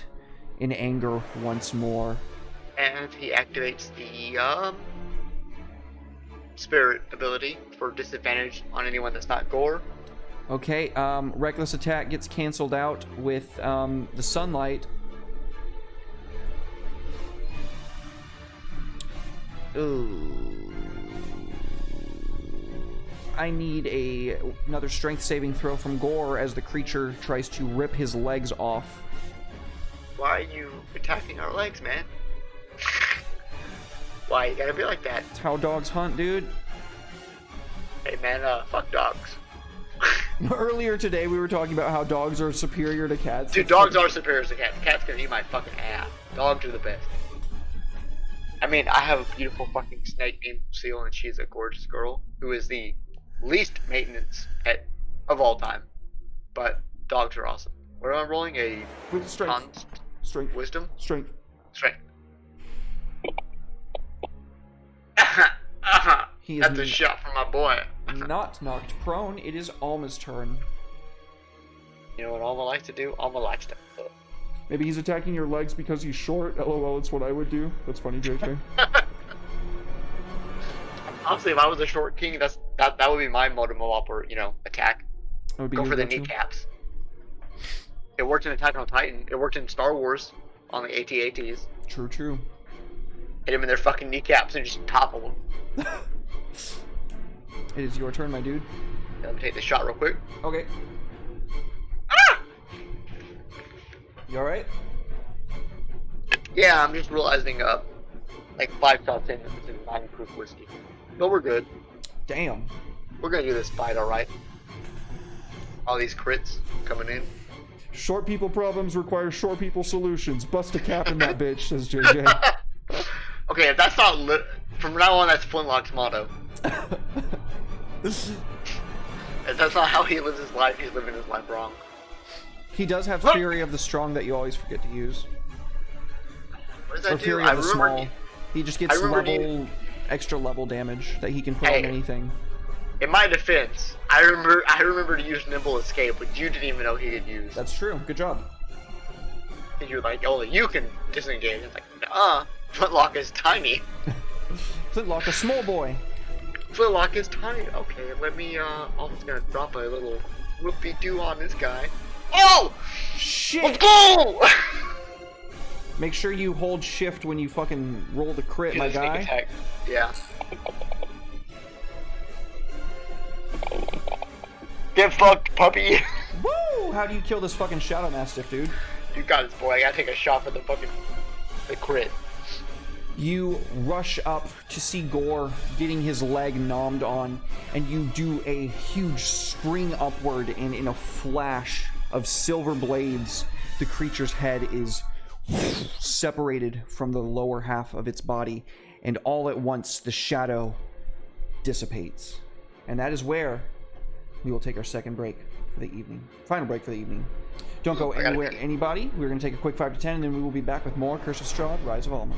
in anger once more. And he activates the spirit ability for disadvantage on anyone that's not gore. Okay, reckless attack gets canceled out with the sunlight. Ooh. I need another strength saving throw from Gore as the creature tries to rip his legs off. Why are you attacking our legs, man? Why you gotta be like that? That's how dogs hunt, dude. Hey man, fuck dogs. Earlier today, we were talking about how dogs are superior to cats. Dude, dogs are superior to cats. Cats can eat my fucking ass. Dogs are the best. I mean, I have a beautiful fucking snake named Lucille, and she's a gorgeous girl who is the least maintenance pet of all time. But dogs are awesome. What am I rolling? A With strength. Strength. Wisdom? Strength. Strength. He is That's a shot for my boy. not knocked prone. It is Alma's turn. You know what Alma likes to do? Alma likes to. Maybe he's attacking your legs because he's short. LOL, it's what I would do. That's funny, JJ. Honestly, if I was a short king, that would be my modem of attack. That would be Go your for the go-to. kneecaps. It worked in Attack on Titan. It worked in Star Wars on the AT-ATs. True, true. Hit them in their fucking kneecaps and just topple them. It is your turn, my dude. Let me take this shot real quick. Okay. Ah! You alright? Yeah, I'm just realizing, like 5 shots in, this is 9 proof whiskey. But we're good. Damn. We're gonna do this fight, alright? All these crits coming in. Short people problems require short people solutions. Bust a cap in that bitch, says JJ. Okay, if that's not from now on, that's Flintlock's motto. If that's not how he lives his life, he's living his life wrong. He does have Fury of the Strong that you always forget to use. What does that Or do? Fury I of the remember Small. He just gets extra level damage that he can put on anything. in my defense, I remember to use Nimble Escape, but you didn't even know he could use. That's true. Good job. And you're like, only you can disengage. It's like, Flintlock is tiny. Flintlock, a small boy. Flintlock is tiny. Okay, let me, I'm just gonna drop a little whoopie-doo on this guy. Oh! Shit! Let's go! Make sure you hold shift when you fucking roll the crit, my Sneak guy. attack. Yeah. Get fucked, puppy! Woo! How do you kill this fucking Shadow Mastiff, dude? You got this, boy. I gotta take a shot for the crit. You rush up to see Gore getting his leg nommed on, and you do a huge spring upward, and in a flash of silver blades, the creature's head is separated from the lower half of its body, and all at once the shadow dissipates. And that is where we will take our second break for the evening. Final break for the evening. Don't go anywhere, anybody. We're going to take a quick 5 to 10, and then we will be back with more Curse of Strahd, Rise of Alma.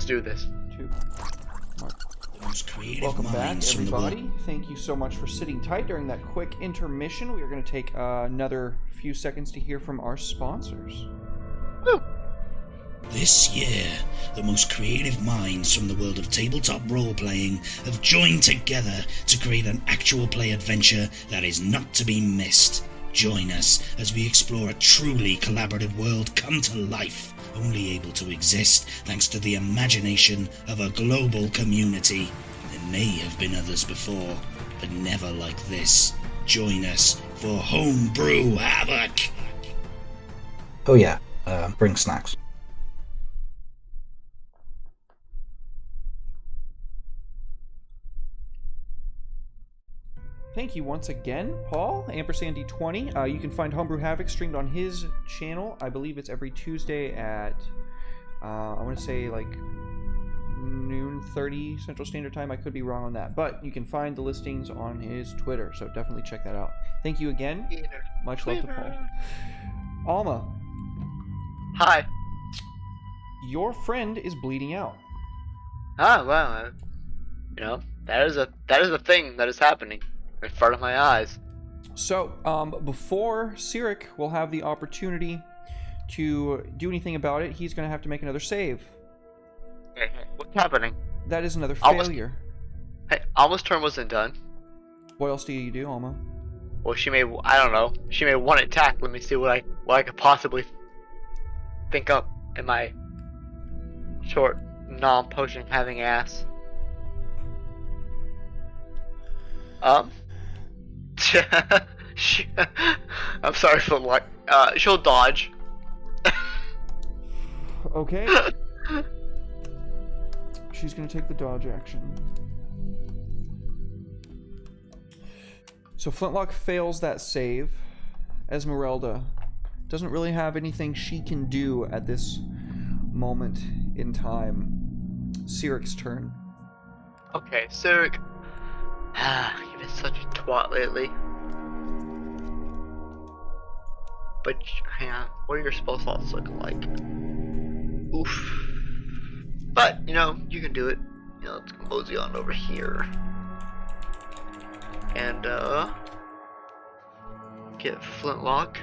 Let's do this. 2. The most creative Welcome back, minds from the world. everybody. Thank you so much for sitting tight during that quick intermission. We are going to take another few seconds to hear from our sponsors. Woo. This year, the most creative minds from the world of tabletop role-playing have joined together to create an actual play adventure that is not to be missed. Join us as we explore a truly collaborative world come to life, only able to exist thanks to the imagination of a global community. There may have been others before, but never like this. Join us for Homebrew Havoc! Oh yeah, bring snacks. Thank you once again, Paul, &D20. You can find Homebrew Havoc streamed on his channel. I believe it's every Tuesday at, I want to say like noon 30 Central Standard Time. I could be wrong on that. But you can find the listings on his Twitter, so definitely check that out. Thank you again. Much love to Paul. Alma, Hi. your friend is bleeding out. Ah, well, that is a thing that is happening in front of my eyes. So, before Sirik will have the opportunity to do anything about it, he's going to have to make another save. Hey, what's happening? That is another Almost- failure. Hey, Alma's turn wasn't done. What else do you do, Alma? Well, she made, I don't know, she made one attack. Let me see what I could possibly think up in my short, non-potion having ass. I'm sorry for like, she'll dodge. Okay. She's going to take the dodge action. So Flintlock fails that save. Esmeralda doesn't really have anything she can do at this moment in time. Sirik's turn. Okay, Sirik. You've been such a twat lately. But hang on, what are your spell slots looking like? Oof. But you can do it. Let's mosey on over here. And get Flintlock.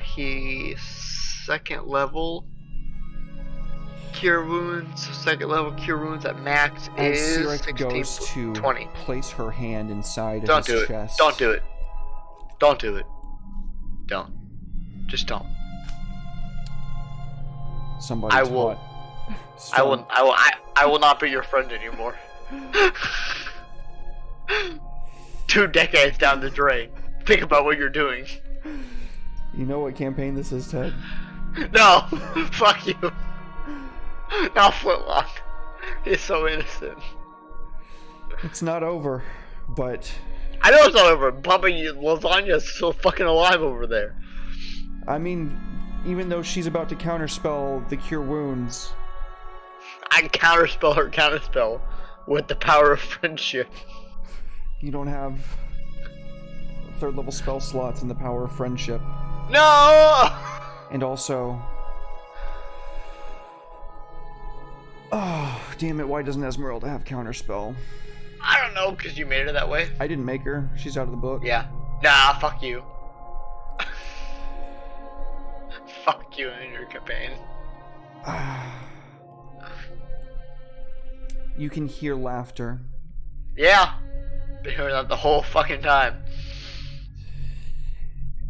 He second level cure wounds. Second level cure wounds at max As is Sirik 16, goes to 20. place her hand inside Don't of do his it. chest. Don't do it. Don't do it. Don't. Just don't. Somebody I will- taught- I will not be your friend anymore. 2 decades down the drain. Think about what you're doing. You know what campaign this is, Ted? No! Fuck you. Not Flintlock. He's so innocent. It's not over, but I know it's not over. Papa Lasagna's still fucking alive over there. I mean, even though she's about to counterspell the cure wounds, I can counterspell her counterspell with the power of friendship. you don't have third level spell slots in the power of friendship. No! And also, oh, damn it, why doesn't Esmeralda have counterspell? I don't know, because you made her that way. I didn't make her. She's out of the book. Yeah. Nah, fuck you. Fuck you and your campaign. You can hear laughter. Yeah. Been hearing that the whole fucking time.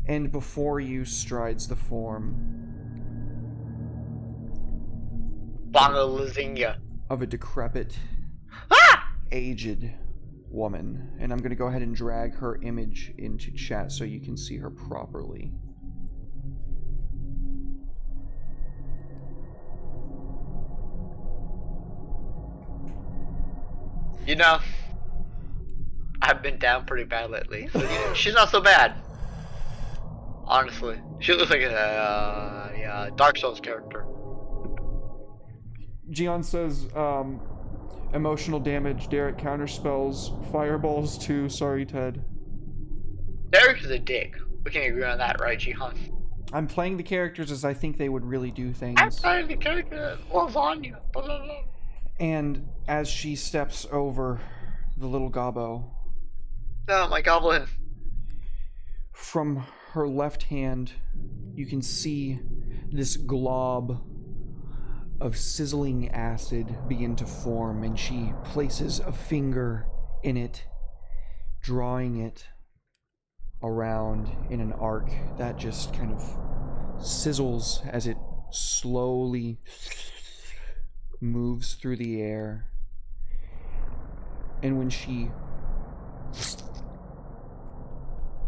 And before you strides the form Bongo Lazinga. of a decrepit, Ah! aged woman. And I'm going to go ahead and drag her image into chat so you can see her properly. I've been down pretty bad lately. So, she's not so bad. Honestly. She looks like a Dark Souls character. Gian says, emotional damage. Derek counterspells. Fireballs too. Sorry, Ted. Derek is a dick. We can agree on that, right, Jihan? I'm playing the characters as I think they would really do things. I'm playing the character lasagna. Blah, blah, blah. And as she steps over the little gobbo, No, my goblin. from her left hand, you can see this glob of sizzling acid begin to form, and she places a finger in it, drawing it around in an arc that just kind of sizzles as it slowly moves through the air. And when she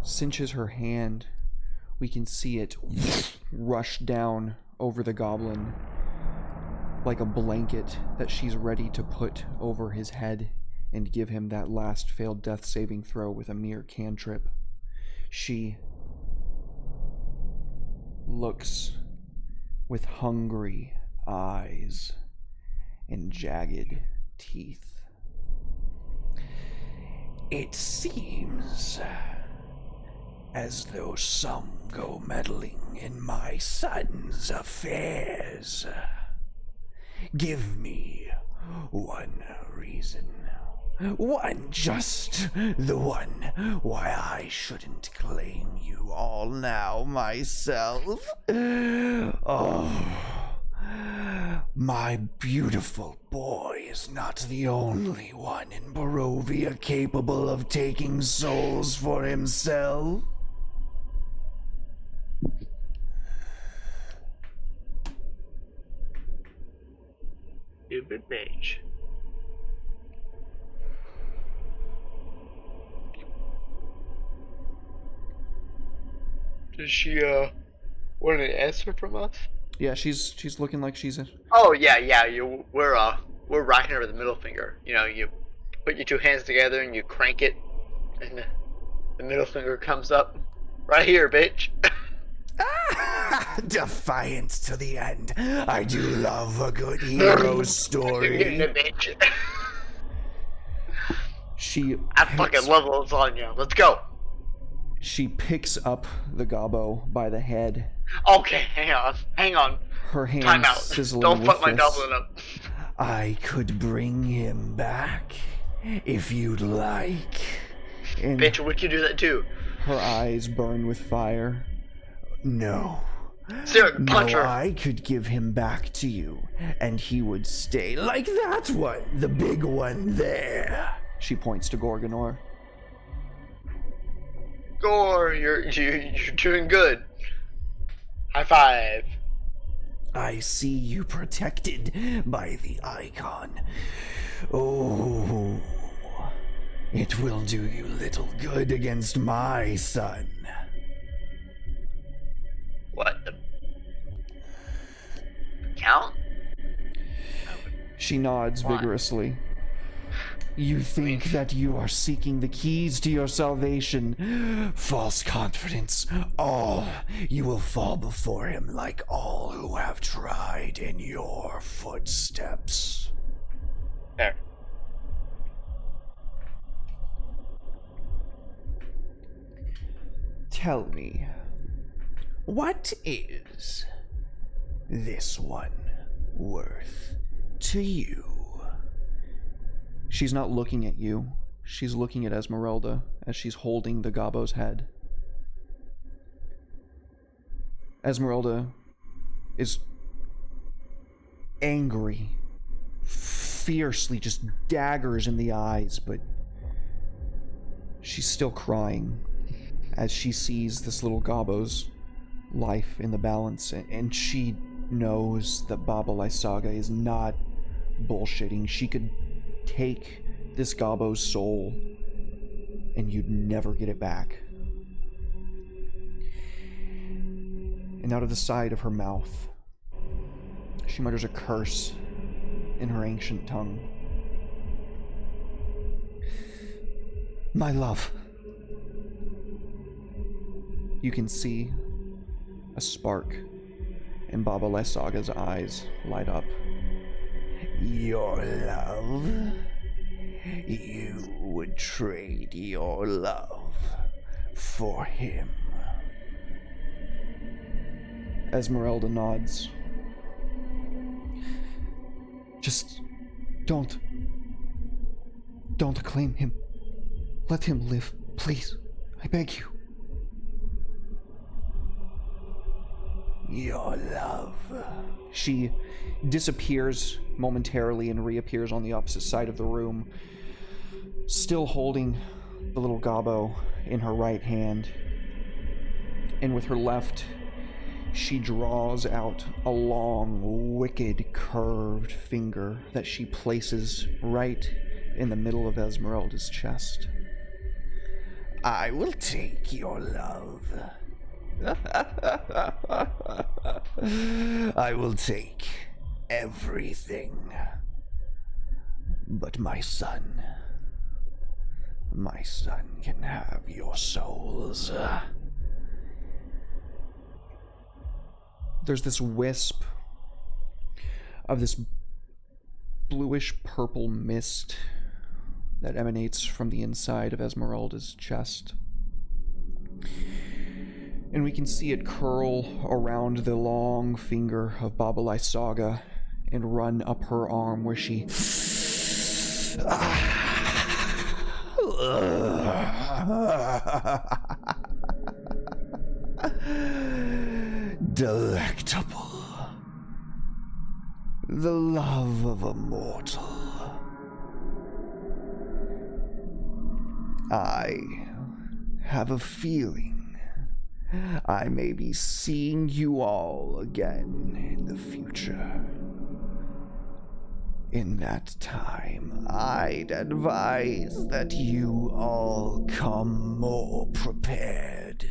cinches her hand, we can see it rush down over the goblin like a blanket that she's ready to put over his head and give him that last failed death saving throw with a mere cantrip. She looks with hungry eyes and jagged teeth. It seems as though some go meddling in my son's affairs. Give me one reason. Just the one, why I shouldn't claim you all now myself. Oh, my beautiful boy is not the only one in Barovia capable of taking souls for himself. Stupid bitch. Does she want an answer from us? Yeah, she's looking like she's in. Oh yeah, we're rocking her with the middle finger. You know, you put your two hands together and you crank it, and the middle finger comes up. Right here, bitch. Defiance to the end. I do love a good hero story. Bitch. She I fucking love lasagna. Let's go. She picks up the gobbo by the head. Okay, hang on. Her Time hands out. sizzling Don't with fuck my this. goblin up. I could bring him back if you'd like. And Bitch, would you do that too? her eyes burn with fire. No. Sarah, punch No, her. I could give him back to you, and he would stay like that one, the big one there. She points to Gorgonor. Gore, you're doing good. High five. I see you protected by the icon. Oh, it will do you little good against my son. What the count? She nods Why? vigorously. You think that you are seeking the keys to your salvation? False confidence. All you will fall before him like all who have tried in your footsteps. There. Tell me, what is this one worth to you? She's not looking at you. She's looking at Esmeralda as she's holding the gobbo's head. Esmeralda is angry, fiercely, just daggers in the eyes, but she's still crying as she sees this little gobbo's life in the balance, and she knows that Baba Lysaga is not bullshitting. She could take this gobbo's soul and you'd never get it back. And out of the side of her mouth, she mutters a curse in her ancient tongue. My love. You can see a spark in Baba Lysaga's eyes light up. Your love? You would trade your love for him. Esmeralda nods. Just Don't claim him. Let him live, please. I beg you. Your love. She disappears momentarily and reappears on the opposite side of the room, still holding the little gobbo in her right hand. And with her left, she draws out a long, wicked, curved finger that she places right in the middle of Esmeralda's chest. I will take your love. I will take everything. But my son can have your souls. There's this wisp of this bluish purple mist that emanates from the inside of Esmeralda's chest. And we can see it curl around the long finger of Babalai Saga and run up her arm where she Delectable. The love of a mortal. I have a feeling I may be seeing you all again in the future. In that time, I'd advise that you all come more prepared.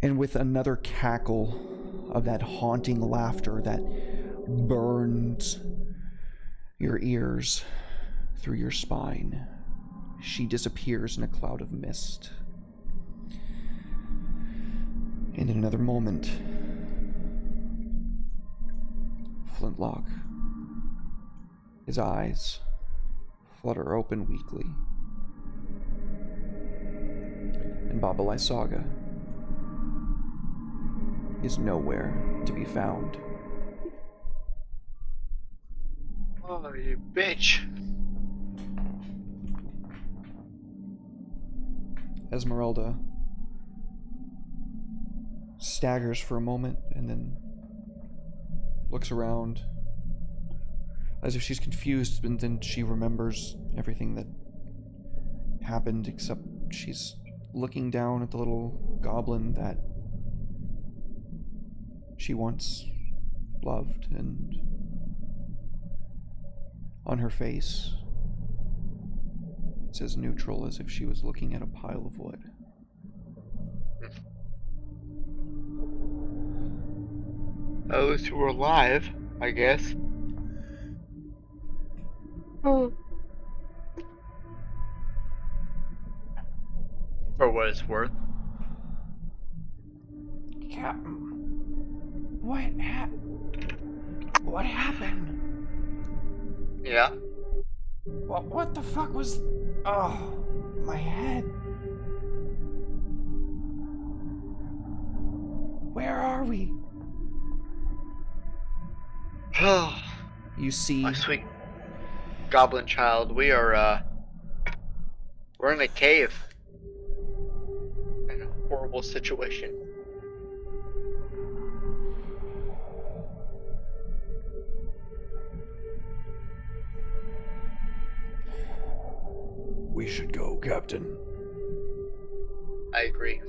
and with another cackle of that haunting laughter that burns your ears through your spine, she disappears in a cloud of mist. And in another moment, Flintlock, his eyes flutter open weakly, and Babalai Saga is nowhere to be found. Oh, you bitch. Esmeralda staggers for a moment and then looks around as if she's confused, and then she remembers everything that happened, except she's looking down at the little goblin that she once loved, and on her face it's as neutral as if she was looking at a pile of wood. Those who were alive, I guess. Oh. For what it's worth. Captain, what happened? Yeah. What the fuck was... Oh, my head. Where are we? You see My sweet goblin child, we are, we're in a cave. In a horrible situation. We should go, Captain. I agree.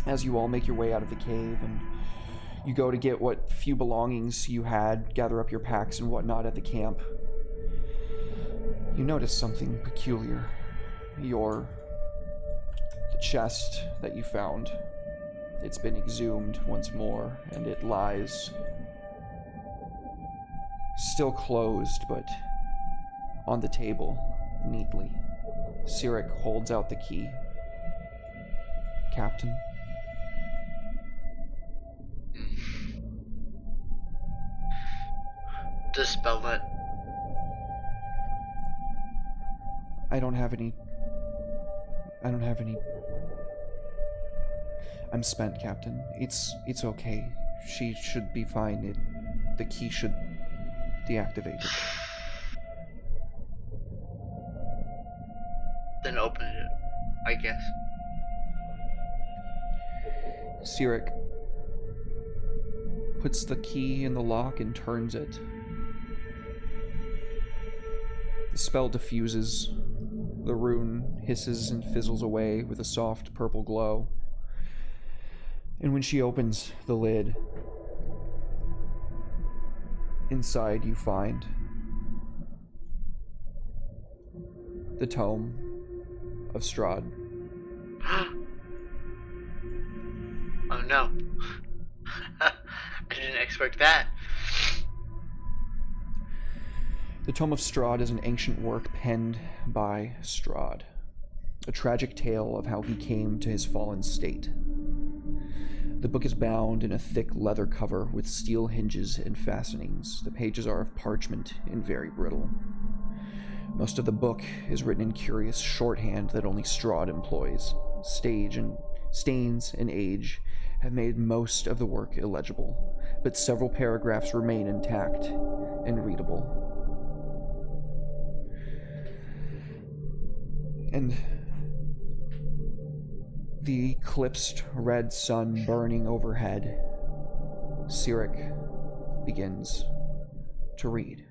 as you all make your way out of the cave and you go to get what few belongings you had, gather up your packs and whatnot at the camp, you notice something peculiar. The chest that you found, it's been exhumed once more, and it lies still closed, but on the table, neatly. Sirik holds out the key. Captain? Dispel it. I don't have any... I'm spent, Captain. It's okay. she should be fine. The key should deactivate it. Then open it, I guess. Sirik puts the key in the lock and turns it. The spell diffuses. The rune hisses and fizzles away with a soft purple glow. And when she opens the lid, inside you find the Tome of Strahd. Oh no. I didn't expect that. The Tome of Strahd is an ancient work penned by Strahd, a tragic tale of how he came to his fallen state. The book is bound in a thick leather cover with steel hinges and fastenings. The pages are of parchment and very brittle. Most of the book is written in curious shorthand that only Strahd employs. Stains and age have made most of the work illegible, but several paragraphs remain intact and readable. And the eclipsed red sun burning overhead, Sirik begins to read.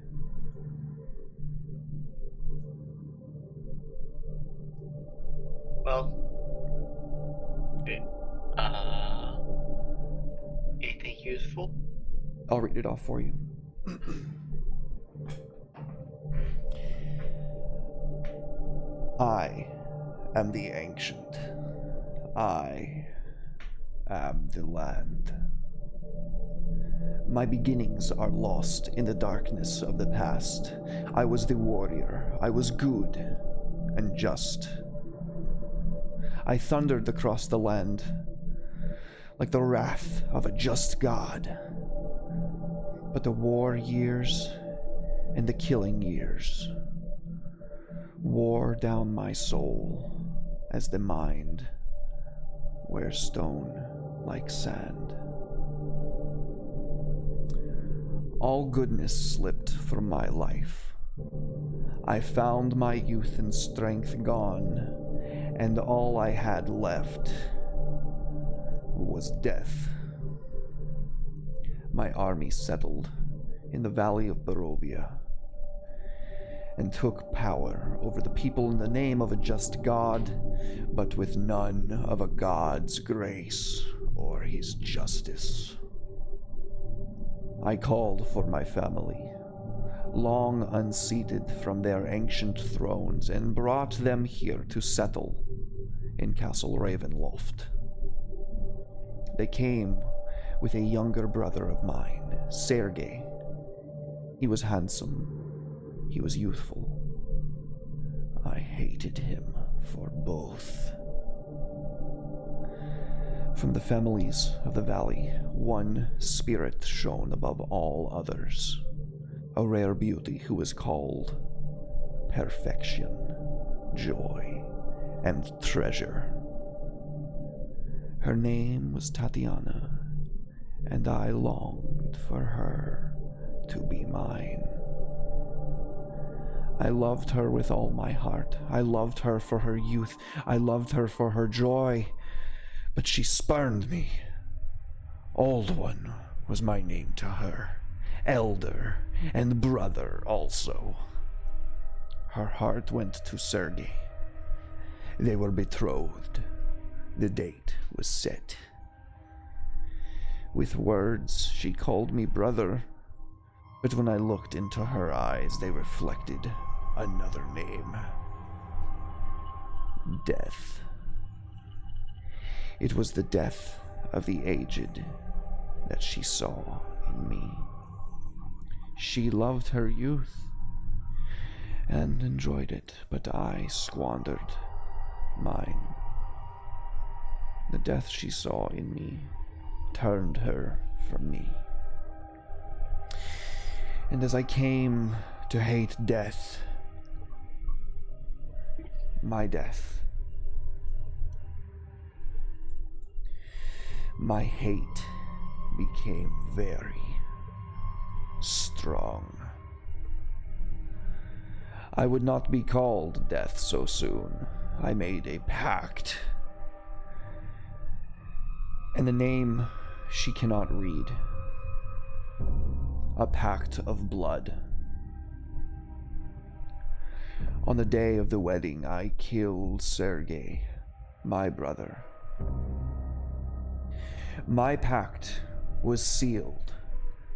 Well, anything useful? I'll read it off for you. I am the ancient. I am the land. My beginnings are lost in the darkness of the past. I was the warrior. I was good and just. I thundered across the land like the wrath of a just god. But the war years and the killing years wore down my soul as the mind wears stone like sand. All goodness slipped from my life. I found my youth and strength gone, and all I had left was death. My army settled in the valley of Barovia and took power over the people in the name of a just God, but with none of a God's grace or his justice. I called for my family, long unseated from their ancient thrones, and brought them here to settle in Castle Ravenloft. They came with a younger brother of mine, Sergei. He was handsome. He was youthful. I hated him for both. From the families of the valley, one spirit shone above all others, a rare beauty who was called perfection, joy, and treasure. Her name was Tatiana, and I longed for her to be mine. I loved her with all my heart. I loved her for her youth. I loved her for her joy. But she spurned me. Old One was my name to her. Elder and brother also. Her heart went to Sergei. They were betrothed. The date was set. With words, she called me brother, but when I looked into her eyes, they reflected another name. Death. It was the death of the aged that she saw in me. She loved her youth and enjoyed it, but I squandered mine. The death she saw in me turned her from me. And as I came to hate death, my death, my hate became very strong. I would not be called death so soon. I made a pact. And the name she cannot read. A pact of blood. On the day of the wedding, I killed Sergei, my brother. My pact was sealed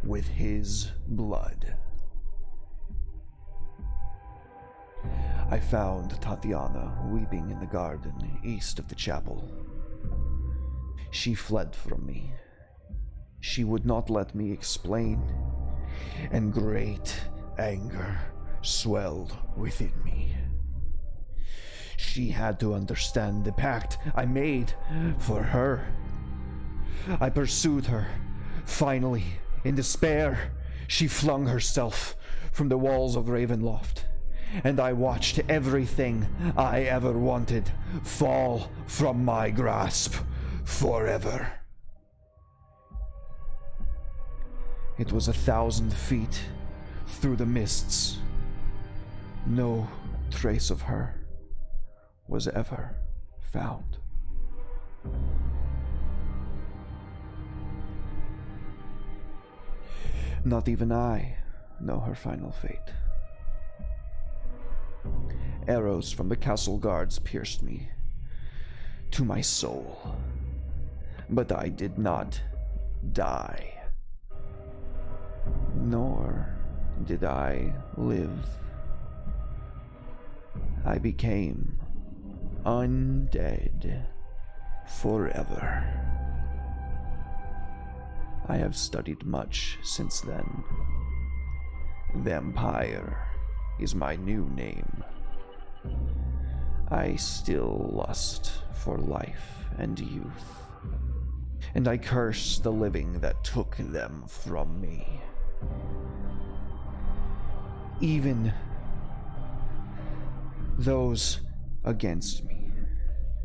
with his blood. I found Tatiana weeping in the garden east of the chapel. She fled from me. She would not let me explain, and great anger swelled within me. She had to understand the pact I made for her. I pursued her. Finally, in despair, she flung herself from the walls of Ravenloft, and I watched everything I ever wanted fall from my grasp forever. It was 1,000 feet through the mists. No trace of her was ever found. Not even I know her final fate. Arrows from the castle guards pierced me to my soul, but I did not die. Nor did I live. I became undead forever. I have studied much since then. Vampire is my new name. I still lust for life and youth, and I curse the living that took them from me. Even those against me.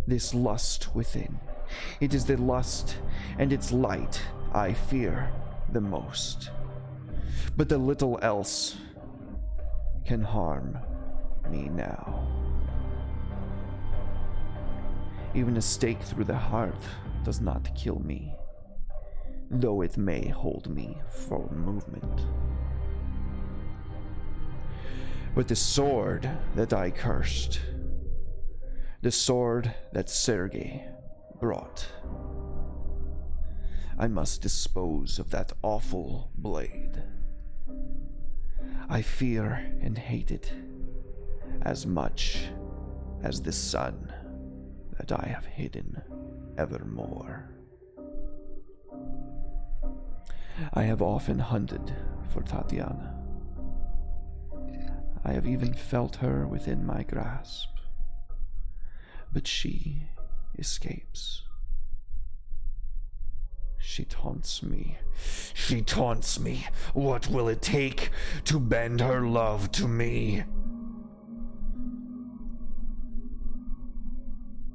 This lust within. It is the lust and its light I fear the most. But the little else can harm me now. Even a stake through the heart does not kill me, though it may hold me for movement. But the sword that I cursed, the sword that Sergei brought, I must dispose of that awful blade. I fear and hate it as much as the sun that I have hidden evermore. I have often hunted for Tatiana. I have even felt her within my grasp, but she escapes. She taunts me. She taunts me. What will it take to bend her love to me?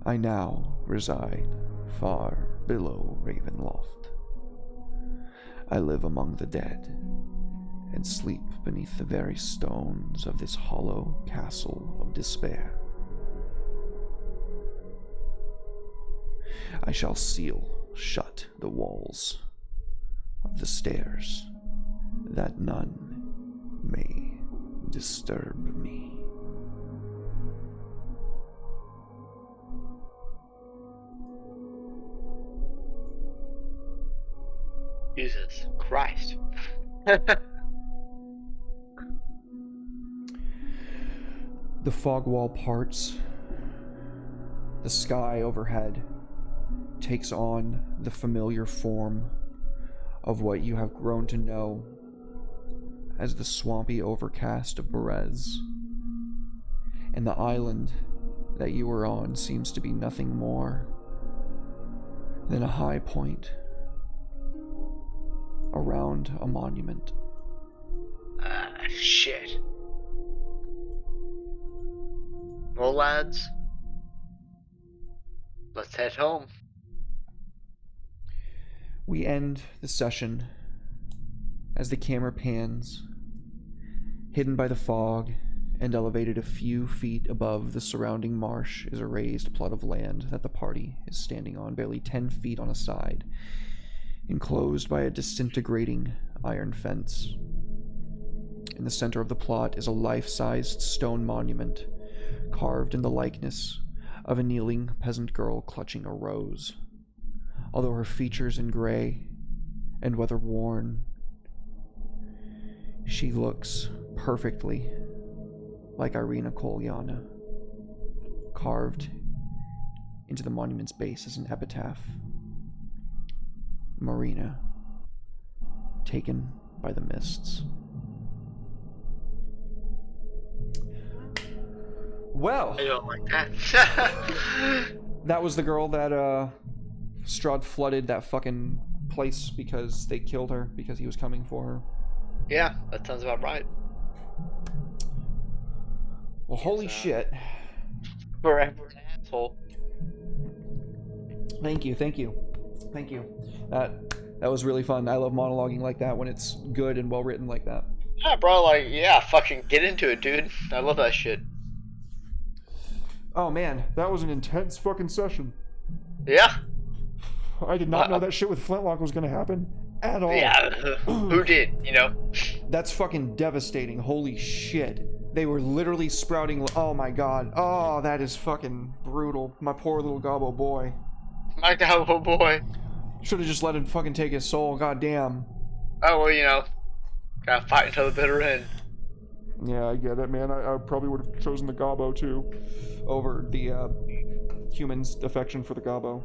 I now reside far below Ravenloft. I live among the dead and sleep beneath the very stones of this hollow castle of despair. I shall seal shut the walls of the stairs, that none may disturb me. Jesus Christ. The fog wall parts. The sky overhead takes on the familiar form of what you have grown to know as the swampy overcast of Berez. And the island that you are on seems to be nothing more than a high point around a monument. Shit. Well, lads, let's head home. We end the session as the camera pans, hidden by the fog and elevated a few feet above the surrounding marsh is a raised plot of land that the party is standing on, barely 10 feet on a side, enclosed by a disintegrating iron fence. In the center of the plot is a life-sized stone monument, carved in the likeness of a kneeling peasant girl clutching a rose. Although her features in gray and weather-worn, she looks perfectly like Irina Kolyana, carved into the monument's base as an epitaph. Marina, taken by the mists. Well, I don't like that. that was the girl that Strahd flooded that fucking place because they killed her because he was coming for her. Yeah, that sounds about right. Well, holy shit. Forever an asshole. Thank you. That was really fun. I love monologuing like that when it's good and well written like that. Yeah, bro, like, yeah, fucking get into it, dude. I love that shit. Oh man, that was an intense fucking session. Yeah. I did not know that shit with Flintlock was gonna happen at all. Yeah, who did, you know? That's fucking devastating. Holy shit. They were literally sprouting. Oh my god. Oh, that is fucking brutal. My poor little gobbo boy. My gobbo boy. Should have just let him fucking take his soul. God damn. Oh, well, you know, gotta fight until the bitter end. Yeah, I get it, man. I probably would have chosen the gobbo too, over the human's affection for the gobbo.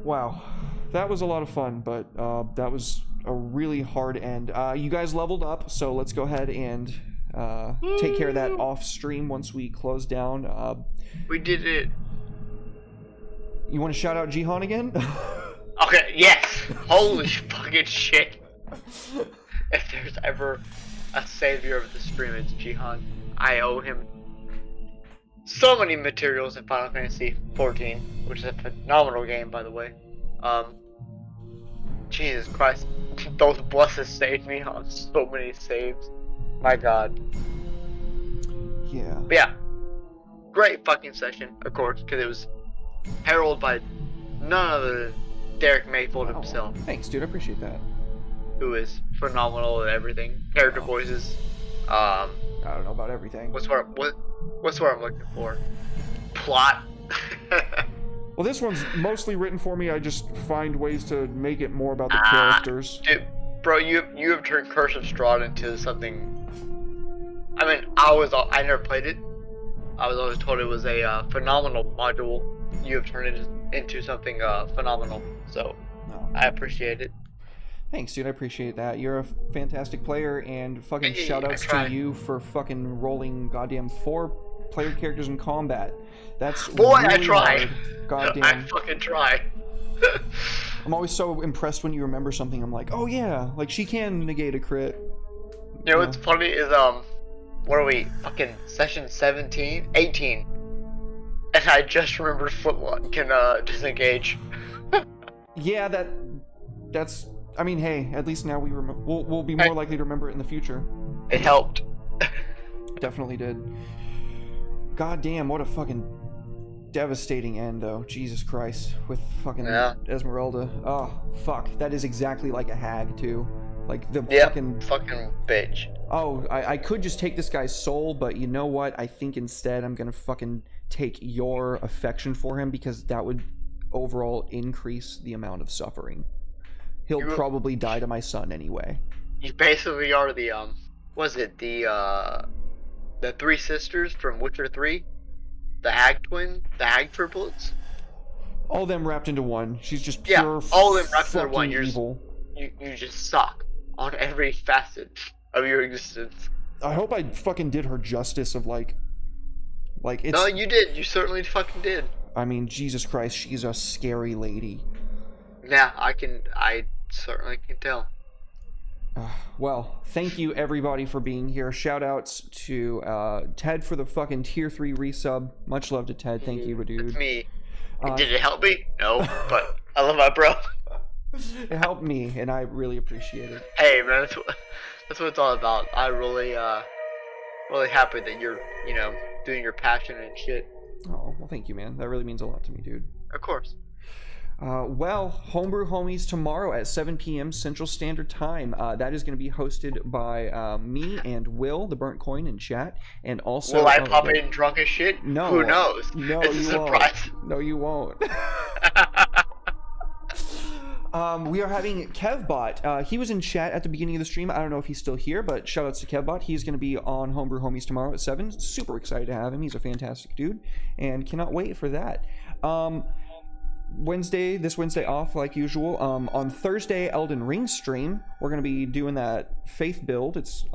Wow, that was a lot of fun, but that was a really hard end. You guys leveled up, so let's go ahead and take care of that off stream once we close down. We did it. You want to shout out Jihan again? Okay, yes. Holy fucking shit. If there's ever a savior of the stream, it's Jihan. I owe him so many materials in Final Fantasy XIV, which is a phenomenal game, by the way. Jesus Christ, those blesses saved me on so many saves. My God. Yeah. But yeah, great fucking session, of course, because it was heralded by none other than Derek Mayfield himself, Thanks, dude. I appreciate that. who is phenomenal at everything. Character voices. I don't know about everything. What's what I'm looking for? Plot. Well, this one's mostly written for me. I just find ways to make it more about the Ah. characters. Dude, bro, you have turned Curse of Strahd into something. I mean, I never played it. I was always told it was a phenomenal module. You have turned it into something phenomenal. So No. I appreciate it. Thanks, dude. I appreciate that. You're a fantastic player, and fucking Hey, shoutouts I try. to you for fucking rolling goddamn 4 player characters in combat. That's Boy, I really try. hard. Goddamn. I fucking try. I'm always so impressed when you remember something. I'm like, oh yeah, like she can negate a crit. You know what's funny is what are we, fucking session 17? 18. And I just remembered Footlock can disengage. Yeah, that's. I mean, hey, at least now we'll be more likely to remember it in the future. It helped. Definitely did. God damn, what a fucking devastating end, though. Jesus Christ, with fucking Yeah. Esmeralda. Oh, fuck. That is exactly like a hag, too. Like the Yep, fucking. fucking bitch. Oh, I could just take this guy's soul, but you know what? I think instead I'm gonna fucking take your affection for him because that would overall increase the amount of suffering. He'll probably die to my son anyway. You basically are the was it the three sisters from Witcher 3? The hag triplets? All of them wrapped into one. She's just Yeah, pure all of them wrapped into one. fucking You're evil. You just suck on every facet of your existence. I hope I fucking did her justice of like it's. No, you did. You certainly fucking did. I mean, Jesus Christ, she's a scary lady. Yeah, I certainly can tell. Well, thank you everybody for being here. Shout outs to Ted for the fucking tier 3 resub. Much love to Ted. Thank you, dude. It's me. Did it help me? No, but I love my bro. It helped me, and I really appreciate it. Hey man, that's what it's all about. I really really happy that you're doing your passion and shit. Oh, well, thank you, man. That really means a lot to me, dude. Of course. Well, Homebrew Homies tomorrow at 7 p.m. Central Standard Time. That is going to be hosted by me and Will, the Burnt Coin, in chat, and also. Will I pop in drunk as shit? No. Who knows? No, it's a surprise. Won't. No, you won't. We are having Kevbot. He was in chat at the beginning of the stream. I don't know if he's still here, but shoutouts to Kevbot. He's going to be on Homebrew Homies tomorrow at 7. Super excited to have him. He's a fantastic dude, and cannot wait for that. This Wednesday off like usual. On Thursday, Elden Ring stream, we're going to be doing that Faith build. It's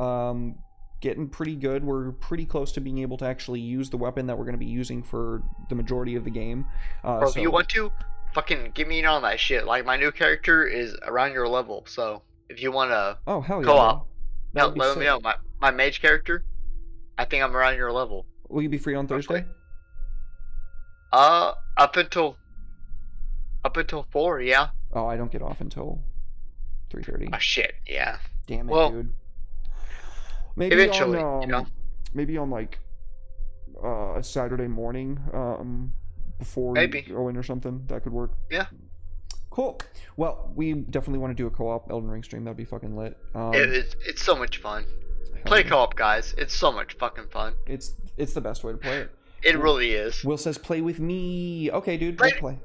getting pretty good. We're pretty close to being able to actually use the weapon that we're going to be using for the majority of the game. Or if you want to, fucking get me in on that shit. Like, my new character is around your level, so if you want to co-op, let me know. My mage character, I think I'm around your level. Will you be free on Thursday? Up until 4, yeah. Oh, I don't get off until 3:30. Oh shit, yeah. Damn it, dude. Maybe eventually, maybe on like a Saturday morning, before maybe you go in or something, that could work. Yeah. Cool. Well, we definitely want to do a co-op Elden Ring stream. That'd be fucking lit. It's so much fun. Play co-op, guys. It's so much fucking fun. It's the best way to play it. It really is. Will says, "Play with me." Okay, dude. We'll play.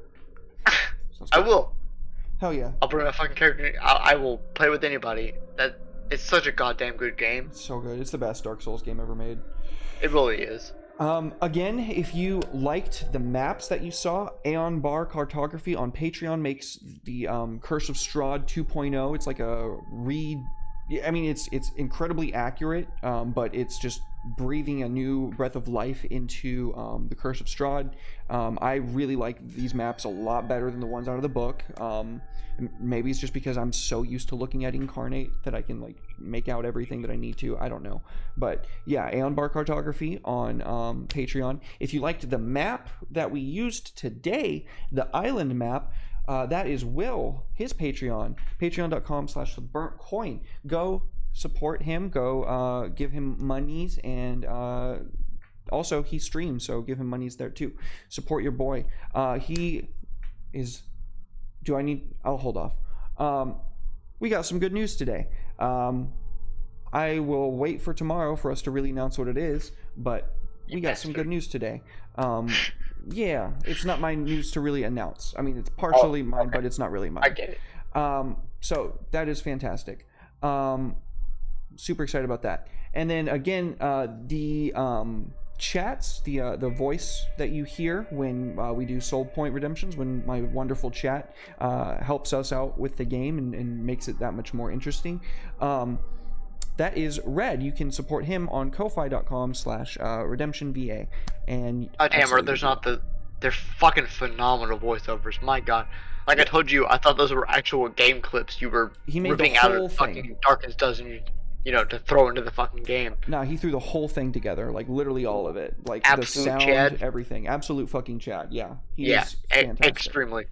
I will. Hell yeah. I'll bring my fucking character. I will play with anybody. It's such a goddamn good game. It's so good. It's the best Dark Souls game ever made. It really is. Again, if you liked the maps that you saw, Aeon Bar Cartography on Patreon makes the Curse of Strahd 2.0. It's like it's incredibly accurate, but it's just breathing a new breath of life into the Curse of Strahd. I really like these maps a lot better than the ones out of the book. Maybe it's just because I'm so used to looking at Incarnate that I can like make out everything that I need to. I don't know, but yeah, Aeon Bar Cartography on Patreon. If you liked the map that we used today, the island map, that is Will, his Patreon, patreon.com/theburntcoin. Go support him, go give him monies, and also he streams, so give him monies there too. Support your boy. He is... I'll hold off. We got some good news today. I will wait for tomorrow for us to really announce what it is, but we got some good news today. Yeah, it's not my news to really announce. I mean, it's partially mine, but it's not really mine. I get it. So that is fantastic. Super excited about that. And then again, the chats, the voice that you hear when we do Soul Point redemptions, when my wonderful chat helps us out with the game and makes it that much more interesting. That is Red. You can support him on ko-fi.com/redemptionva. And damn, there's not they're fucking phenomenal voiceovers. My god. Like I told you, I thought those were actual game clips you were ripping out of fucking Darkness Dozen, to throw into the fucking game. No, he threw the whole thing together, like literally all of it. Like absolute the sound, Chad. Everything. Absolute fucking Chad. Yeah. Is fantastic. Extremely.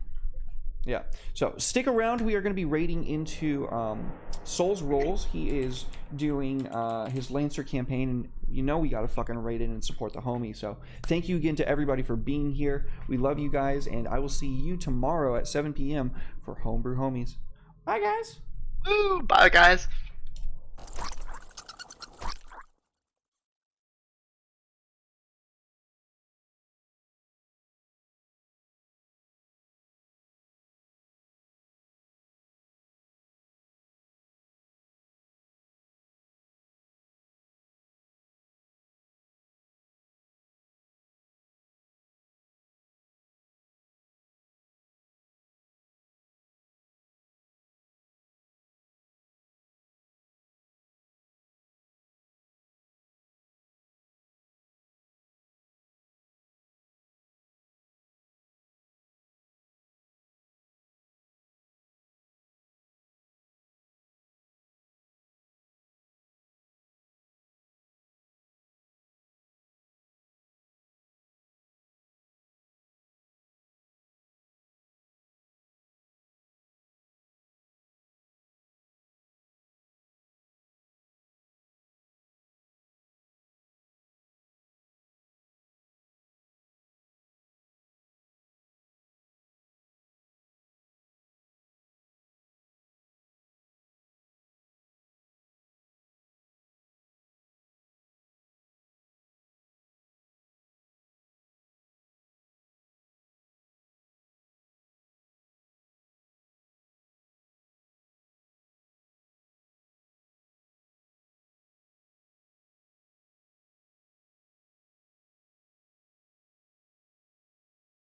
Yeah. So stick around. We are going to be raiding into Soul's Rolls. He is doing his Lancer campaign, and we got to fucking raid in and support the homie. So thank you again to everybody for being here. We love you guys, and I will see you tomorrow at 7 p.m. for Homebrew Homies. Bye, guys. Woo! Bye, guys.